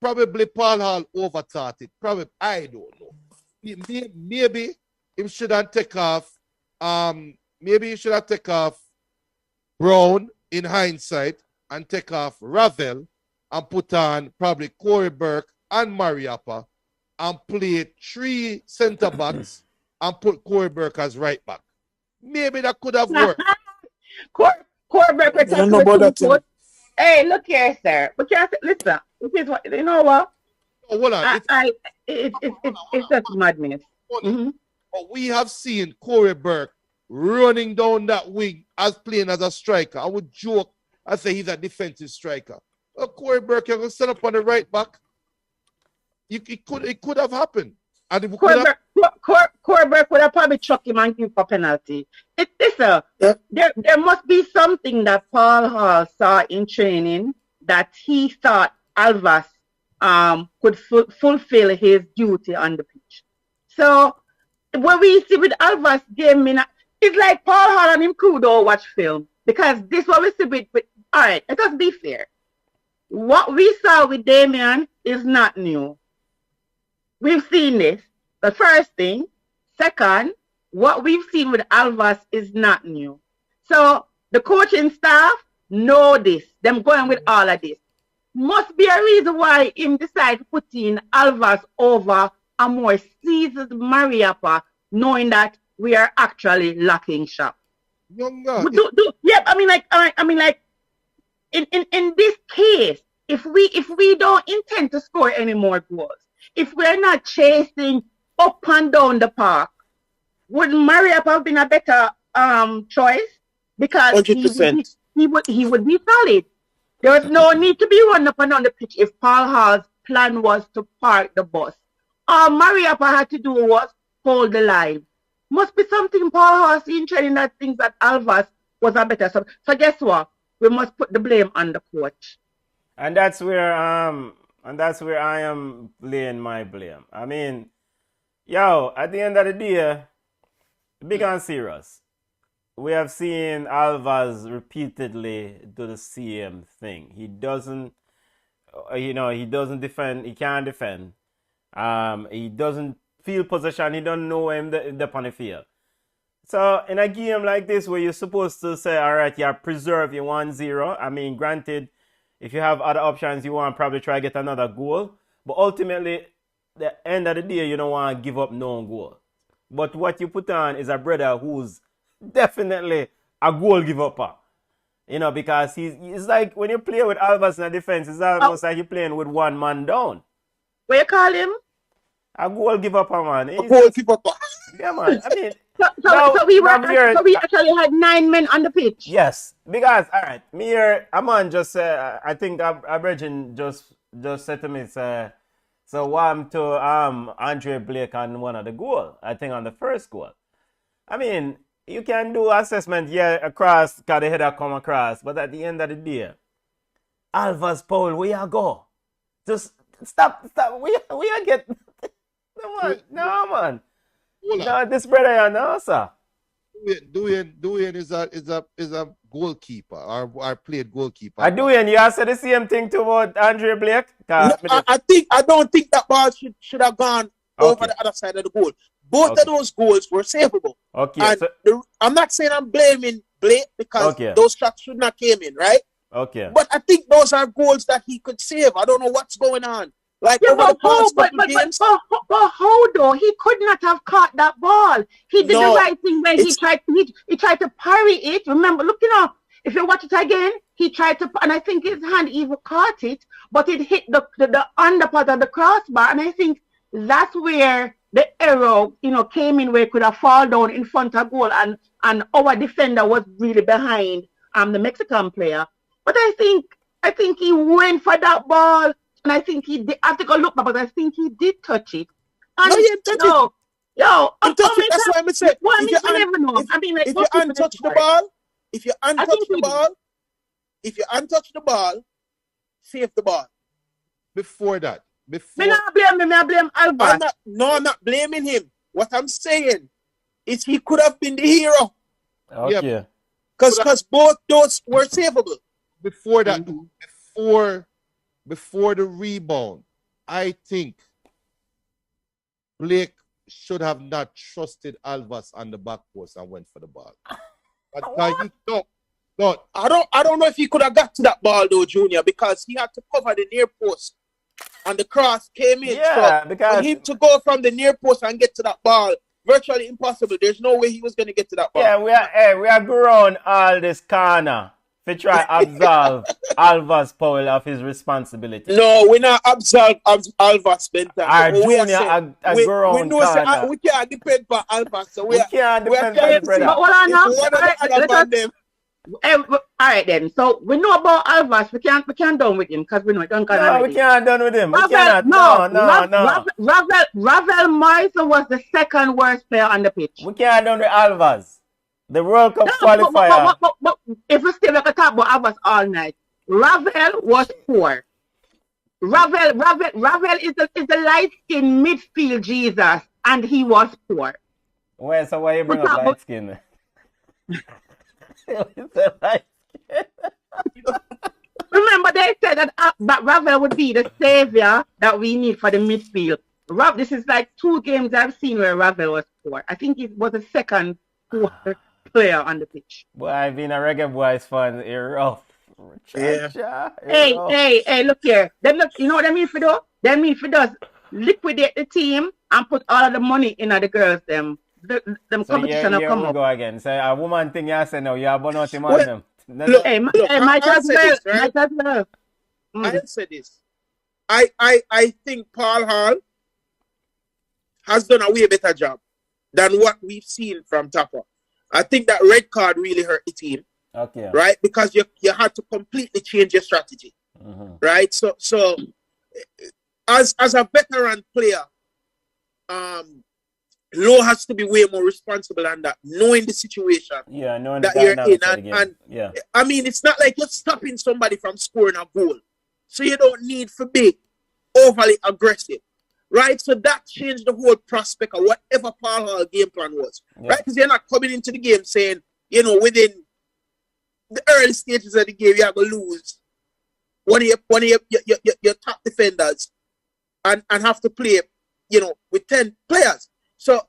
Probably Paul Hall overthought it. Probably, I don't know. Maybe he should have take off. Maybe he should have take off Brown in hindsight and take off Ravel and put on probably Corey Burke and Mariappa and play 3 center backs and put Corey Burke as right back. Maybe that could have worked. Corey Burke, I don't know about that. Hey, look here, sir. But listen. You know what? Oh, hold on. It's just madness. Mm-hmm. But we have seen Corey Burke running down that wing as playing as a striker. I would joke and say he's a defensive striker. Corey Burke, you're going to set up on the right back. It could have happened. And Corey Burke would have probably chucked him and give a penalty. There must be something that Paul Hall saw in training that he thought Alvas could fulfill his duty on the pitch. So what we see with Alvas game, it's like Paul Hall and him crew don't watch film, because this what we see with all right, let us be fair. What we saw with Damian is not new. We've seen this. The first thing. Second, what we've seen with Alvas is not new. So the coaching staff know this. Them going with all of this. Must be a reason why him decide to put in Alvas over a more seasoned Mariappa, knowing that we are actually lacking shot. Younger. In this case, if we don't intend to score any more goals, if we're not chasing up and down the park, would Mariappa have been a better choice? Because 100%. he would be solid. There was no need to be run up and down the pitch if Paul Hall's plan was to park the bus. All Mariappa had to do was hold the line. Must be something Paul Hall seen training that thinks that Alvas was a better sub. So guess what? We must put the blame on the coach. And that's where I am laying my blame. I mean, at the end of the day, big and serious, we have seen Alvas repeatedly do the same thing. He doesn't defend. He can't defend. He doesn't feel possession. He don't know him on the field. So in a game like this where you're supposed to say, all right, you preserve your 1-0. I mean, granted, if you have other options, you want to probably try to get another goal. But ultimately, the end of the day, you don't want to give up no goal. But what you put on is a brother who's definitely a goal give-upper. Because it's like when you play with Alvas in the defense, it's almost like you're playing with one man down. What you call him? A goal give-upper, man. A goal give-upper. Yeah, man. I mean... So we actually had 9 men on the pitch. Yes, because all right, a man just I think Abridging just said to me, So one to Andre Blake on one of the goal. I think on the first goal. I mean, you can do assessment here across because the header come across, but at the end of the day, Alva's Paul, where you go? Just stop. We are get no man. No, this brother, no sir. Duyen is a goalkeeper or played goalkeeper. Duyen, you said the same thing to about Andre Blake? No, I don't think that ball should have gone over the other side of the goal. Both of those goals were savable. Okay. And I'm not saying I'm blaming Blake because those shots should not came in, right? Okay. But I think those are goals that he could save. I don't know what's going on. Like over the past couple games. But how though? He could not have caught that ball. He did the right thing when he tried to parry it. Remember, look, if you watch it again, he tried to, and I think his hand even caught it, but it hit the under part of the crossbar, and I think that's where the error, came in, where it could have fallen down in front of goal, and our defender was really behind the Mexican player. But I think he went for that ball. And I think he did. I have to go look back, but I think he did touch it. And no, he didn't touch it. That's why I'm saying. If you untouch the ball, save the ball. Before that, me not blame Alba. I'm not blaming him. What I'm saying is he could have been the hero. Okay. Because both those were savable. Before that, before the rebound, I think Blake should have not trusted Alvas on the back post and went for the ball. No. I don't know if he could have got to that ball though, Junior, because he had to cover the near post and the cross came in. Yeah, so because for him to go from the near post and get to that ball, virtually impossible. There's no way he was going to get to that ball. Yeah, we are growing all this corner to try absolve Alvas Powell of his responsibility. No, we're not absolve Alvas Benta. Our junior a grown we know say, we can't depend on Alvas. So we can't depend on his brother. But all right then. So we know about Alvas. We can't done with him because we know it don't. No, we can't done with him. Ravel Morrison was the second worst player on the pitch. We can't done with Alvas. The World Cup qualifier. But if we still like a talk about Alvas all night, Ravel was poor. Ravel is the light-skinned midfield Jesus, and he was poor. Well, so why you bring up light skin? Remember, they said that Ravel would be the savior that we need for the midfield. This is like 2 games I've seen where Ravel was poor. I think he was the second poor player on the pitch. Boy, I've been a reggae boys fan. You're rough. Hey, look here. You know what I mean for though? That mean for us liquidate the team and put all of the money in the girls them competition will come up. Go again. So a woman thing you say now, you have about him on them. Might as well. I said this. I think Paul Hall has done a way better job than what we've seen from Tapa. I think that red card really hurt the team. Okay. Right? Because you had to completely change your strategy. Mm-hmm. Right? So as a veteran player, Lowe has to be way more responsible than that, knowing the situation knowing that you're in. And I mean, it's not like you're stopping somebody from scoring a goal. So you don't need to be overly aggressive. Right? So that changed the whole prospect of whatever Paul Hall game plan was. Yeah. Right? Because you're not coming into the game saying, within the early stages of the game, you're going to lose one of your top defenders and have to play, with 10 players. So,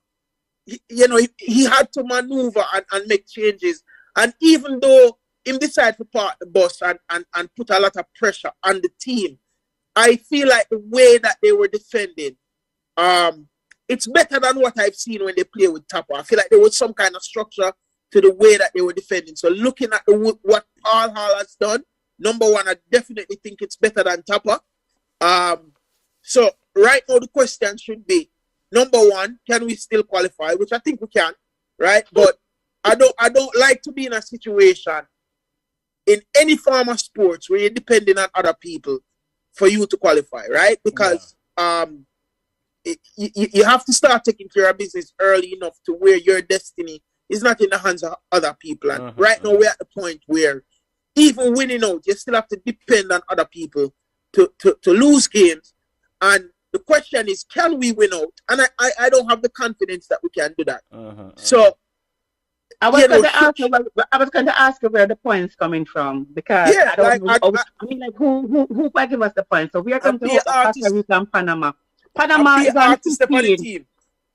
he had to maneuver and make changes. And even though he decided to park the bus and put a lot of pressure on the team, I feel like the way that they were defending, it's better than what I've seen when they play with Tapa. I feel like there was some kind of structure to the way that they were defending. So looking at what Paul Hall has done, number one, I definitely think it's better than Tapa. So right now the question should be, number one, can we still qualify? Which I think we can, right? But I don't like to be in a situation in any form of sports where you're depending on other people for you to qualify, right? Because you have to start taking care of business early enough to where your destiny is not in the hands of other people. And right now we're at the point where even winning out, you still have to depend on other people to lose games. And the question is, can we win out? And I don't have the confidence that we can do that. So I was going to ask you where the points coming from, because I don't know. Who might give us the points? So we are going to host Costa Rica and Panama. Panama is on 15.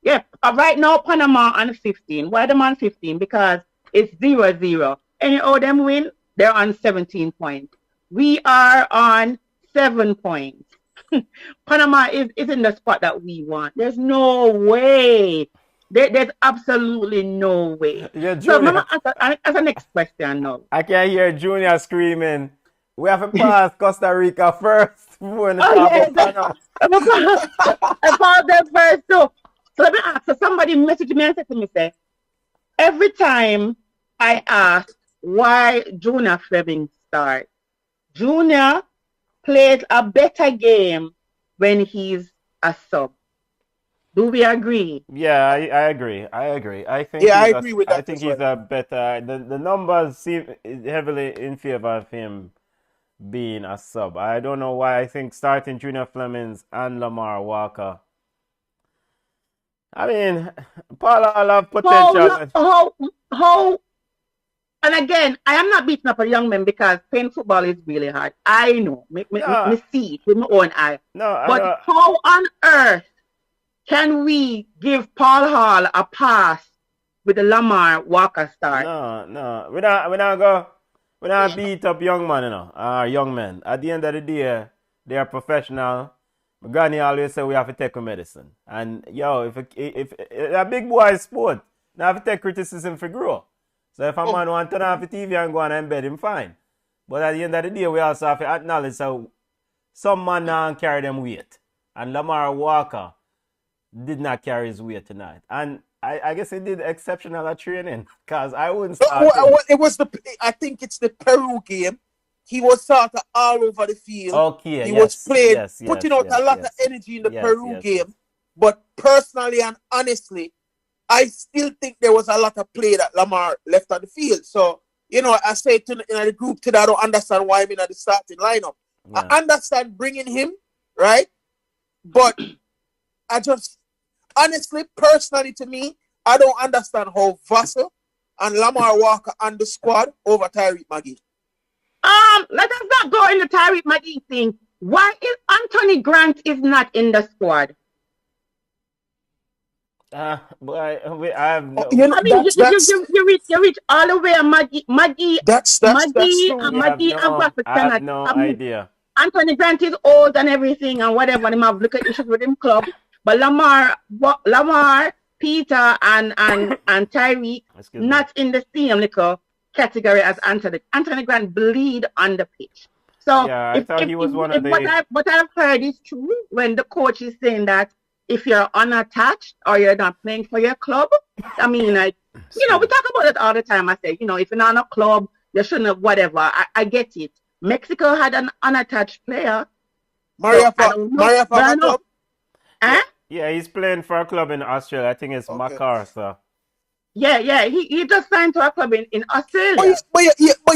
Yeah, right now Panama on 15. Why them on 15? Because it's 0-0. Any of them win, they're on 17 points. We are on 7 points. Panama is in the spot that we want. There's no way. There's absolutely no way. Yeah, so remember, as a next question now. I can hear Junior screaming, we have to pass Costa Rica first. I found them first too. So let me ask. So somebody messaged me and said to me, say, every time I ask why Junior Fleming starts, Junior plays a better game when he's a sub. Do we agree? Yeah, I agree. I think I agree with that. I think he's a better. The numbers seem heavily in favor of him being a sub. I don't know why. I think starting Junior Flemings and Lamar Walker. I mean, Paul Hall have potential. How? And again, I am not beating up a young man because playing football is really hard. I know. Me see it with my own eye. But how on earth can we give Paul Hall a pass with the Lamar Walker start? No. We not beat up young man, young men. At the end of the day, they are professional. Granny always say we have to take a medicine. And if a big boy sport, now have to take criticism for grow. So if a man want to turn off the TV and go and embed him, fine. But at the end of the day, we also have to acknowledge that some man now carry them weight. And Lamar Walker did not carry his weight tonight. And I guess he did exceptional at training, because I wouldn't start I think it's the Peru game. He was sort of all over the field. Okay, he was playing, putting out a lot of energy in the Peru game. But personally and honestly, I still think there was a lot of play that Lamar left on the field. So, I say in the group today, I don't understand why I'm in the starting lineup. Yeah. I understand bringing him, right? But I just, honestly, personally to me, I don't understand how Vassell and Lamar Walker on the squad over Tyreek Magee. Let us not go in the Tyreek Magee thing. Why is Anthony Grant is not in the squad? But I have no. You reach all the way Magee. That's true. Magee and Vassell I have no idea. Anthony Grant is old and everything and whatever. They have look at issues with him club. But Lamar, Peter, and Tyreek not in the same little category as Anthony. Anthony Grant bleed on the pitch. So I thought he was one of the. What I've heard is true when the coach is saying that if you're unattached or you're not playing for your club, I mean, we talk about it all the time. I say, if you're not in a club, you shouldn't have whatever. I get it. Mexico had an unattached player. Maria club. Yeah, he's playing for a club in Australia. I think it's MacArthur. Yeah. He just signed to a club in Australia. But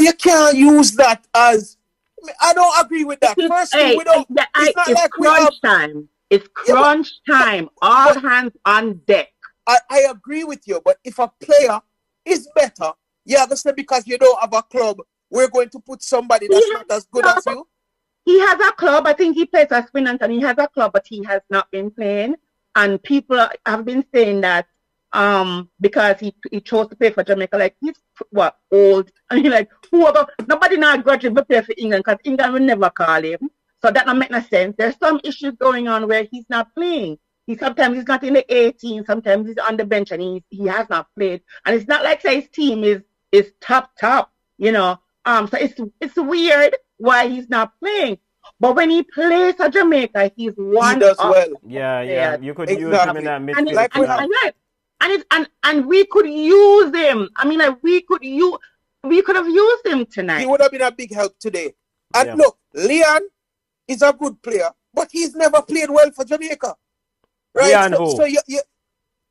you can't use that as. I don't agree with that. Firstly, it's crunch time. It's crunch time. All hands on deck. I agree with you, but if a player is better, you understand, because you don't have a club, we're going to put somebody that's not as good as you. He has a club. I think he plays as Spinant, and he has a club, but he has not been playing. And people have been saying that because he chose to play for Jamaica, like he's old. I mean, like whoever, nobody now grudging to play for England because England will never call him. So that don't make no sense. There's some issues going on where he's not playing. Sometimes he's not in the 18, sometimes he's on the bench and he has not played. And it's not like say his team is top, So it's weird why he's not playing. But when he plays for Jamaica, he's one. He does well. Yeah. You could use him in that midfield. And we could use him. I mean, like we could have used him tonight. He would have been a big help today. And look, Leon is a good player, but he's never played well for Jamaica. Right? Leon who? So you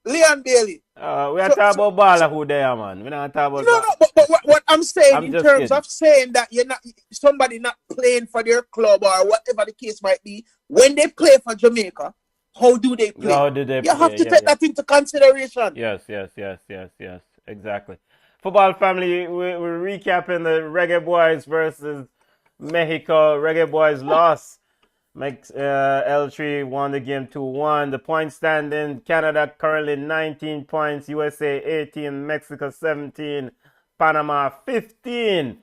Leon Bailey. We are talking about baller who there, man. We're not talking about. No, but what I'm saying I'm in just terms kidding. of saying that you're not somebody not playing for their club or whatever the case might be, when they play for Jamaica, how do they play? How do they play? You have to take that into consideration. Yes. Exactly. Football family, we're recapping the Reggae Boys versus Mexico. Reggae Boys lost. L3 won the game 2-1. The point standing, Canada currently 19 points, USA 18, Mexico 17, Panama 15,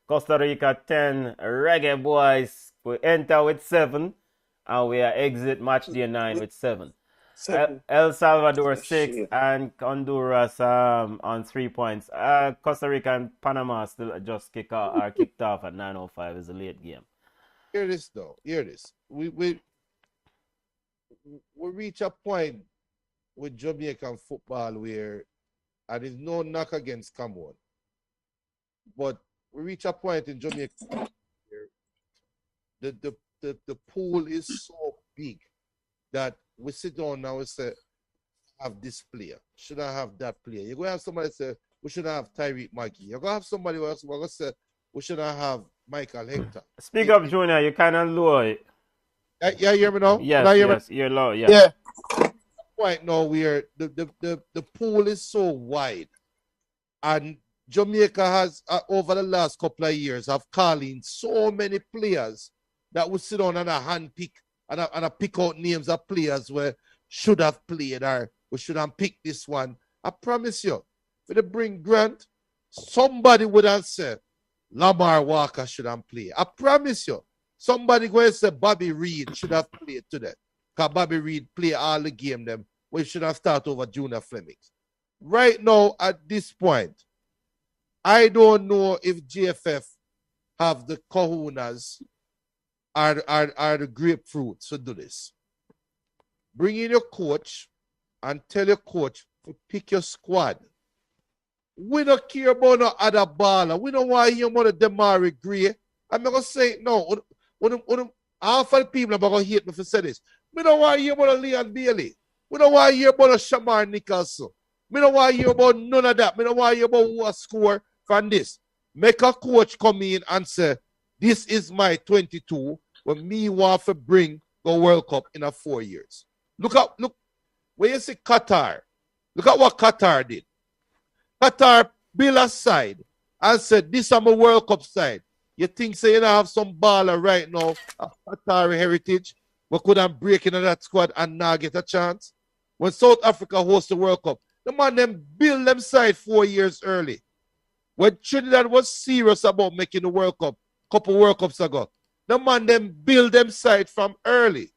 Costa Rica 10. Reggae Boys will enter with 7, and we are exit match day 9 with 7. El Salvador 6 and Honduras on 3 points. Costa Rica and Panama still just kicked off at 9:05 is a late game. Hear this though. Hear this. We reach a point with Jamaican football where, and there's no knock against Cameroon, but we reach a point in Jamaica where the pool is so big that we sit down now and say, have this player, should I have that player? You're going to have somebody say, we should have Tyreek Maggie. You're going to have somebody else who's going to say, we should have Michael Hector. Speak up, Junior. You kind of low. Yeah, you hear me now? Yes, you're low. Yeah. Point now where the pool is so wide, and Jamaica has over the last couple of years have called in so many players that would sit on and a hand pick and pick out names of players where should have played or we should have picked this one. I promise you, if they bring Grant, somebody would have said Lamar Walker should have played. I promise you, somebody going to say Bobby Reed should have played today. Because Bobby Reed play all the game them. We should have started over Junior Fleming. Right now, at this point, I don't know if GFF have the kahunas or the grapefruits to do this. Bring in your coach and tell your coach to pick your squad. We don't care about no other baller. We don't want to hear about the Demari Gray. I'm not going to say no. Half of the people are going to hate me for saying this. We don't want to hear about Leon Bailey. We don't want to hear about Shamar Nicholson. We don't want to hear about none of that. We don't want to hear about who has scored from this. Make a coach come in and say, this is my 22 when me want to bring the World Cup in 4 years. Look, when you see Qatar, look at what Qatar did. Qatar built a side and said, this is my World Cup side. You think so you don't have some baller right now of Qatar heritage? We couldn't break into that squad and now get a chance? When South Africa hosts the World Cup, the man them build them side 4 years early. When Trinidad was serious about making the World Cup, couple World Cups ago, the man them build them side from early.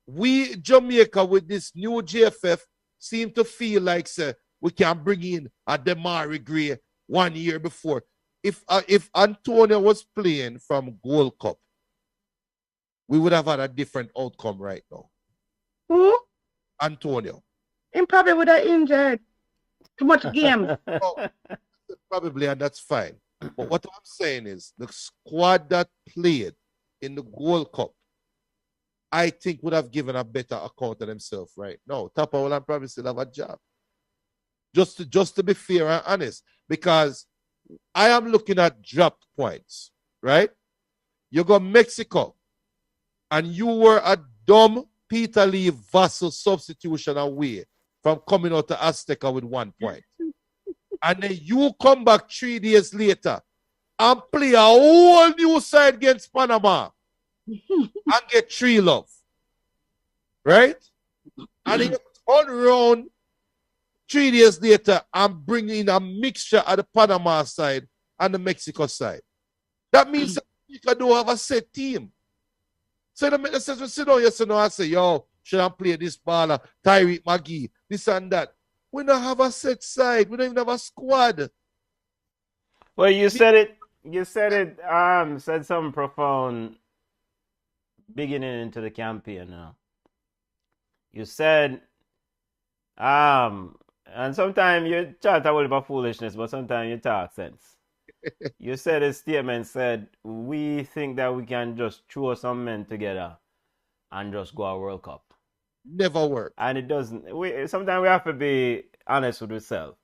We, Jamaica, with this new GFF, seem to feel like we can bring in a Demari Gray 1 year before. If Antonio was playing from Gold Cup, we would have had a different outcome right now. Who? Antonio. He probably would have injured. Too much games. Probably, and that's fine. But what I'm saying is the squad that played in the Gold Cup, I think would have given a better account of themselves right now. Tapa will probably still have a job. Just to be fair and honest, because I am looking at dropped points, right? You go Mexico, and you were a dumb Peter Lee Vassal substitution away from coming out to Azteca with 1 point. And then you come back 3 days later and play a whole new side against Panama and get 3 love. Right? And then you turn around 3 days later and bring in a mixture of the Panama side and the Mexico side. That means that you don't have a set team. So the minister says, we sit down yesterday and say, yo, should I play this baller, Tyreek Magee, this and that. We don't have a set side. We don't even have a squad. Well, you said something profound beginning into the campaign now. You said, and sometimes you chat a little about foolishness, but sometimes you talk sense. You said a statement said, we think that we can just throw some men together and just go a World Cup. Never work. And it doesn't. Sometimes we have to be honest with ourselves.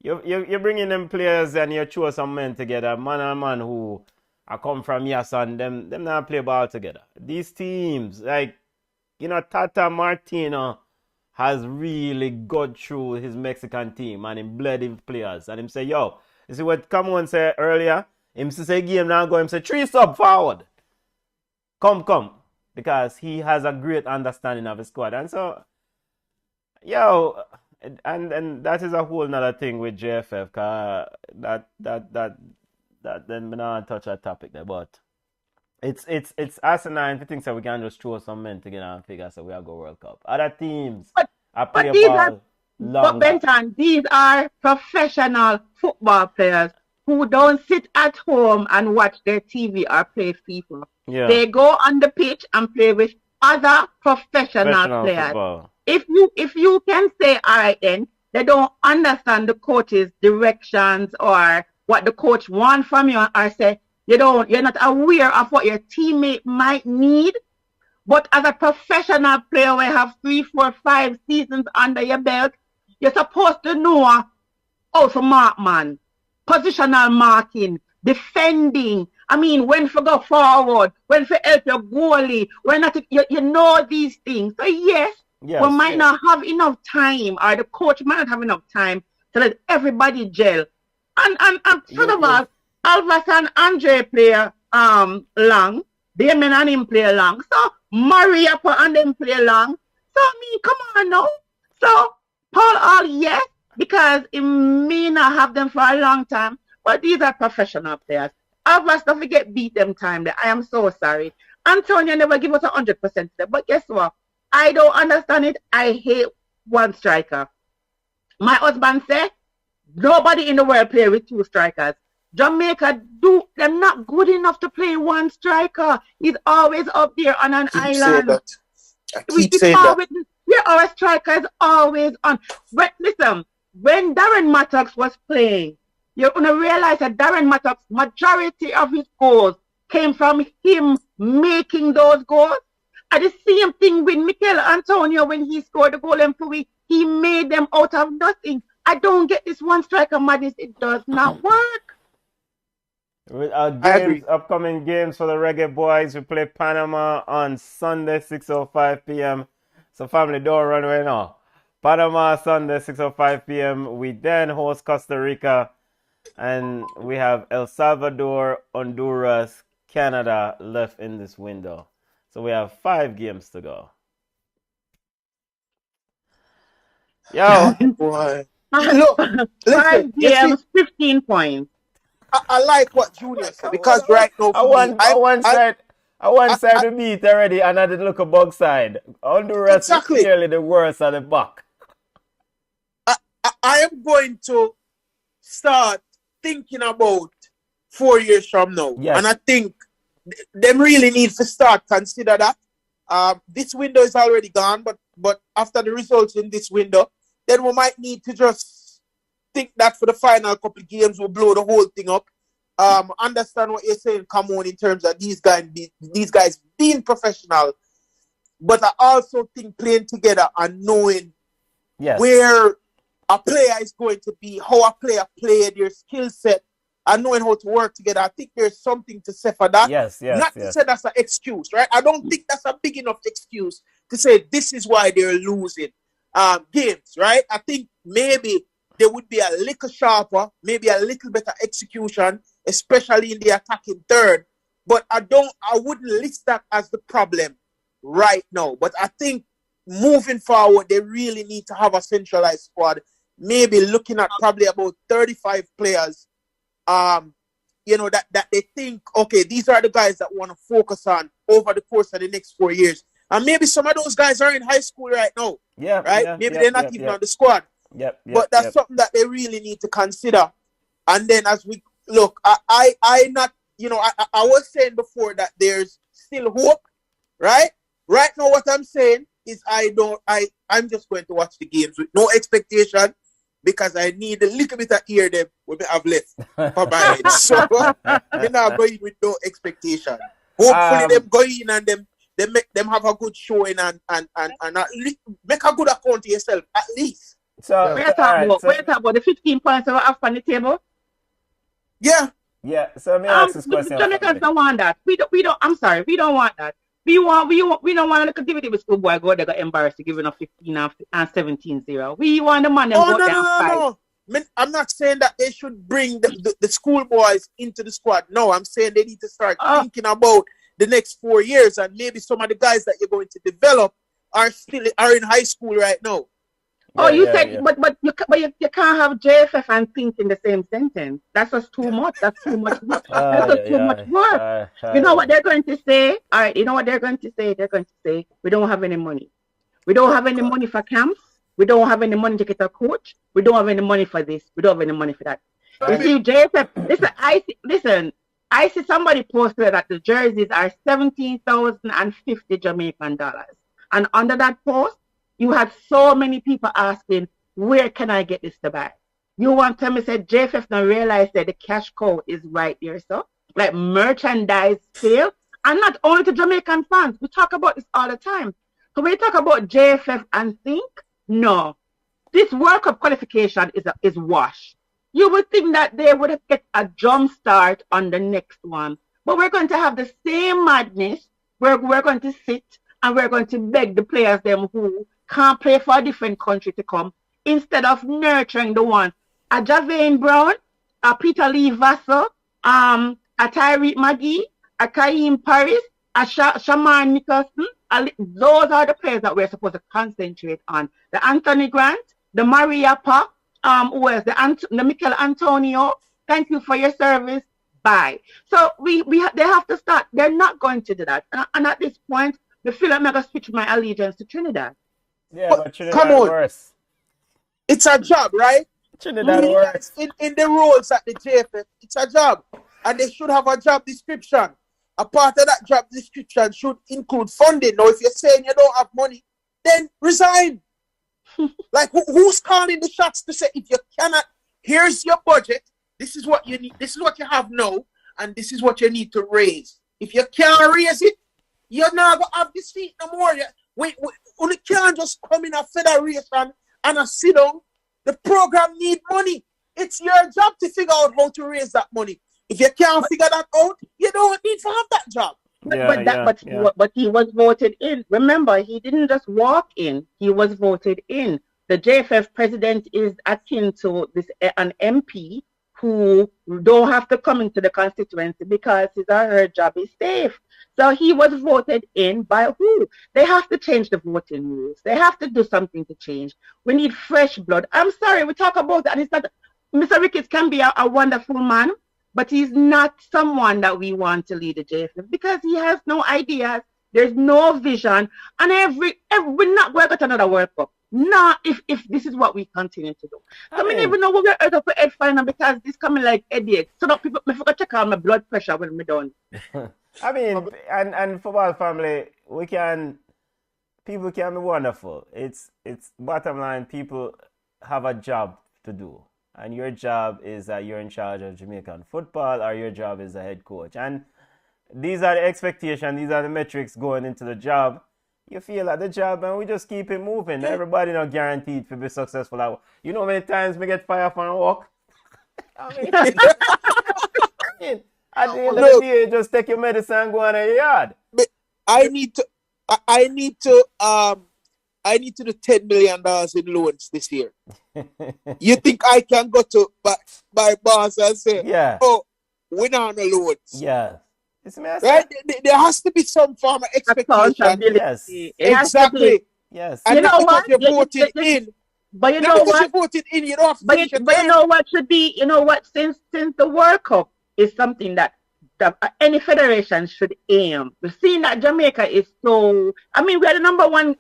You bring in them players and you throw some men together, man and man who I come from Yasan, them not play ball together. These teams, like, Tata Martino has really got through his Mexican team and him bled him players. And him say, yo, you see what Cameron said earlier? Him say game now go, him say 3 sub forward. Come. Because he has a great understanding of his squad. And so, yo, and that is a whole nother thing with JFF, cause that then we not touch that topic there, but it's Arsenal and things that we can just throw some men together and figure so we are go World Cup. Other teams are play ball longer. But Benton, these are professional football players who don't sit at home and watch their TV or play FIFA. Yeah. They go on the pitch and play with other professional players. Football. If you can say, all right, then they don't understand the coach's directions or what the coach wants from you, or say you're not aware of what your teammate might need. But as a professional player, we have 3, 4, 5 seasons under your belt, you're supposed to know how to mark man, positional marking, defending. I mean, when to go forward, when to help your goalie, when not to, you know these things. So yes, we might not have enough time, or the coach might not have enough time to let everybody gel. And first of all, Alvas and Andre play long. Damien and him play long. So Maria and them play long. So I mean, come on now. So Paul All, yes, because it may not have them for a long time, but these are professional players. Alvas don't forget beat them time there. I am so sorry. Antonio never give us 100% there. But guess what? I don't understand it. I hate one striker. My husband said nobody in the world play with 2 strikers. Jamaica they're not good enough to play one striker. He's always up there on an island. I keep saying that. Yeah, our striker is always on. But listen, when Darren Mattox was playing, you're gonna realize that Darren Mattox, majority of his goals came from him making those goals. And the same thing with Mikel Antonio when he scored the goal in Pui, he made them out of nothing. I don't get this one striker madness. It does not work. With our upcoming games for the Reggae Boys, we play Panama on Sunday, 6:05 p.m. So family, don't run away now. Panama Sunday, 6:05 p.m. We then host Costa Rica, and we have El Salvador, Honduras, Canada left in this window. So we have 5 games to go. Yo, boy. Look, listen, 5 games, 15 points. I like what Junior said because right now, I one side to beat already, and I did look a bug side. Honduras is clearly the worst of the back. I am going to start thinking about 4 years from now, and I think them really need to start consider that. This window is already gone, but after the results in this window, then we might need to just think that for the final couple of games we'll blow the whole thing up. Understand what you're saying, come on, in terms of these guys being professional, but I also think playing together and knowing where a player is going to be, how a player played, their skill set, and knowing how to work together. I think there's something to say for that. Not to say that's an excuse, right? I don't think that's a big enough excuse to say this is why they're losing games, right? I think maybe there would be a little sharper, maybe a little better execution, especially in the attacking third. But I wouldn't list that as the problem right now. But I think moving forward, they really need to have a centralized squad, maybe looking at probably about 35 players, that they think, okay, these are the guys that want to focus on over the course of the next 4 years. And maybe some of those guys are in high school right now, maybe they're not even on the squad. But that's something that they really need to consider. And then as we look, I was saying before that there's still hope, right? Right now, what I'm saying is I'm just going to watch the games with no expectation because I need a little bit of ear them when we have left for my head. So I'm not going with no expectation. Hopefully them go in and them they make them have a good showing and make a good account to yourself at least. So we're talking about the 15 points that we have on the table. Yeah. Yeah. So let me ask this question. Jamaicans don't want that. We don't. I'm sorry. We don't want that. We don't want to look activity with schoolboy go there got embarrassed to giving up 15 and 17-0. We want the man them go no. I'm not saying that they should bring the schoolboys into the squad. No, I'm saying they need to start thinking about the next 4 years, and maybe some of the guys that you're going to develop are in high school right now. But you can't have JFF and think in the same sentence. That's just too much. That's too much work. Too much work. You know what they're going to say? All right, you know what they're going to say? They're going to say, we don't have any money. We don't have any money for camps. We don't have any money to get a coach. We don't have any money for this. We don't have any money for that. You see, JFF, listen, I see somebody posted that the jerseys are 17,050 Jamaican dollars. And under that post, you had so many people asking, where can I get this to buy? You want to tell me, said JFF now realize that the cash cow is right there, so like merchandise sale, and not only to Jamaican fans. We talk about this all the time. So when we talk about JFF and think, no, this World Cup qualification is wash. You would think that they would have get a jump start on the next one, but we're going to have the same madness. We're going to sit and we're going to beg the players them who can't play for a different country to come instead of nurturing the ones. A Javane Brown, a Peter Lee Vassell, a Tyreek Magee, a Kaim Paris, a Shaman Nicholson. Those are the players that we're supposed to concentrate on. The Anthony Grant, the Maria Pa, the Mikel Antonio. Thank you for your service. Bye. So they have to start. They're not going to do that. And at this point, the feel like I'm going to switch my allegiance to Trinidad. Yeah, but Trinidad worse. It's a job, right? Trinidad worse. In the roles at the JFF, it's a job. And they should have a job description. A part of that job description should include funding. Now, if you're saying you don't have money, then resign. Like, who's calling the shots to say, if you cannot, here's your budget, this is what you need, this is what you have now, and this is what you need to raise. If you can't raise it, you're not going to have this seat no more. We can't just come in a federation and a sit down. The program need money. It's your job to figure out how to raise that money. If you can't figure that out, you don't need to have that job. But he was voted in. Remember, he didn't just walk in. He was voted in. The JFF president is akin to an MP who don't have to come into the constituency because his or her job is safe. So he was voted in by who? They have to change the voting rules. They have to do something to change. We need fresh blood. I'm sorry, we talk about that. It's not, Mr. Ricketts can be a wonderful man, but he's not someone that we want to lead the JFF because he has no ideas. There's no vision. And we're not going to get another World Cup. Not if this is what we continue to do. I mean, even though we're going to put head final because this coming like headache. So that people, I forgot to check out my blood pressure when we're done. I mean, and football family, people can be wonderful. It's bottom line, people have a job to do. And your job is that you're in charge of Jamaican football, or your job is a head coach. And these are the expectations, these are the metrics going into the job. You feel like the job, and we just keep it moving. Yeah. Everybody not guaranteed to be successful. You know how many times we get fired from a walk? At the end of the day, just take your medicine and go on your yard. I need to do $10 million in loans this year. You think I can go to my boss and say, yeah, oh, we're not on the loans? Yeah. Right? There has to be some form of expectation. Yes. Exactly. Yes. And you know what? You voted in. But you know what? You voted in, you don't have to but you know what should be, you know what, since the World Cup is something that any federation should aim. Seeing that Jamaica is so, I mean, we're the number one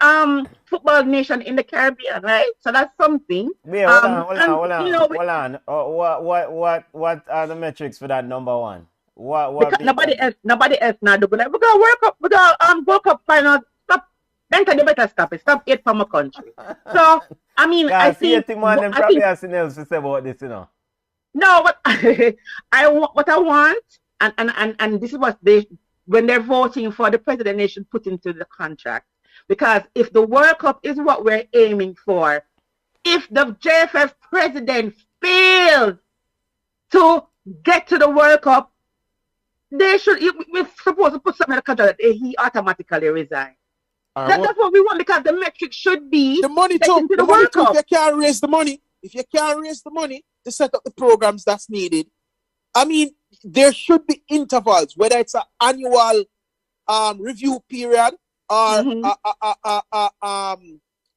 football nation in the Caribbean, right? So that's something. Yeah, hold on. What are the metrics for that number one? What nobody else now do. Like, we got World Cup, we got World Cup final. Stop. Then they better stop it. Stop it from a country. So I mean, I think them probably has something else to say about this, you know. No, what I want, and this is what when they're voting for the president, they should put into the contract. Because if the World Cup is what we're aiming for, if the JFF president fails to get to the World Cup, we're supposed to put something in the contract that he automatically resigns. That's what we want, because the metric should be the money too. The money too. If you can't raise the money to set up the programs that's needed, I mean, there should be intervals, whether it's an annual review period or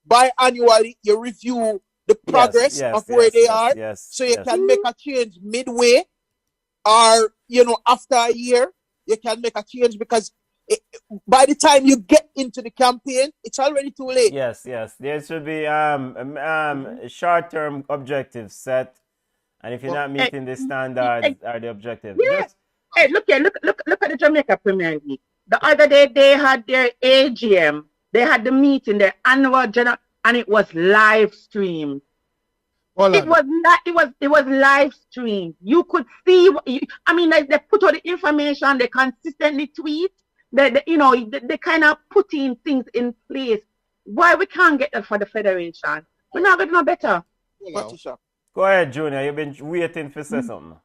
biannually you review the progress of where they are, so you can make a change midway, or after a year you can make a change, because by the time you get into the campaign, it's already too late. Yes. There should be short-term objectives set, and if you're not meeting the standards or the objectives, hey, look at the Jamaica Premier League. The other day they had their AGM, they had the meeting, their annual general, and it was live streamed. It was live streamed. You could see. They put all the information. They consistently tweet. They kind of putting things in place. Why we can't get that for the federation? We're not going to know better. Go ahead, Junior. You've been waiting for say something.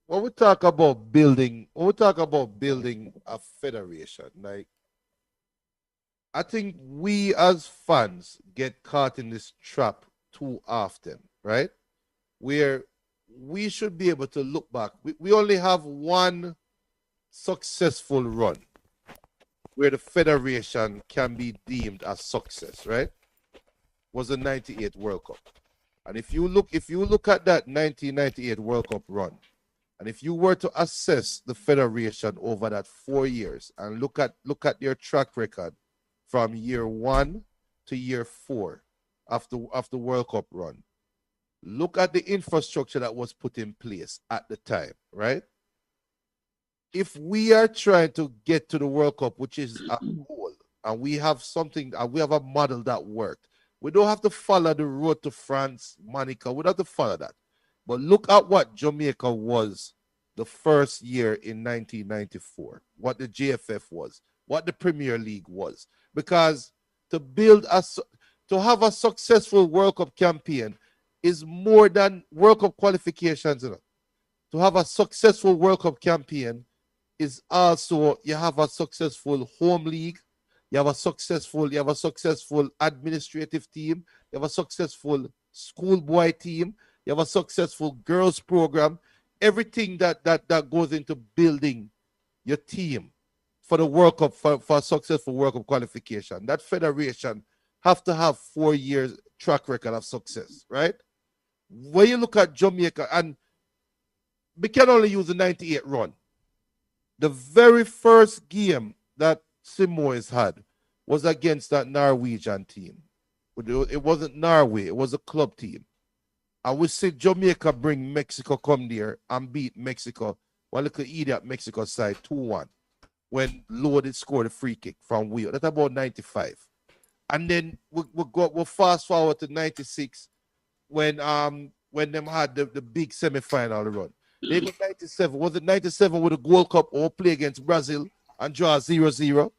When we talk about building a federation, like, I think we as fans get caught in this trap too often, right? Where we should be able to look back. We only have one successful run where the federation can be deemed a success, right? Was the 98 World Cup. And if you look at that 1998 World Cup run, and if you were to assess the federation over that 4 years and look at their track record from year 1 to year 4 after World Cup run, look at the infrastructure that was put in place at the time, right? If we are trying to get to the World Cup, which is a goal, and we have a model that worked, we don't have to follow the road to France, Monica. We don't have to follow that. But look at what Jamaica was the first year in 1994, what the JFF was, what the Premier League was. Because to have a successful World Cup campaign is more than World Cup qualifications. To have a successful World Cup campaign is also, you have a successful home league, you have a successful administrative team, you have a successful schoolboy team, you have a successful girls program, everything that goes into building your team for the World Cup, for a successful World Cup qualification. That federation have to have 4 years track record of success, right? When you look at Jamaica, and we can only use the 98 run. The very first game that Simoes had was against that Norwegian team. It wasn't Norway, it was a club team. And we see Jamaica bring Mexico come there and beat Mexico. Well, look at idiot Mexico side 2-1 when Loaded scored a free kick from Wheel. That's about 95. And then we'll fast forward to 96 when them had the big semi-final run. They got 97. Was it 97 with the Gold Cup or play against Brazil and draw 0-0?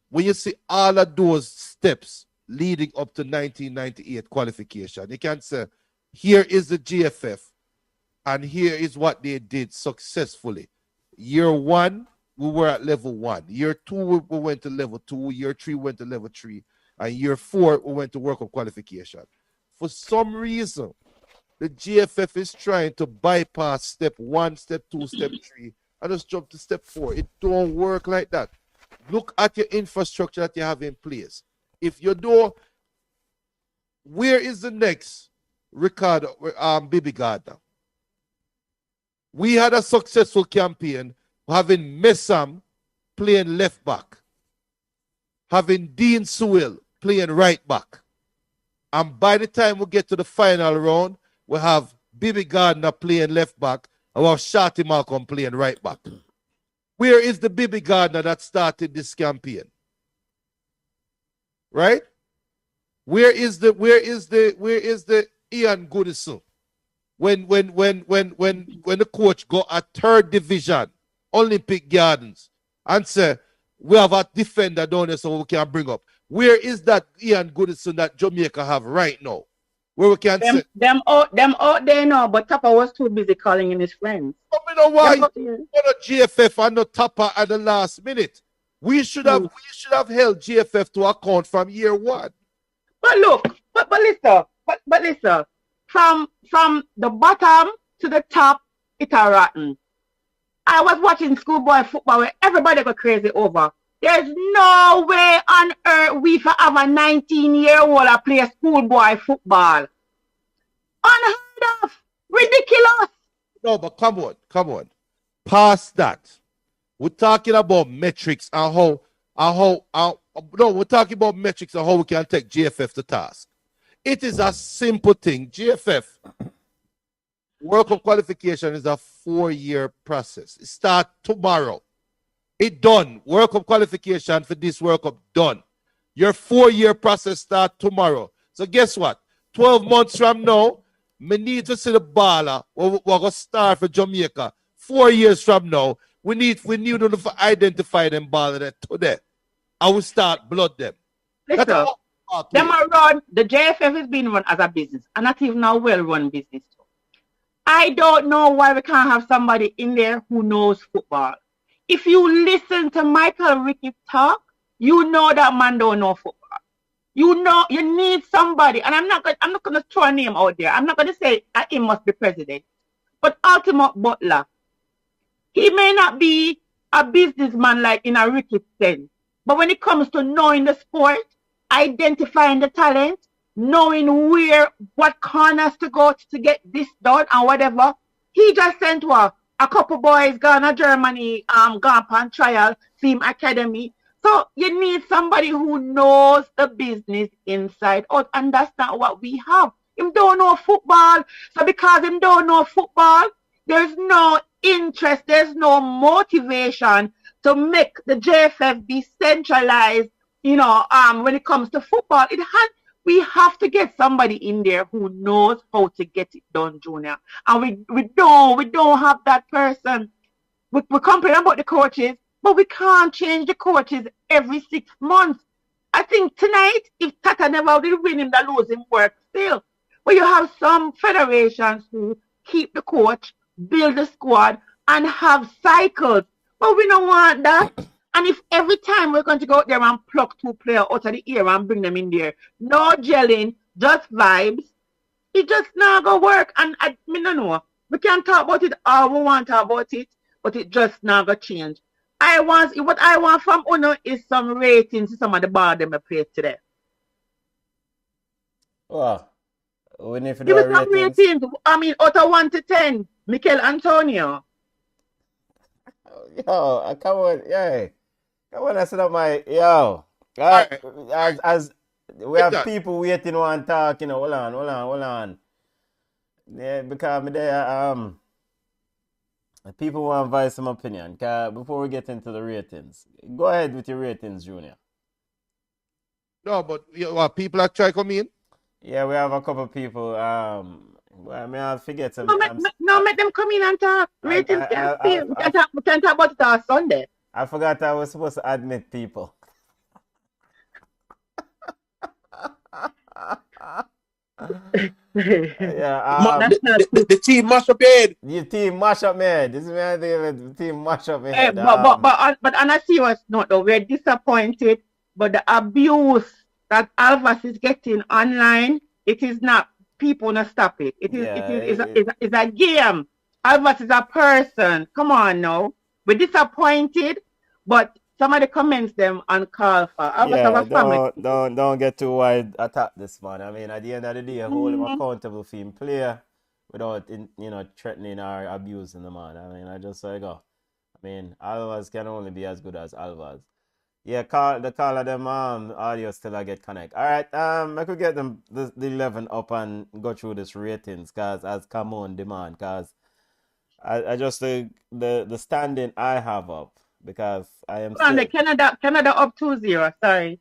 When you see all of those steps leading up to 1998 qualification, you can say, here is the GFF, and here is what they did successfully. Year 1, we were at level 1. Year 2, we went to level 2. Year 3, we went to level 3. And year 4, we went to World Cup qualification. For some reason, the GFF is trying to bypass step 1, step 2, step 3, and just jump to step 4. It don't work like that. Look at your infrastructure that you have in place. If you don't, where is the next Ricardo, Bibi Gardner? We had a successful campaign having Messam playing left back, having Dean Sewell playing right back. And by the time we get to the final round, we have Bibi Gardner playing left back, and we have Shorty Malcolm playing right back. Where is the Bibi Gardner that started this campaign? Right? Where is the Ian Goodison when the coach go a third division, Olympic Gardens, and say, we have a defender down there so we can bring up. Where is that Ian Goodison that Jamaica have right now? Where we can say them out there now, but Tapa was too busy calling in his friends. You know why? Not GFF and not Tapa at the last minute. We should have held GFF to account from year one. But look, but listen, from the bottom to the top, it's a rotten. I was watching schoolboy football where everybody got crazy over. There's no way on earth we for have a 19-year-old play schoolboy football. Unheard of. Ridiculous. No, but come on. Past that. We're talking about metrics and we're talking about metrics and how we can take GFF to task. It is a simple thing. GFF, World Cup qualification is a 4-year process. It starts tomorrow. It done. World Cup qualification for this World Cup done. Your 4-year process starts tomorrow. So guess what? 12 months from now, we need to see the baller. We're going to start for Jamaica. 4 years from now, we need to identify them baller today. I will start blood them. Listen, them are run. The JFF is being run as a business, and not even a well-run business. I don't know why we can't have somebody in there who knows football. If you listen to Michael Ricky talk, you know that man don't know football. You know you need somebody, and I'm not gonna throw a name out there. I'm not gonna say that he must be president, but Ultimate Butler, he may not be a businessman like in a Ricky sense, but when it comes to knowing the sport, identifying the talent, knowing what corners to go to get this done and whatever, he just sent a couple boys gone to Germany, gone on trial, Team Academy. So you need somebody who knows the business inside out, and that's not what we have. Him don't know football. So because him don't know football, there's no interest, there's no motivation to make the JFF be centralized, when it comes to football. We have to get somebody in there who knows how to get it done, Junior. And we don't have that person. We complain about the coaches, but we can't change the coaches every 6 months. I think tonight, if Tata never did win him, that lose him work still. But you have some federations who keep the coach, build the squad, and have cycles. But we don't want that. And if every time we're going to go out there and pluck 2 players out of the air and bring them in there, no gelling, just vibes, it just not going to work. And I don't know. We can talk about it all we want to talk about it, but it just not going to change. What I want from Uno is some ratings to some of the ball them play today. Well, we need to give us some ratings. I mean, out of 1 to 10, Mikel Antonio. Yo, come on, yeah. Come on, I set up my as we have people waiting on talk, hold on. Yeah, because me there people want to voice some opinion. Before we get into the ratings, go ahead with your ratings, Junior. No, but people are trying to come in. Yeah, we have a couple of people. I forget some. No, make them come in and talk. Ratings. We can talk about it on Sunday. I forgot I was supposed to admit people. Yeah, the team mash up head. Your team mash up head. This is what I think. The team mash up head. But on a serious note, though, we're disappointed. But the abuse that Alvas is getting online, it is not. People not stop it. It is a game. Alvas is a person. Come on now. We're disappointed, but some of the comments them on call for. Don't get too wide attack this man. I mean, at the end of the day, hold him accountable for him player without threatening or abusing the man. I mean, I just say go. I mean, Alvas can only be as good as Alvas. Yeah, the call of them audio still I get connect. All right, I could get them the 11 up and go through this ratings, cause as come on demand, cause I just the standing I have up because I am still, Canada up 2-0. Sorry.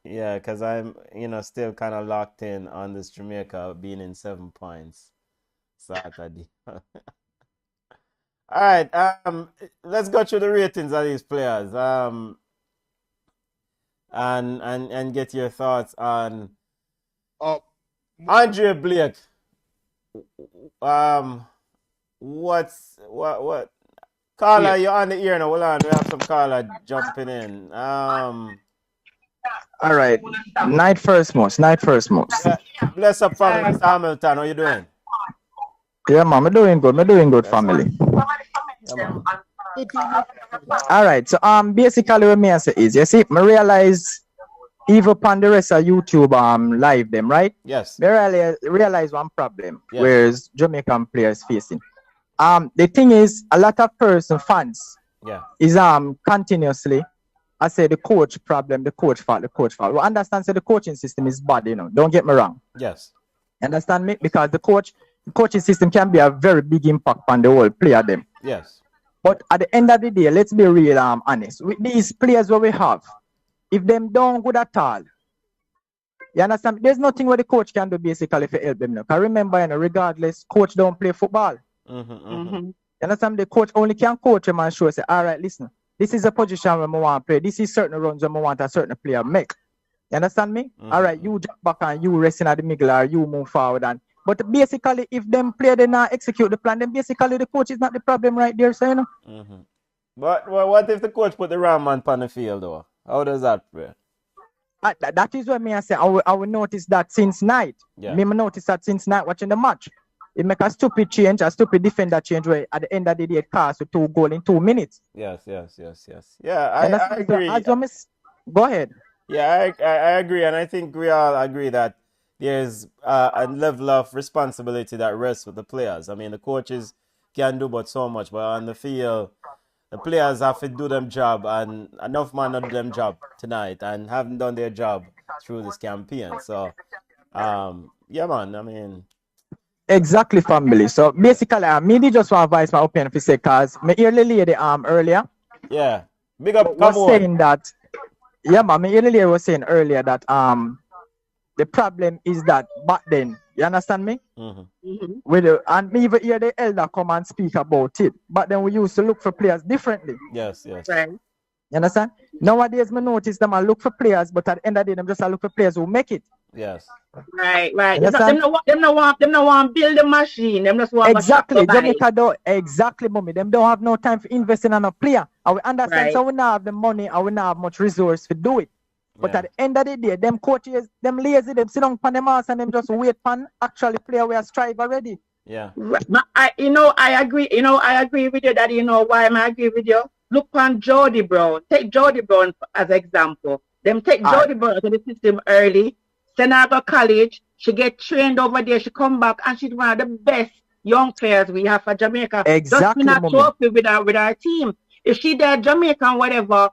Yeah, cause I'm still kind of locked in on this Jamaica being in 7 points. Saturday. All right. Let's go through the ratings of these players. And get your thoughts on Andre Blake. What? Carla, you're on the ear now. Hold on, we have some Carla jumping in. All right. Night first most. Bless up, family. Mr. Hamilton, how you doing? Yeah, man, I'm doing good, family. Yeah, man. All right. So basically what me I say is, you see, I realize even upon the rest of YouTube live them, right? Yes. Me realize one problem Yes. whereas Jamaican players facing. The thing is, a lot of fans is continuously I say the coach problem, the coach fault. We understand the coaching system is bad, you know. Don't get me wrong. Yes. Understand me? Because the coaching system can be a very big impact on the whole player them. Yes. But at the end of the day, let's be real honest. With these players what we have, if them don't good at all, you understand? There's nothing what the coach can do basically to help them. Because remember, you know, regardless, coach don't play football. You understand? The coach only can coach him and show say, all right, listen, this is a position where I want to play. This is certain runs where I want a certain player make. You understand me? All right, you jump back and you rest in the middle or you move forward. But basically, if them player they not execute the plan, then basically the coach is not the problem right there. So, you know. But what if the coach put the wrong man on the field, though? How does that play? That is what I say. I will notice that since night. Yeah. Me notice that since night watching the match. It make a stupid change, a stupid defender change where at the end of the day it costs 2 goals in 2 minutes. Yes. Yeah, I agree. Go ahead. Yeah, I agree. And I think we all agree that there's a level of responsibility that rests with the players. I mean, the coaches can do but so much, but on the field, the players have to do them job, and enough man not do them job tonight and haven't done their job through this campaign. So, yeah, man, I mean... Exactly, family. So basically, me just want to voice my opinion for say, cause me hear the lady earlier. Yeah, big up. Was saying that. Yeah, man. Me hear the lady was saying earlier that the problem is that back then, you understand me? And me even hear the elder come and speak about it. But then we used to look for players differently. Yes. Right. You understand? Nowadays, me notice them I look for players, but at the end of the day, them just look for players who make it. Yes. Right. Them no want to build a machine. Them just want exactly. Jamaica don't exactly, mommy. Them don't have no time for investing in a player. I will understand. Right. So we not have the money. I will not have much resource to do it. But at the end of the day, them coaches, them lazy, them sit down on them ass and them just wait for actually player where strive already. Yeah. I agree. I agree with you that why I agree with you. Look on Jody Brown. Take Jody Brown as an example. Them take Jody Brown to the system early. Send her to college. She get trained over there. She come back and she's one of the best young players we have for Jamaica. Exactly. Just not trophy with our team. If she there Jamaican whatever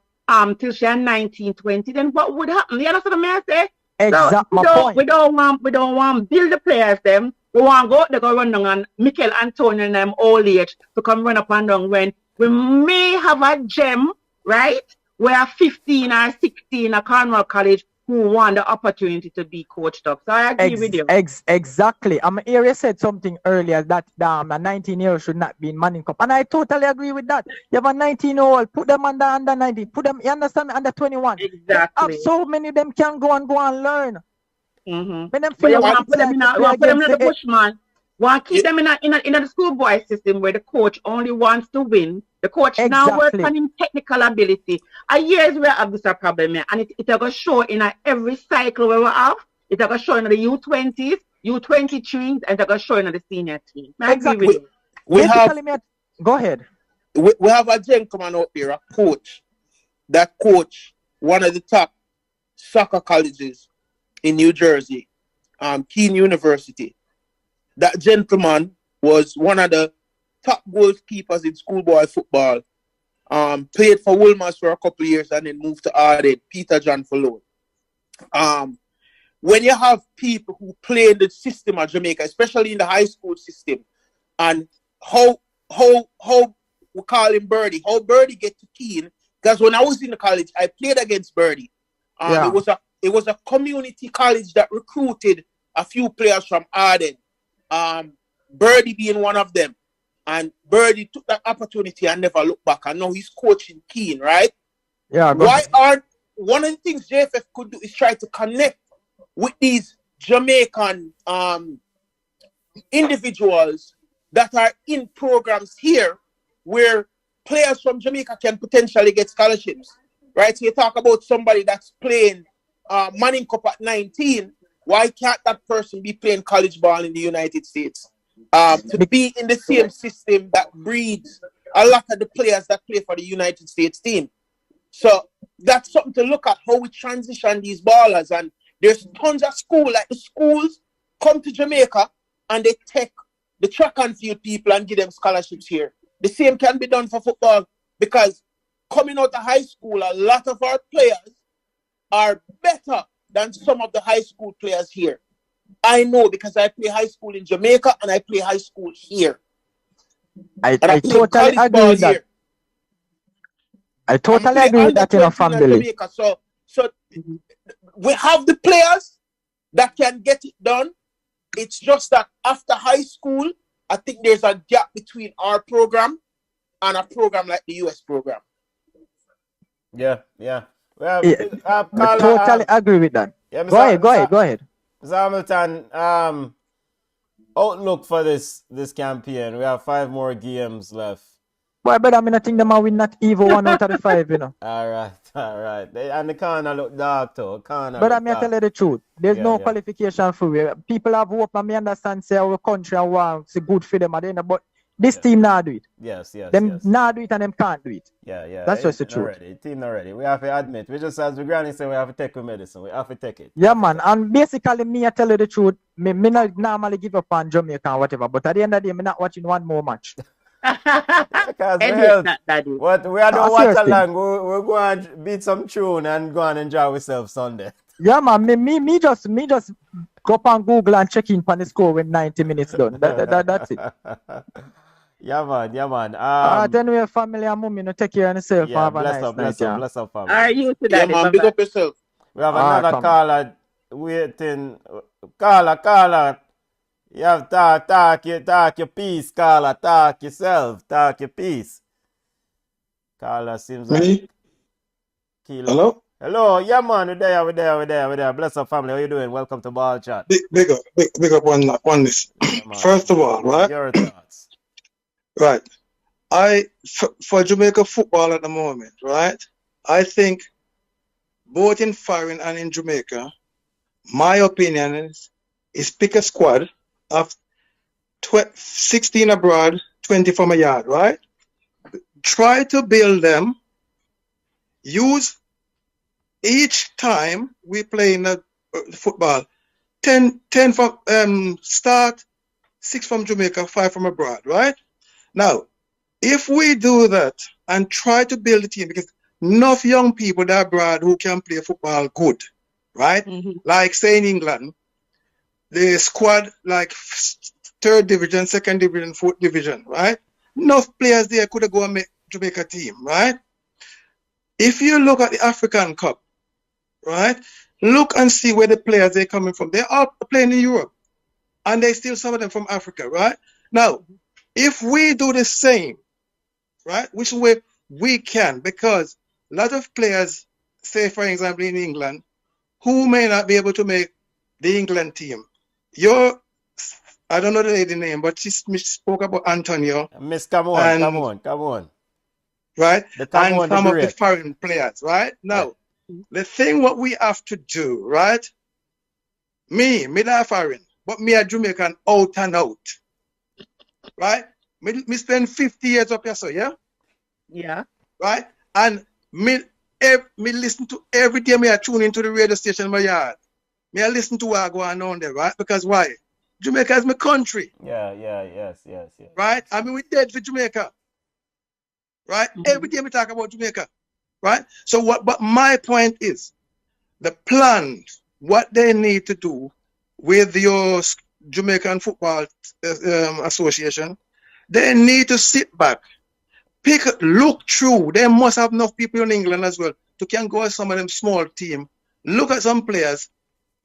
till she 19, 20, then what would happen? You understand what I say? Exactly. We don't want to build the players them. We want to go out there, go run down and Mikel Antonio and them old age to come run up and down when we may have a gem, right? Where 15 or 16 at Cornwall College who want the opportunity to be coached up. So I agree with you. Exactly. Area said something earlier that a 19-year-old should not be in Manning Cup. And I totally agree with that. You have a 19-year-old, put them under 19, put them, you understand, under 21. Exactly. So many of them can go and learn. When them put them in the bushman. Want to keep them in the schoolboy system where the coach only wants to win. The coach now works on his technical ability. A years we have this problem here, and it will show in every cycle where we have. It will show in the U20s, U23s, and it will show in the senior team. Exactly. Go ahead. We have a gentleman out here, a coach, that coach one of the top soccer colleges in New Jersey, Keene University. That gentleman was one of the top goalkeepers in schoolboy football. Played for Wolmer's for a couple of years and then moved to Arden, Peter John Falloon. When you have people who play in the system of Jamaica, especially in the high school system, and how we call him Birdie, how Birdie get to Keene, because when I was in the college, I played against Birdie. It was a community college that recruited a few players from Arden. Birdie being one of them. And Birdie took that opportunity and never looked back. And now he's coaching Keane, right? Yeah. One of the things JFF could do is try to connect with these Jamaican individuals that are in programs here where players from Jamaica can potentially get scholarships, right? So you talk about somebody that's playing Manning Cup at 19. Why can't that person be playing college ball in the United States? To be in the same system that breeds a lot of the players that play for the United States team. So that's something to look at, how we transition these ballers. And there's tons of schools, like the schools come to Jamaica and they take the track and field people and give them scholarships here. The same can be done for football, because coming out of high school, a lot of our players are better than some of the high school players here. I know, because I play high school in Jamaica and I play high school here. I totally agree with that. I totally agree with that in a family. So we have the players that can get it done. It's just that after high school, I think there's a gap between our program and a program like the US program. Yeah. Well, I totally agree with that. Yeah, go ahead. Mr. Hamilton, outlook for this campaign. We have 5 more games left. Boy, but I mean, I think they might win not even 1 out of the 5, you know. All right. And the corner look dark too. But I mean, I tell you the truth. There's no qualification for we. People have hope, and me understand, say our country and want it's good for them at the end, but this team not do it. Yes. Them not do it and them can't do it. Yeah. That's just the truth. Team not ready. We have to admit. We just, as the granny said, we have to take the medicine. We have to take it. Yeah, man. And basically, me, I tell you the truth. Me not normally give up on Jamaica and whatever, but at the end of the day, me not watching one more match. Because we are don't watch along. We're going to beat some tune and go and enjoy ourselves Sunday. Yeah, man. Me just go up on Google and check in on the score when 90 minutes done. That's it. Yeah, man. Then we have family and mom, take care of yourself. Yeah, have a bless up, family. Are you to that? Yeah, man, big up yourself. We have another caller waiting. Caller. You have talk your piece, caller. Talk yourself. Talk your piece. Caller seems like... Hello? Hello, yeah, man. We're there. Bless up, family. How you doing? Welcome to Ball Chat. Big up on this. Yeah, first of all, right? Your thoughts. Right. For Jamaica football at the moment, right? I think both in foreign and in Jamaica, my opinion is pick a squad of 16 abroad, 20 from a yard, right? Try to build them. Use each time we play in the football, 10 from start, 6 from Jamaica, 5 from abroad, right? Now, if we do that and try to build a team, because enough young people that are abroad who can play football good, right? Mm-hmm. Like say in England, the squad like 3rd division, 2nd division, 4th division, right? Enough players there could go and make Jamaica team, right? If you look at the African Cup, right? Look and see where the players are coming from. They're all playing in Europe, and they still some of them from Africa, right? Now, if we do the same, right, which way we can, because a lot of players, say for example in England, who may not be able to make the England team. I don't know the lady name, but she spoke about Antonio. Miss, come on. Right? And some of the foreign players, right? Now, the thing what we have to do, right? Me not foreign, but me a Jamaican out and out. Right? Me spend 50 years up here, so yeah? Yeah. Right? And me listen to every day me I tune into the radio station in my yard. Me I listen to what go on there, right? Because why? Jamaica is my country. Yes. Right? I mean, we dead for Jamaica. Right? Mm-hmm. Every day we talk about Jamaica. Right? So but my point is, the plan, what they need to do with your Jamaican Football Association, they need to sit back, look through. They must have enough people in England as well to can go with some of them small team, look at some players,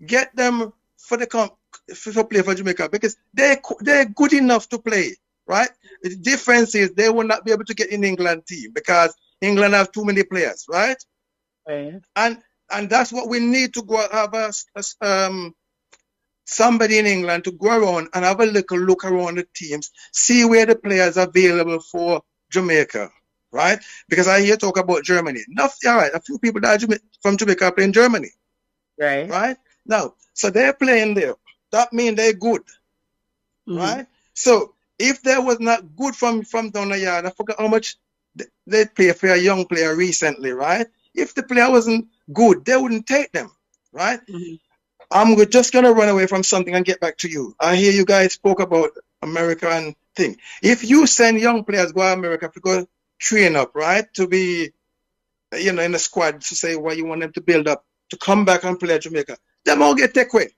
get them for the to play for Jamaica because they're good enough to play, right? The difference is they will not be able to get in England team because England have too many players, right? Right. And that's what we need to go have somebody in England to go around and have a little look around the teams, see where the players are available for Jamaica, right? Because I hear talk about Germany. All right, a few people that are from Jamaica are playing Germany, right? Now, so they're playing there. That means they're good, right? So if they was not good from down the yard, I forgot how much they pay for a young player recently, right? If the player wasn't good, they wouldn't take them, right? I'm just going to run away from something and get back to you. I hear you guys spoke about American thing. If you send young players go to America to go train up, right, to be, in the squad, to say what you want them to build up, to come back and play at Jamaica, them all get taken away.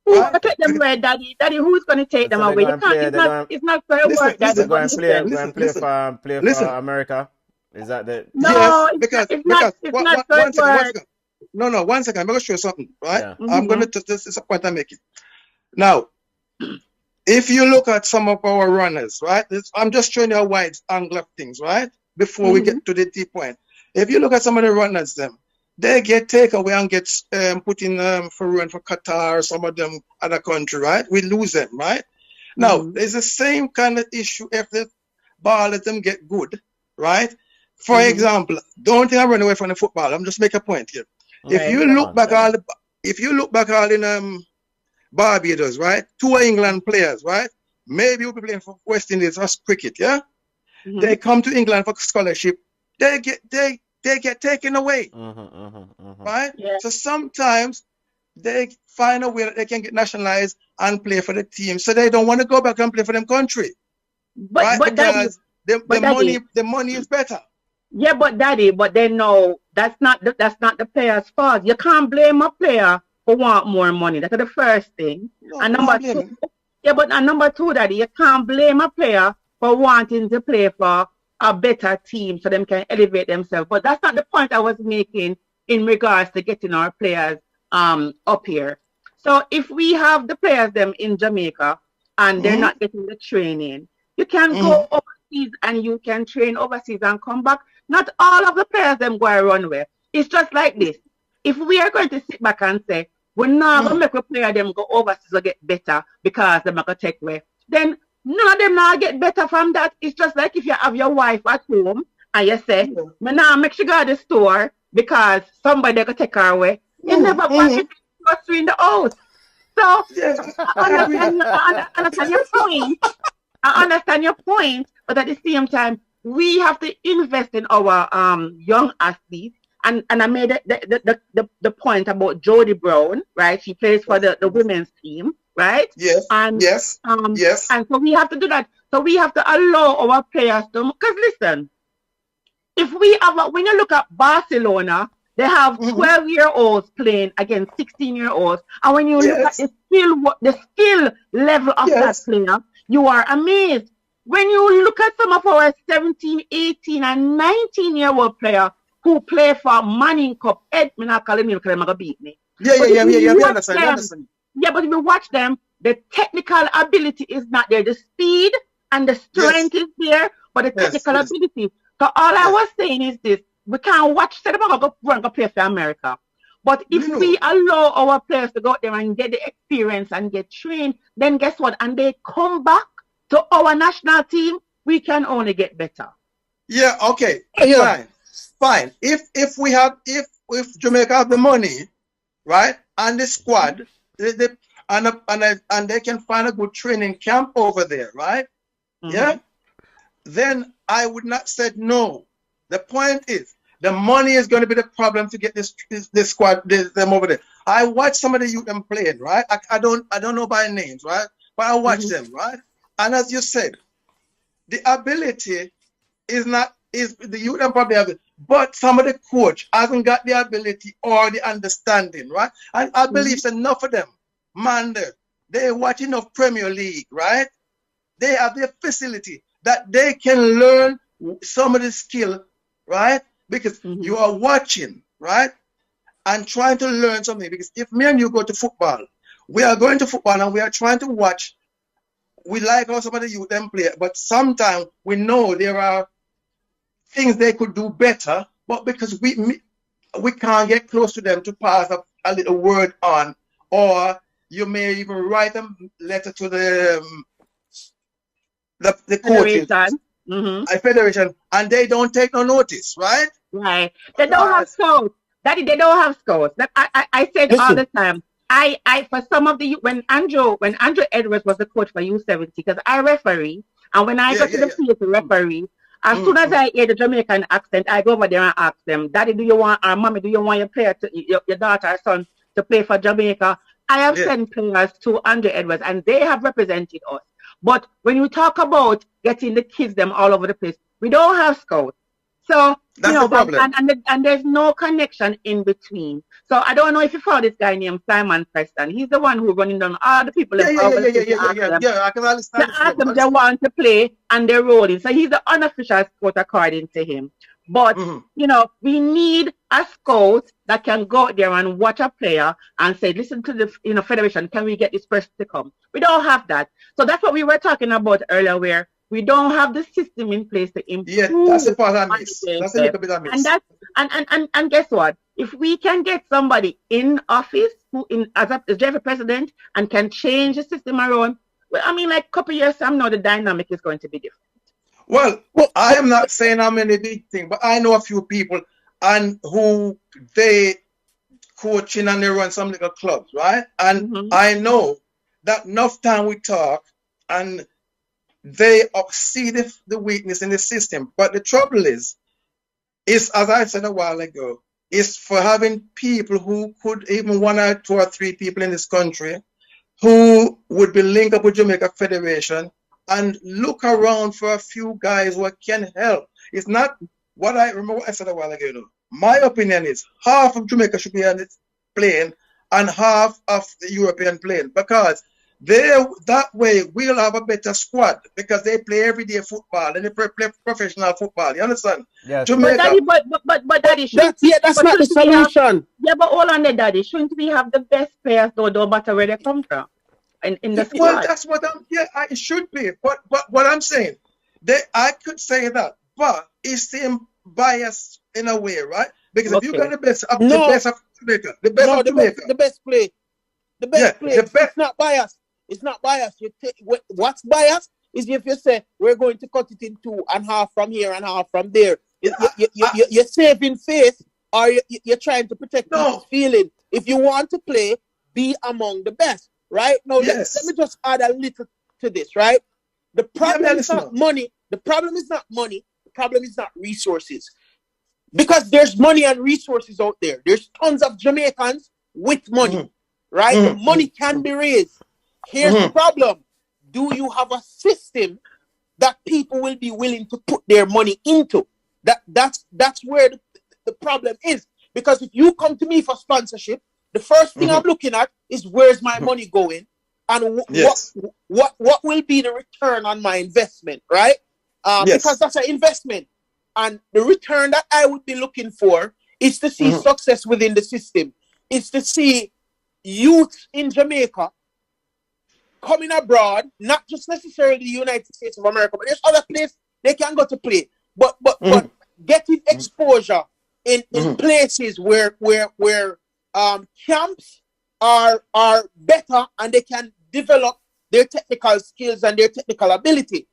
Who's going to take them away, Daddy? Daddy, who's going to take them away? It's not fair work, Daddy. They're going to play for America. Is that the... No, yes, it's not fair work. No, 1 second. I'm going to show you something, right? Yeah. I'm going to, this is a point I'm making. Now, if you look at some of our runners, right? I'm just showing you a wide angle of things, right? Before we get to the deep point. If you look at some of the runners, they get taken away and get put in for run for Qatar or some of them other country, right? We lose them, right? Now, there's the same kind of issue if the ball let them get good, right? For example, don't think I run away from the football. I'm just making a point here. If you look back all in Barbados, right? 2 England players, right? Maybe we'll be playing for West Indies or cricket, yeah? They come to England for scholarship. They get taken away, right? Yeah. So sometimes they find a way that they can get nationalized and play for the team, so they don't want to go back and play for them country, right? Because the money is better. Yeah, but Daddy, they know that's not the player's fault. You can't blame a player for want more money. That's the first thing. No, and number two, Daddy, you can't blame a player for wanting to play for a better team so them can elevate themselves. But that's not the point I was making in regards to getting our players up here. So if we have the players them in Jamaica and they're not getting the training, you can go overseas and you can train overseas and come back. Not all of the players them go and run away. It's just like this. If we are going to sit back and say, we're not going to make a player them go overseas or get better because they're going to take away, then none of them now get better from that. It's just like if you have your wife at home and you say, me now make sure go to the store because somebody could take her away. You never want to grocery in the house. So I understand your point. I understand your point, but at the same time, we have to invest in our young athletes. And I made the point about Jodie Brown, right? She plays for the women's team, right? Yes. And yes. And so we have to do that. So we have to allow our players to, because listen, if we have, when you look at Barcelona, they have 12-year-olds playing against 16-year-olds. And when you look at the skill level of that player, you are amazed. When you look at some of our 17, 18, and 19-year-old players who play for Manning Cup, I'm not calling me because they're going to beat me. I understand. Yeah, but if you watch them, the technical ability is not there. The speed and the strength is there, but the technical ability. So all I was saying is this. We can't watch, say, they're going to play for America. But if we allow our players to go out there and get the experience and get trained, then guess what? And they come back to our national team, we can only get better. Yeah, okay. Fine. If Jamaica have the money, right, and the squad, and they can find a good training camp over there, right? Yeah. Then I would not say no. The point is, the money is going to be the problem to get this squad, them over there. I watch some of the youth them playing, right? I don't know by names, right? But I watch them, right? And as you said, the ability is the youth them probably have it, but some of the coach hasn't got the ability or the understanding, right? And I believe enough of them, man, they watch enough Premier League, right? They have the facility that they can learn some of the skill, right? Because you are watching, right? And trying to learn something. Because if me and you go to football, We are going to football and we are trying to watch. We like how some of the youth them play, but sometimes we know there are things they could do better, but because we can't get close to them to pass a little word on, or you may even write a letter to the coaches, federation, and they don't take no notice, right? Right. They don't have scouts. Daddy, they don't have scouts. I said all the time. I for some of the when Andrew Edwards was the coach for U70, because I referee, and when I got to the field to referee, as soon as I hear the Jamaican accent, I go over there and ask them, Daddy, do you want, or Mommy, do you want your player your daughter or son to play for Jamaica? I have sent players to Andrew Edwards, and they have represented us. But when you talk about getting the kids them all over the place, we don't have scouts. So, that's the problem. And there's no connection in between. So I don't know if you found this guy named Simon Preston. He's the one who's running down all the people. Yeah, I can understand. To ask them they want to play and they're rolling. So he's the unofficial scout according to him. But, you know, we need a scout that can go out there and watch a player and say, listen to the federation, can we get this person to come? We don't have that. So that's what we were talking about earlier, where we don't have the system in place to improve. Yeah, that's the part I miss. That's a little bit I miss. And guess what? If we can get somebody in office who as a president and can change the system around, well, I mean, like a couple years from now, the dynamic is going to be different. Well, I am not saying I'm any big thing, but I know a few people and who they coaching and they run some little clubs, right? And I know that enough time we talk and they see the weakness in the system. But the trouble is as I said a while ago, is for having people who could, even 1 or 2 or 3 people in this country who would be linked up with Jamaica Federation and look around for a few guys who can help. It's not what I remember what I said a while ago. Though. My opinion is half of Jamaica should be on this plane and half of the European plane, because that way we'll have a better squad, because they play everyday football and they play professional football. You understand? Yes. Jamaica, but Daddy, that's not the solution. But hold on there, Daddy. Shouldn't we have the best players, though, no matter where they come from? In the squad. Well, that's what it should be. But what I'm saying, I could say that, but it's the bias in a way, right? Because if you got the best of Jamaica, the best play. It's not biased. It's not biased. What's biased is if you say we're going to cut it in 2 and half from here and half from there. You're saving face, or you're trying to protect this feeling. If you want to play, be among the best. Right? Now, let me just add a little to this, right? The problem is not money. The problem is not money. The problem is not resources. Because there's money and resources out there. There's tons of Jamaicans with money, right? The money can be raised. Here's the problem. Do you have a system that people will be willing to put their money into? That's where the problem is. Because if you come to me for sponsorship, the first thing I'm looking at is where's my money going, and what will be the return on my investment, right? Because that's an investment, and the return that I would be looking for is to see success within the system. It's to see youth in Jamaica coming abroad, not just necessarily the United States of America, but there's other places they can go to play. But getting exposure in places where camps are better and they can develop their technical skills and their technical ability.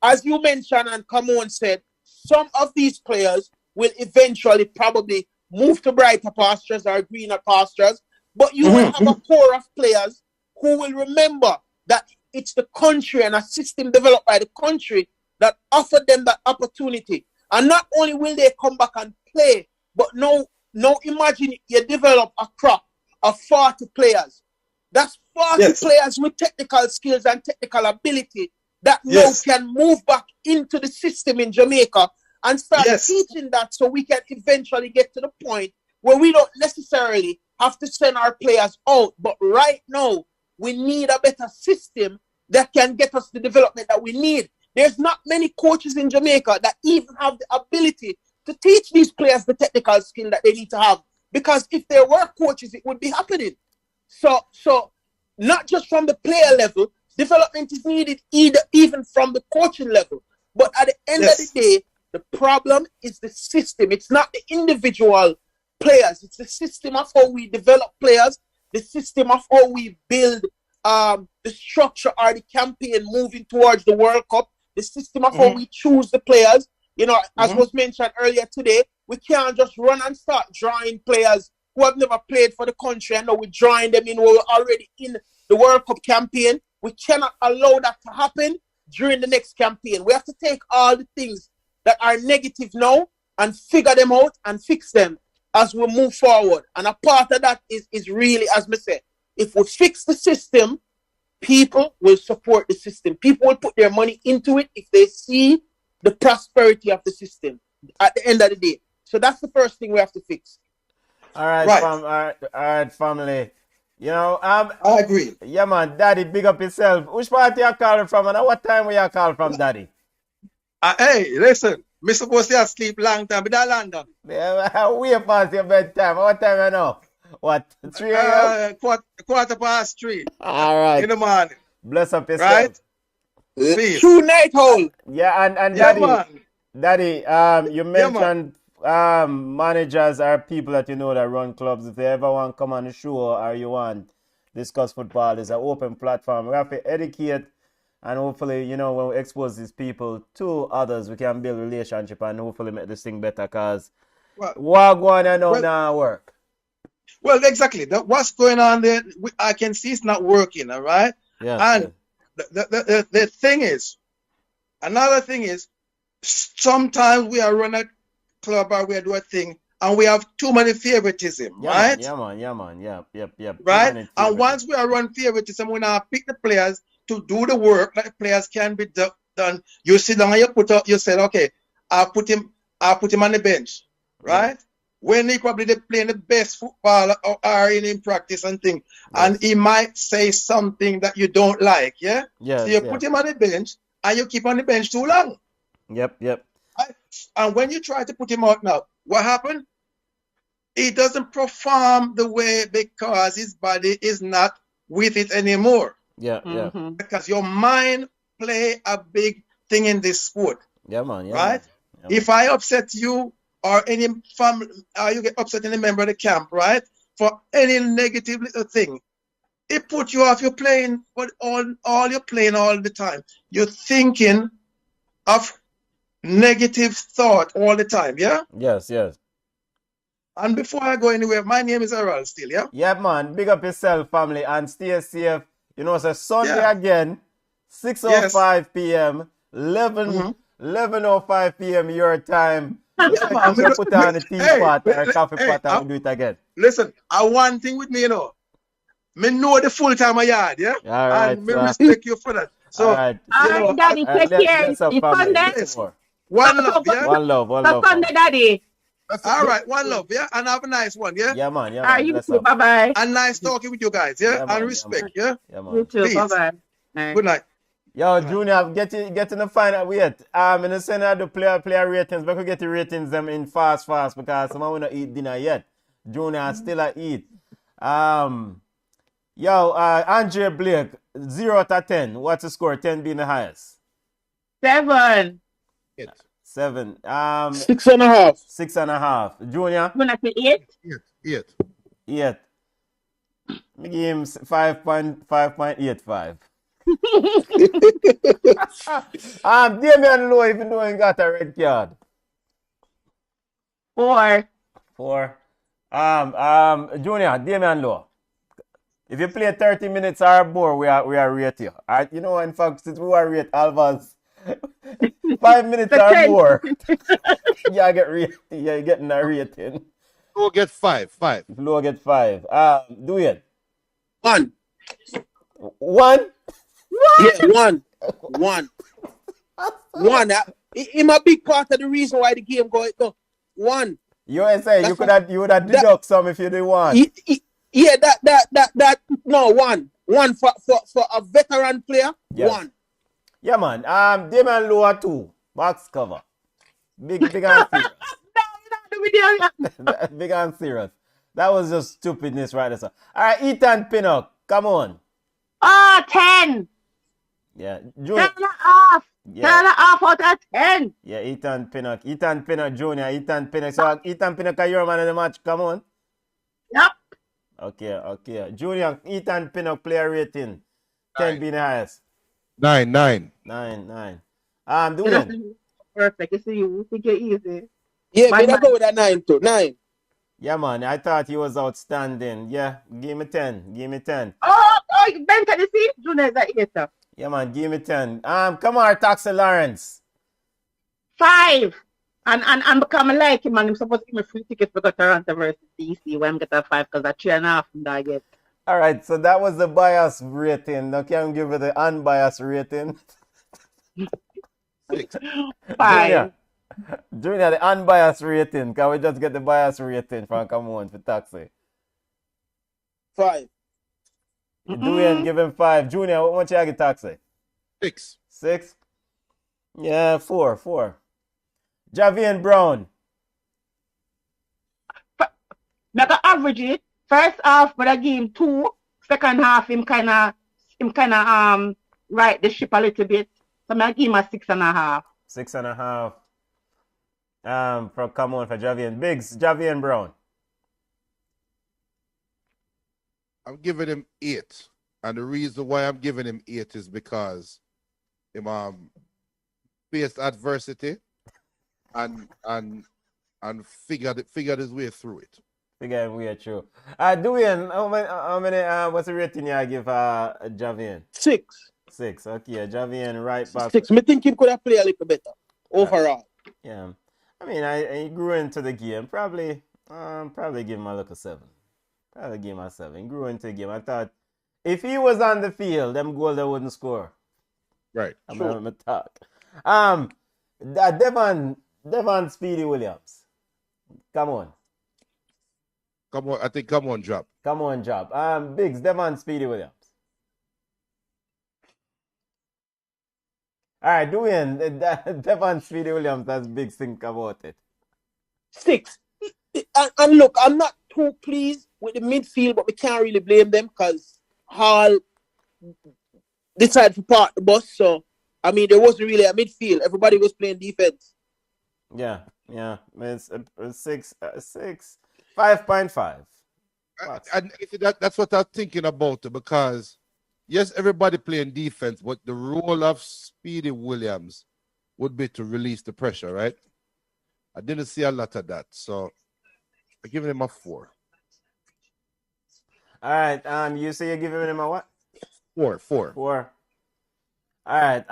As you mentioned and Kamon said, some of these players will eventually probably move to brighter pastures or greener pastures, but you will have a core of players who will remember that it's the country and a system developed by the country that offered them that opportunity. And not only will they come back and play, but now imagine you develop a crop of 40 players. That's 40 players with technical skills and technical ability that now can move back into the system in Jamaica and start teaching that, so we can eventually get to the point where we don't necessarily have to send our players out. But right now, we need a better system that can get us the development that we need. There's not many coaches in Jamaica that even have the ability to teach these players the technical skill that they need to have. Because if there were coaches, it would be happening. So not just from the player level. Development is needed even from the coaching level. But at the end of the day, the problem is the system. It's not the individual players. It's the system of how we develop players, the system of how we build the structure or the campaign moving towards the World Cup, the system of how we choose the players. You know, as was mentioned earlier today, we can't just run and start drawing players who have never played for the country and now we're drawing them in who are already in the World Cup campaign. We cannot allow that to happen during the next campaign. We have to take all the things that are negative now and figure them out and fix them as we move forward. And a part of that is really, as I said, if we fix the system, people will support the system. People will put their money into it if they see the prosperity of the system at the end of the day. So that's the first thing we have to fix. All right, all right, family. You know, I agree. Yeah, man, Daddy, big up yourself. Which part you calling from and at what time we are calling from, Daddy? Hey, listen, me supposed to sleep long time, but I London. Yeah, we past your bedtime. What time you know? What? 3 a.m.? Quarter past 3. All right. In the morning. Bless up yourself. Right? Peace. True night hole. Yeah, and Yeah, Daddy, you mentioned managers are people that you know that run clubs. If they ever want to come on the show or you want discuss football, it's an open platform. We have to educate and hopefully, you know, when we expose these people to others, we can build relationship and hopefully make this thing better because what going on now work. Well, exactly. What's going on there, I can see it's not working, all right? Yeah. And the thing is, another thing is, sometimes we are run a club or we do a thing and we have too many favoritism, right? Yeah, man. Yep. Right? And once we are run favoritism, we now pick the players to do the work that the players can be done. You sit down and you said, okay, I'll put him on the bench, right? When he probably playing the best football or in practice and thing, and he might say something that you don't like, yeah? So you put him on the bench and you keep on the bench too long. Yep. Right? And when you try to put him out now, what happened? He doesn't perform the way because his body is not with it anymore. Yeah. Because your mind play a big thing in this sport. Yeah, man. Right? If I upset you or any family, or you get upset any member of the camp, right? For any negative little thing, it put you off your playing, but all you're playing all the time. You're thinking of negative thought all the time, yeah? Yes. And before I go anywhere, my name is Errol still, yeah? Yeah, man. Big up yourself, family, and stay safe. You know, it's Sunday again, 6:05 p.m., 11:05 p.m. your time. I'm going to put on the teapot or a coffee pot and do it again. Listen, one thing with me, you know, me know the full time of yard, yeah? All right. And me respect you for that. So, all right. Daddy, take care. It's Sunday. One love, yeah? One love. Sunday, Daddy. All right, one love, yeah? And have a nice one, yeah? Yeah, man. All right, you too. Bye-bye. And nice talking with you guys, yeah? And respect, yeah? You too. Peace. Bye-bye. Good night. Yo, Junior, get in the final wait. In the center the player ratings, but we get the ratings them in fast because someone will not eat dinner yet. Junior still a eat. Andre Blake, 0 to 10. What's the score? 10 being the highest. 7. 7. 6.5. 6.5. Junior? When I say 8? 8. Me give him 5.85. Damian Lowe even though he got a red card. 4. Junior, Damian Lowe. If you play 30 minutes or more, we are rate you. You know, in fact, since we are rate Alva's 5 minutes or more, you get rated. You're getting a rating. Low get 5. Low get 5. Do it. 1. 1? Yeah, 1. 1. In a big part of the reason why the game go 1. You say you would have deduct some if you didn't want. Yeah, that no 1. 1 for a veteran player. Yes. 1. Yeah, man. Damian Lowe 2. Box cover. Big and serious. Big and serious. That was just stupidness right there. All right, Ethan Pinnock, come on. 10. Yeah. 10 Junior. and a half. Yeah. 10 and a half out of 10. Yeah, Ethan Pinnock. Ethan Pinnock Jr. Ethan Pinnock. So Ethan Pinnock are your man in the match. Come on. Yep. Okay. Junior, Ethan Pinnock player rating. 10 being the highest. 9. 9. Doing. Perfect. You see, you think you're easy. Yeah, My me I man. go with a 9 too. 9. Yeah, man. I thought he was outstanding. Yeah, give me 10. Give me 10. Oh, Ben, can you see? Junior is a 8. Yeah, man. Give me 10. Come on, Taxi Lawrence. 5. And become like him, and I'm supposed to give me free tickets for Toronto versus DC when I'm get a 5 because I 3.5 I get. All right, so that was the bias rating. Now can you give it the unbiased rating? 6. 5. Junior, the unbiased rating. Can we just get the bias rating from come on for Taxi? 5. Dwayne, give him 5. Junior, what much you get Taxi? 6. 6? Yeah, 4. Javian Brown. Make an average it. First half, but I give him 2. Second half, him kind of right the ship a little bit. So I give him a 6.5. 6.5. Come on for Javian. Biggs, Javian Brown. I'm giving him 8. And the reason why I'm giving him 8 is because him faced adversity and figured his way through it. Figure his way through. Dwayne, how many what's the rating you give Javian? 6. 6. Okay, Javian right back. 6. Me think him could have played a little better overall. Yeah. I mean, he grew into the game. Probably give him a look at 7. Probably give him a 7. He grew into the game. I thought if he was on the field, them goals they wouldn't score. Right. I'm gonna talk. Devon Speedy Williams. Come on, I think come on, drop. Come on, job. Biggs, Devon Speedy Williams. All right, Dwayne, Devon Speedy Williams has big think about it. 6. And look, I'm not too pleased with the midfield, but we can't really blame them because Hall decided to park the bus. So, I mean, there wasn't really a midfield. Everybody was playing defense. Yeah. It's 6, 5.5. And that's what I'm thinking about it because, yes, everybody playing defense, but the role of Speedy Williams would be to release the pressure, right? I didn't see a lot of that, so I'm giving him a 4. All right. You say you're giving him a what? 4. 4. All right.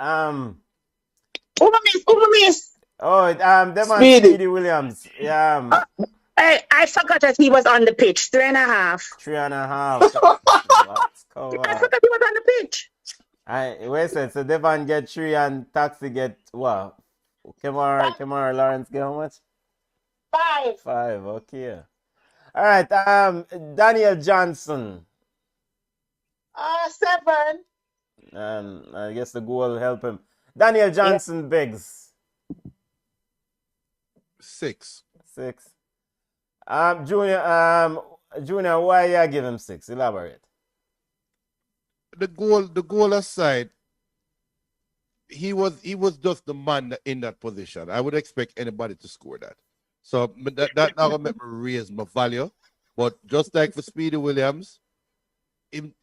Miss. Oh, Devon Speedy Williams. Yeah. I forgot that he was on the pitch. 3.5. 3.5. I forgot he was on the pitch. Wait a second. So Devon get 3 and Taxi get what? Kamara Lawrence get how much? 5. 5. Okay. All right. Daniel Johnson. 7. I guess the goal will help him. Daniel Johnson Biggs. 6. 6. Junior, why you give him 6? Elaborate. The goal aside, he was just the man in that position. I would expect anybody to score that. So that not gonna make me raise my value. But just like for Speedy Williams, he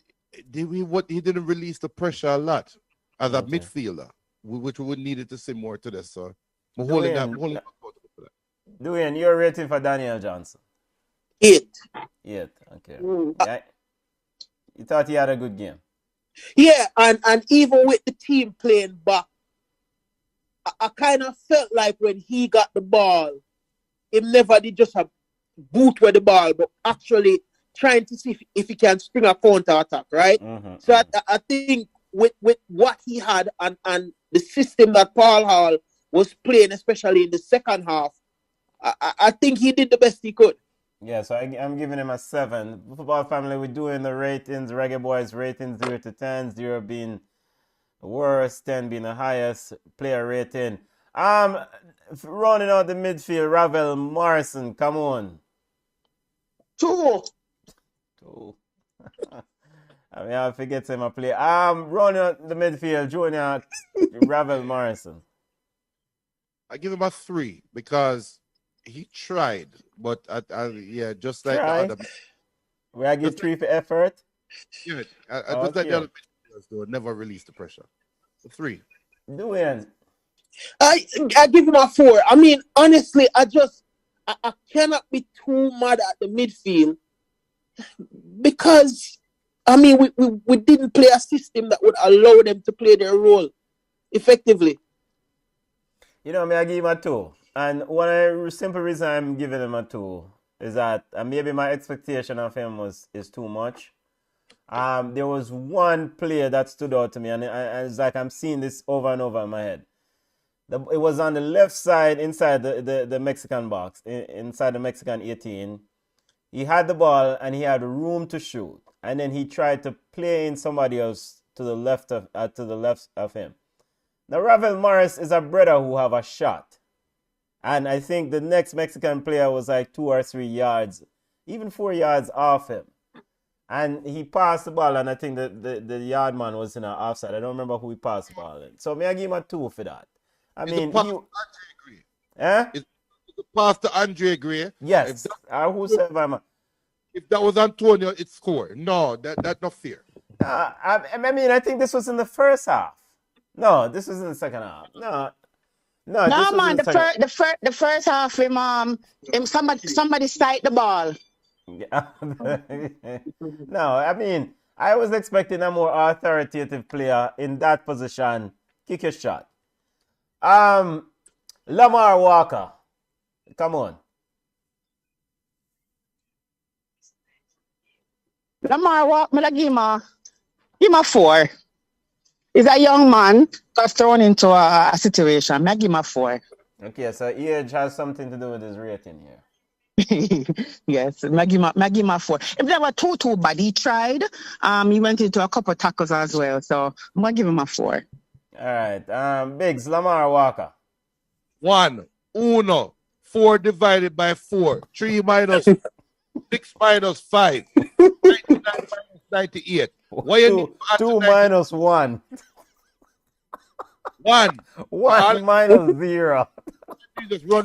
didn't release the pressure a lot as a midfielder, which we would needed to see more to this. So I'm holding that. Dwayne, your rating for Daniel Johnson? 8. 8. Okay. Yeah. You thought he had a good game? Yeah, and even with the team playing back, I kind of felt like when he got the ball, he never did just a boot with the ball, but actually trying to see if he can string a counter attack, right? So I think with what he had and the system that Paul Hall was playing, especially in the second half, I think he did the best he could. Yeah, so I'm giving him a 7. Football family, we're doing the ratings. Reggae Boys rating 0 to 10, 0 being the worst, 10 being the highest player rating. Running out the midfield, Ravel Morrison, come on. 2. I mean, I forget him a play. Running the midfield, Junior Ravel Morrison. I give him a 3 because he tried, but yeah, just like Try. the other. Where I give 3 for effort. Yeah, just like the other midfielders, they would never release the pressure. 3. Doing. I give him a 4. I mean, honestly, I cannot be too mad at the midfield because I mean we didn't play a system that would allow them to play their role effectively. You know, I give him a 2. And one simple reason I'm giving him a 2 is that maybe my expectation of him is too much. There was one player that stood out to me, and it's like I'm seeing this over and over in my head. It was on the left side inside the Mexican box, inside the Mexican 18. He had the ball and he had room to shoot, and then he tried to play in somebody else to the left of him. Now Ravel Morris is a brother who have a shot, and I think the next Mexican player was like 2 or 3 yards, even 4 yards off him. And he passed the ball, and I think the yard man was in an offside. I don't remember who he passed the ball in. So I give him a 2 for that. I mean, It's pass to Andre Gray. Yes. Whosoever. If that was Antonio, it scored. No, that's not fair. I mean, I think this was in the first half. No, this was in the second half. No, man. The first half, somebody sight the ball. No, I mean, I was expecting a more authoritative player in that position. Kick your shot. Lamar Walker. Come on. Lamar Walker, give him a 4. He's a young man got thrown into a situation. I give him a 4. Okay, so age has something to do with his rating here. Yes, I give him a 4. If there were 2 bad, he tried. He went into a couple tackles as well. So I'm gonna give him a 4. All right. Biggs, Lamar Walker. 1, 4 divided by 4. 3 minus 6 minus 5. 99 minus 98. Why you need 2 minus 1. 1. 1 minus 0. Just run.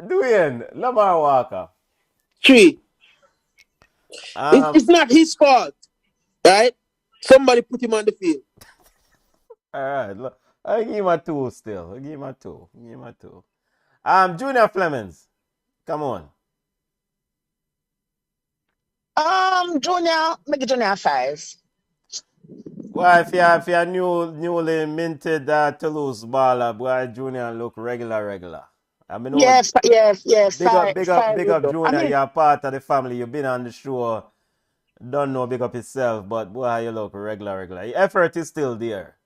Dwayne, Lamar Walker. 3. It's not his fault, right? Somebody put him on the field. All right. I'll give him a 2 still. I'll give him a 2. Junior Flemings. Come on. Make it Junior 5. Well, if you're newly minted Toulouse baller, boy, Junior look regular. I mean, yes. Big up, Junior. I mean, you're part of the family. You've been on the show. Don't know big up yourself, but boy, you look regular. Your effort is still there,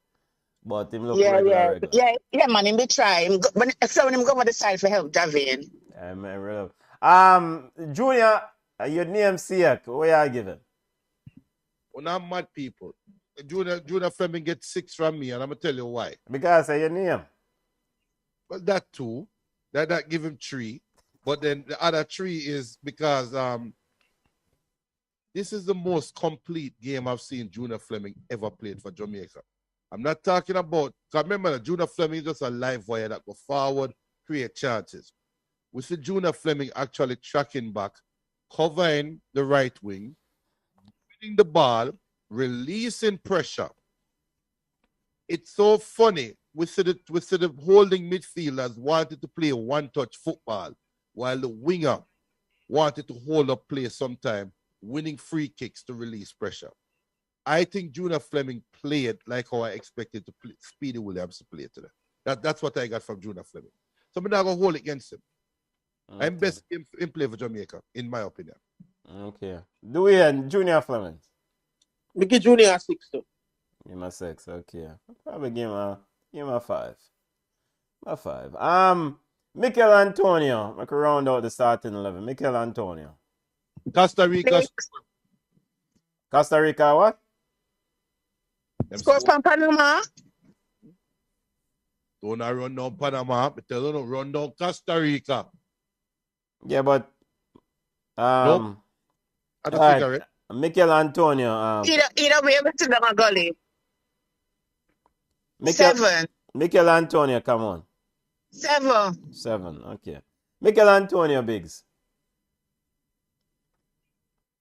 but him look regular. Yeah, man. Him be try. When him go over the side for help, Javin. Junior, your name Siak. What are you giving? Well, not mad people. Junior Fleming gets 6 from me, and I'm gonna tell you why. Because of your name. Well, that 2. That give him 3. But then the other 3 is because this is the most complete game I've seen Junior Fleming ever played for Jamaica. I'm not talking about, because remember, Junior Fleming is just a live wire that go forward, create chances. We see Junior Fleming actually tracking back, covering the right wing, winning the ball, releasing pressure. It's so funny. We see the holding midfielders wanted to play one-touch football, while the winger wanted to hold up play sometime, winning free kicks to release pressure. I think Junior Fleming played like how I expected to play, Speedy Williams to play today. That's what I got from Junior Fleming. So I'm not going to hold against him. Okay. I'm best in play for Jamaica, in my opinion. Okay. Dwayne, Junior Fleming. We give Junior a 6 too. Give him a 6, okay. I'll probably give him a 5. A 5. Mikel Antonio. I can round out the starting 11. Mikel Antonio. Costa Rica. Costa Rica what? Score from Panama. Don't run down Panama. But tell them run down Costa Rica. Yeah, but Nope. I don't all think right. I read. Mikel Antonio. Either way, everything down a gully. Mikel, 7. Mikel Antonio, come on. 7. 7, okay. Mikel Antonio, Biggs.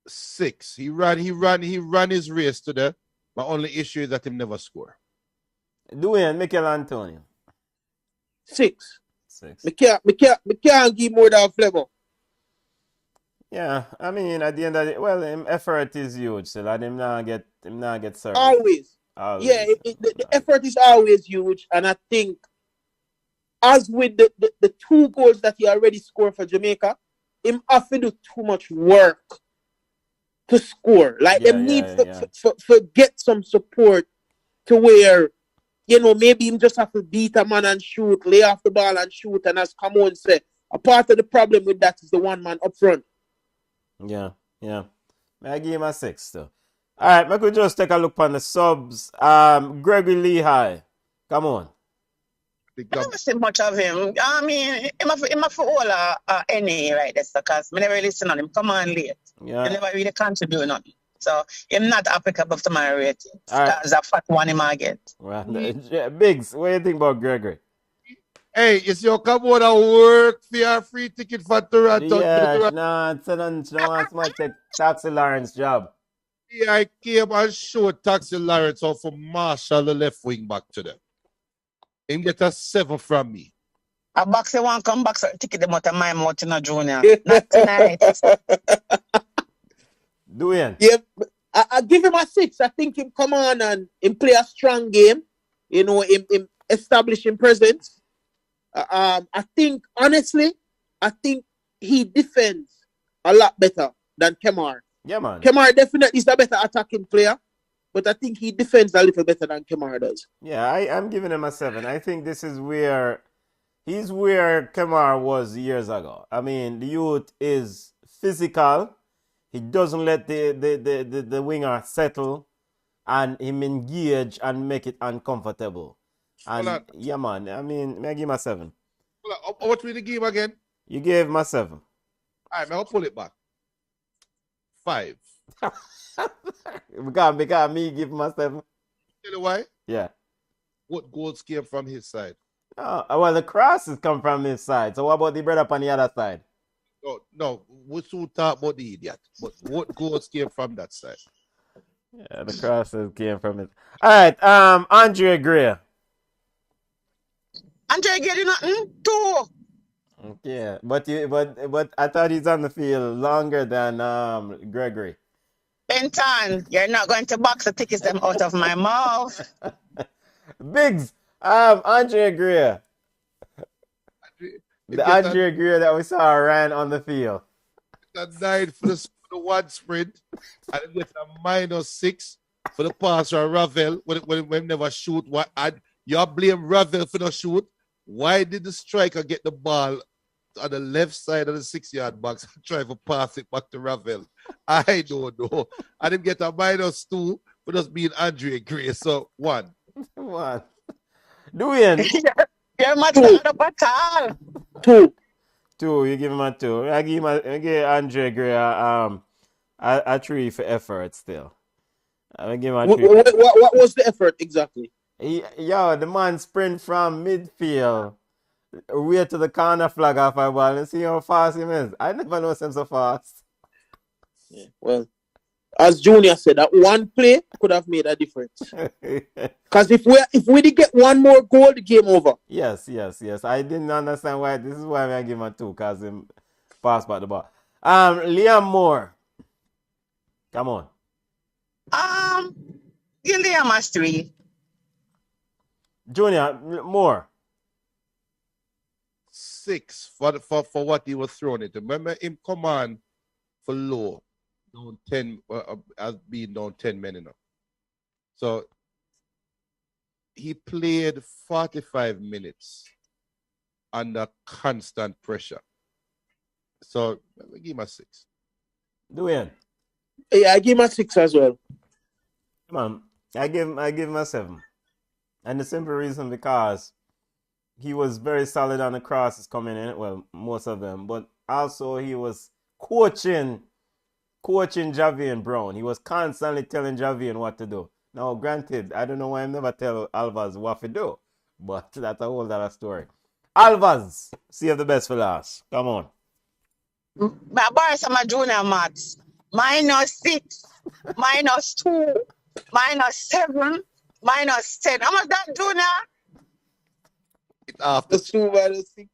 6. He ran his race today. My only issue is that he never score. Dwayne, Mikel Antonio. 6. 6. Me can't give more than flavor. Yeah, I mean, at the end of the day, well, him effort is huge, so that him not get service. Always. Yeah, the effort is always huge, and I think as with the 2 goals that he already scored for Jamaica, him have to do too much work to score. Like them need to get some support to where, you know, maybe him just have to beat a man and shoot, lay off the ball and shoot, and as Camon said, a part of the problem with that is the one man up front. Yeah. I give him a 6 though. All right, we could just take a look on the subs. Gregory Lehigh, come on. I never see much of him. I mean, him for all NA right there, because I never listen on him. Come on late. Yeah. He never really contribute nothing. So him not applicable to my rating. All right. That's a fat one him I get. Well, Biggs, what do you think about Gregory? Hey, is your come on and work for your free ticket for Toronto? Yeah, she don't want to take Taxi Lawrence job. Yeah, I came and showed Taxi Lawrence off for Marshall, the left wing back to them. Him get a 7 from me. A boxer won't come back, so ticket them out of my mouth in a junior. Not tonight. Dwayne. Yeah, I give him a 6. I think him come on and him play a strong game. You know, him establishing presence. I think, honestly, he defends a lot better than Kemar. Yeah, man. Kemar definitely is a better attacking player, but I think he defends a little better than Kemar does. Yeah, I'm giving him a 7. I think this is where Kemar was years ago. I mean, the youth is physical. He doesn't let the winger settle and him engage and make it uncomfortable. And yeah, man, I mean, may I give him a 7? What will you give again? You gave him a 7. All right, I'll pull it back. 5. because me give him a 7. Tell you why? Yeah. What goals came from his side? Well, the crosses come from his side. So what about the brother on the other side? No, we should talk about the idiot. But what goals came from that side? Yeah, the crosses came from it. All right, Andre Gray. Andre Gray did nothing. 2. Yeah, but I thought he's on the field longer than Gregory. Benton, you're not going to box the tickets them out of my mouth. Biggs, Andre Gray. The Andre Gray that we saw ran on the field. That died for the one sprint, and it with a -6 for the pass or Ravel when never shoot. You blame Ravel for the shoot. Why did the striker get the ball on the left side of the 6-yard box and try to pass it back to Ravel? I don't know. I didn't get a -2 for just being Andre Gray. So 1. 1. Dwayne. You're much not up at all. 2. 2. You give him a 2. I give Andre Gray a 3 for effort still. I give him a 3. What was the effort exactly? The man sprint from midfield way to the corner flag off a ball and see how fast he is. I never know him so fast. Yeah, well, as Junior said, that one play could have made a difference. Because if we did get one more goal, the game over. Yes. I didn't understand why. This is why I give him a 2, because he passed back the ball. Liam Moore. Come on. You Liam a 3. Junior, Moore. 6 for what he was throwing it. Remember him come on for low. Down 10 as being down 10 men enough. So he played 45 minutes under constant pressure. So let me give him a 6. Dwayne. Yeah, I give him a 6 as well. Come on. I give him a 7. And the simple reason because he was very solid on the crosses coming in. Well, most of them. But also he was coaching Javian Brown. He was constantly telling Javian what to do. Now, granted, I don't know why I never tell Alvaz what to do, but that's a whole other story. Alvaz, save the best for last. Come on. Barca, my junior maths. -6, -2, -7, -10. How much that, junior? It after 2 -6.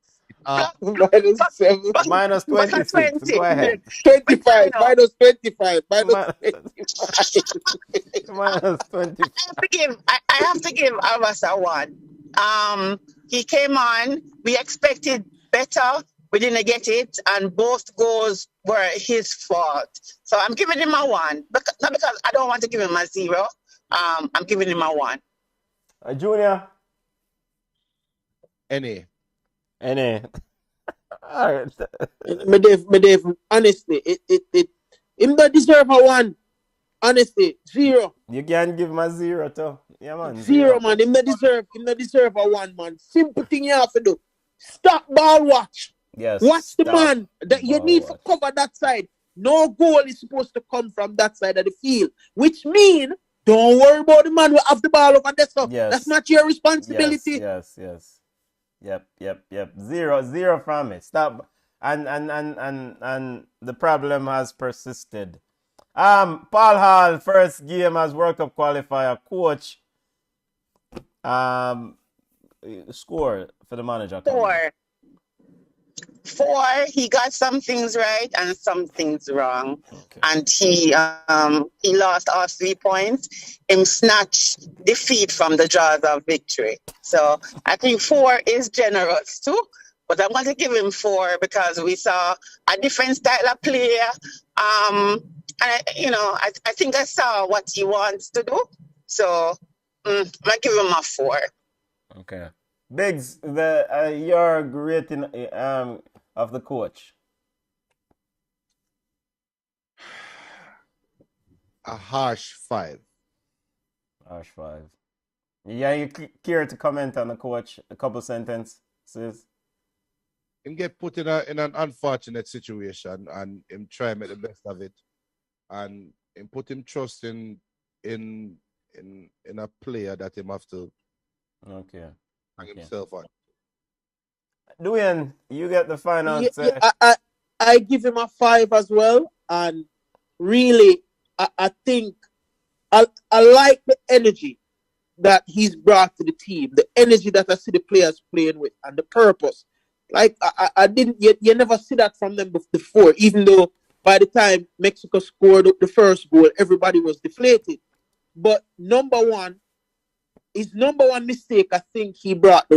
after -7. -26. Go ahead. 25. -25. -25. I have to give Alvas a 1. He came on. We expected better. We didn't get it, and both goals were his fault. So I'm giving him a 1. Not because I don't want to give him a 0. I'm giving him a 1. Junior? Any. All right. Me Dave, honestly, it him not deserve a 1. Honestly, 0. You can give him a 0 too. Yeah, man. 0, man. Him not deserve a 1, man. Simple thing you have to do. Stop ball watch. Yes. Watch the man. That you need to cover that side. No goal is supposed to come from that side of the field. Which means don't worry about the man who have the ball over there. So Yes. that's not your responsibility. Yes. Yep. 0 from it. Stop. And the problem has persisted. Paul Hall, first game as World Cup qualifier coach. Score for the manager. 4. He got some things right and some things wrong. Okay. And he lost all 3 points. Him snatched defeat from the jaws of victory. So I think 4 is generous too. But I'm going to give him 4 because we saw a different style of play. And I think I saw what he wants to do. So I'm going to give him a 4. Okay. Biggs, your rating of the coach. A harsh 5. Harsh 5. Yeah, you care to comment on the coach? A couple sentences. Him get put in an unfortunate situation and him try to make the best of it. And him put him trust in a player that him have to hang himself on. Dwayne, you get the final. I give him a 5 as well. And really, I think I like the energy that he's brought to the team, the energy that I see the players playing with, and the purpose. Like I didn't you never see that from them before, even though by the time Mexico scored the first goal, everybody was deflated. But his number one mistake, I think he brought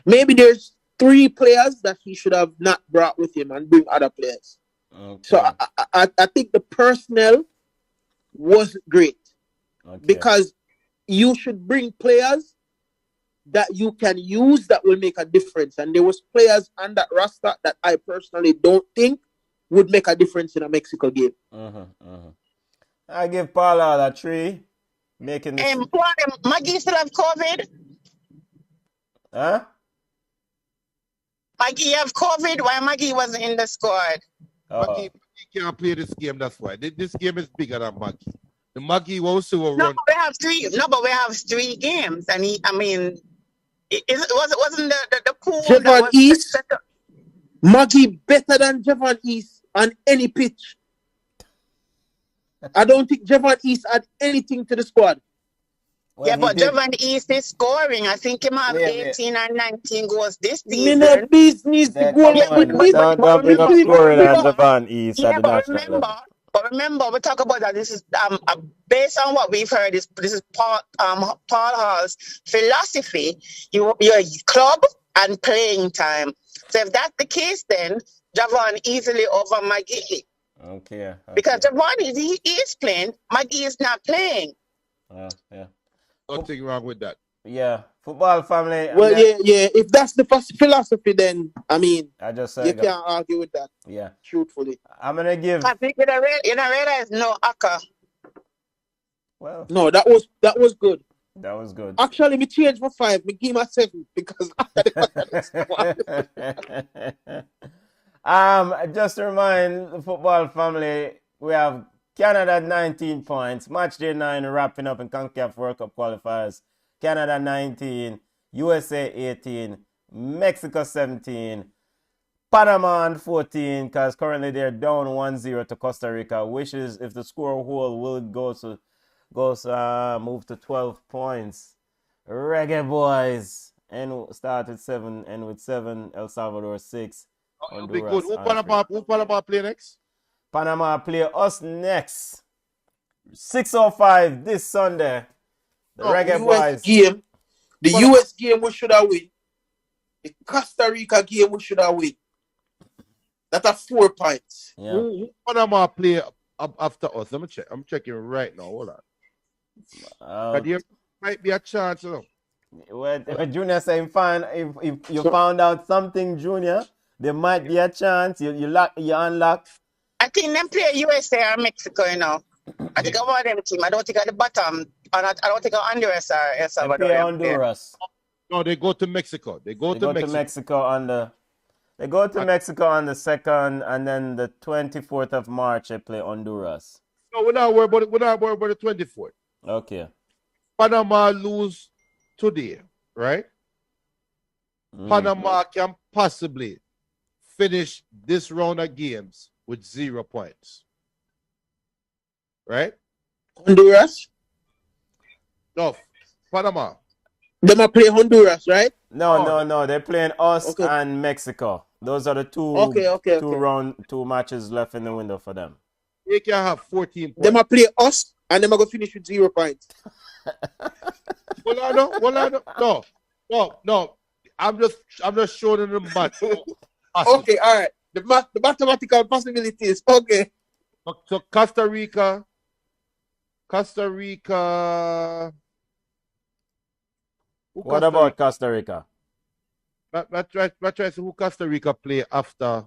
maybe there's 3 players that he should have not brought with him and bring other players. Okay. So I think the personnel was great because you should bring players that you can use that will make a difference. And there was players on that roster that I personally don't think would make a difference in a Mexico game. I give Paula a 3. Making this. Maggie still have COVID? Huh? Maggie have COVID? Why Maggie wasn't in the squad? Maggie can't play this game, that's why. This game is bigger than Maggie. The Maggie also will run. But we have 3 games. And wasn't the pool Javon East? Maggie better than Javon East on any pitch. I don't think Javon East had anything to the squad. Well, but Javon East is scoring. I think he might have 18 or 19 goals this season. Minute business. Don't bring up scoring on Javon East at the national level. But remember, we talk about that. This is based on what we've heard. This is Paul Hall's philosophy. Your club and playing time. So if that's the case, then Javon easily over Maggie. Okay. Because Javon he is playing, Maggie is not playing. Yeah. Nothing wrong with that. Yeah, football family. Well, yeah. If that's the philosophy, then I mean, you can't argue with that. Yeah, truthfully, I'm gonna give. I think you don't realize no Aka. Well, no, that was good. That was good. Actually, me change for 5. Me give my 7 because after Just to remind the football family, we have Canada 19 points, match day 9 wrapping up in CONCACAF World Cup qualifiers. Canada 19, USA 18, Mexico 17, Panama on 14, because currently they're down 1-0 to Costa Rica. Wishes if the score hold will move to 12 points. Reggae boys and start at 7 and with 7, El Salvador 6. It'll be good. Who Panama play next? Panama play us next. 6:05 this Sunday. The Reggae boys. The US game we should have win. The Costa Rica game we should have win. That's a 4 points. Yeah. Who Panama play after us? Let me check. I'm checking right now. Hold on. But there might be a chance. What Junior saying, fine. If you found out something, Junior, there might be a chance. You unlock. I think them play USA or Mexico, you know. I think I want them team. I don't think at the bottom. I don't think Honduras or El Salvador. They play Honduras. No, they go to Mexico. They go to Mexico on the 2nd, and then the 24th of March they play Honduras. No, we're not worried about the 24th. Okay. Panama lose today, right? Panama can possibly finish this round of games with 0 points. Right? Honduras? No, Panama. They might play Honduras, right? No. They're playing us and Mexico. Those are the two matches left in the window for them. They can have 14 points. They might play us and they might go finish with 0 points. No. I'm just showing them the match. Okay, all right. The mathematical possibilities. Okay. So Costa Rica. What about Costa Rica? Let's try to see who Costa Rica play after.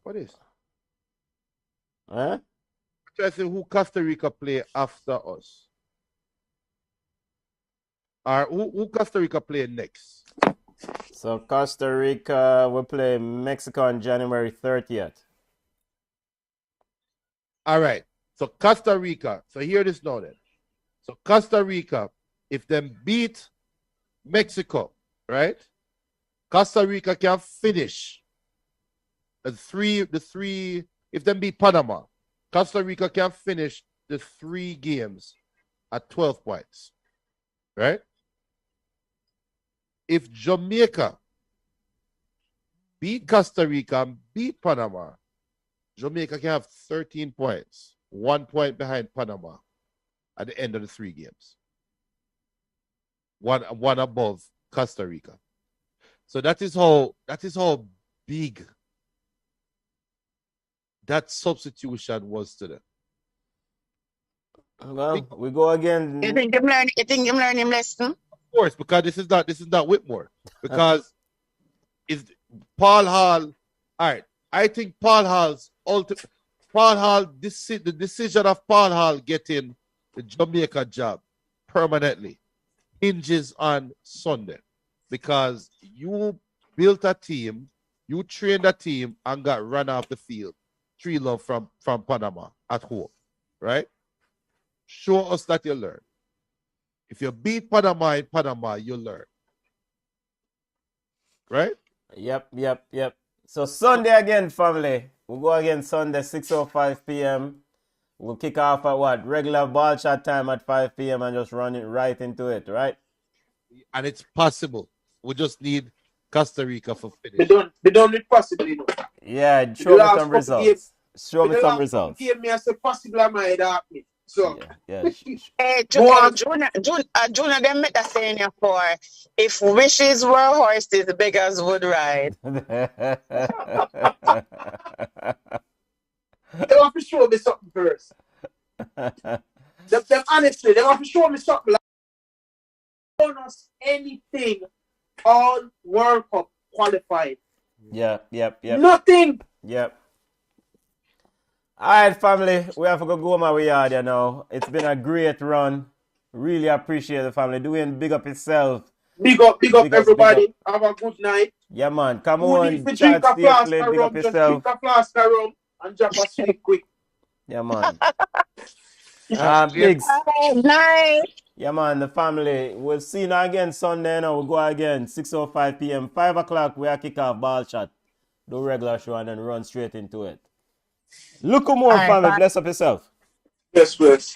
What is? Huh? Try to see who Costa Rica play after us. Or who Costa Rica play next? So Costa Rica will play Mexico on January 30th. All right. So Costa Rica. So hear this now then. So Costa Rica, if them beat Mexico, right? Costa Rica can finish the three. If them beat Panama, Costa Rica can finish the 3 games at 12 points, right? If Jamaica beat Costa Rica and beat Panama, Jamaica can have 13 points, 1 point behind Panama at the end of the 3 games. One above Costa Rica. So that is how big that substitution was to them. Well, we go again. You think them learn him lesson? Of course, because this is not Whitmore. Because it's Paul Hall. All right. I think the decision of Paul Hall getting the Jamaica job permanently hinges on Sunday, because you built a team, you trained a team and got run off the field 3-0 from Panama at home, right? Show us that you learn. If you beat Panama in Panama, you learn. Right? Yep. So Sunday again, family. We'll go again Sunday, 6:05 p.m. We'll kick off at what? Regular ball shot time at 5 p.m. and just run it right into it, right? And it's possible. We just need Costa Rica for finish. They don't need possible, you know. Yeah, show me some results. Show me some results. Give me as a possible I might happen. So yeah. Hey, Junior, them make that saying here for if wishes were horses, beggars would ride. They want to show me something first. them honestly, they want to show me something. Like, don't us anything all World Cup qualified. Yep. Nothing. Yep. All right, family. We have to go my way out, It's been a great run. Really appreciate the family. Doing big up itself. Big up Big up, everybody. big Have a good night. Yeah, man. Come Who on. need to Chat, drink a stay flask clean. of Big up rum? Just yourself. drink a flask of rum and drop asleep quick. Yeah, man. Yeah. Biggs. Night. Yeah, man. The family. We'll see you again Sunday. Now we'll go again. 6:05 p.m. 5 o'clock. We are kick off ball shot. Do regular show and then run straight into it. Look more, family. Bless up yourself. Yes, yes.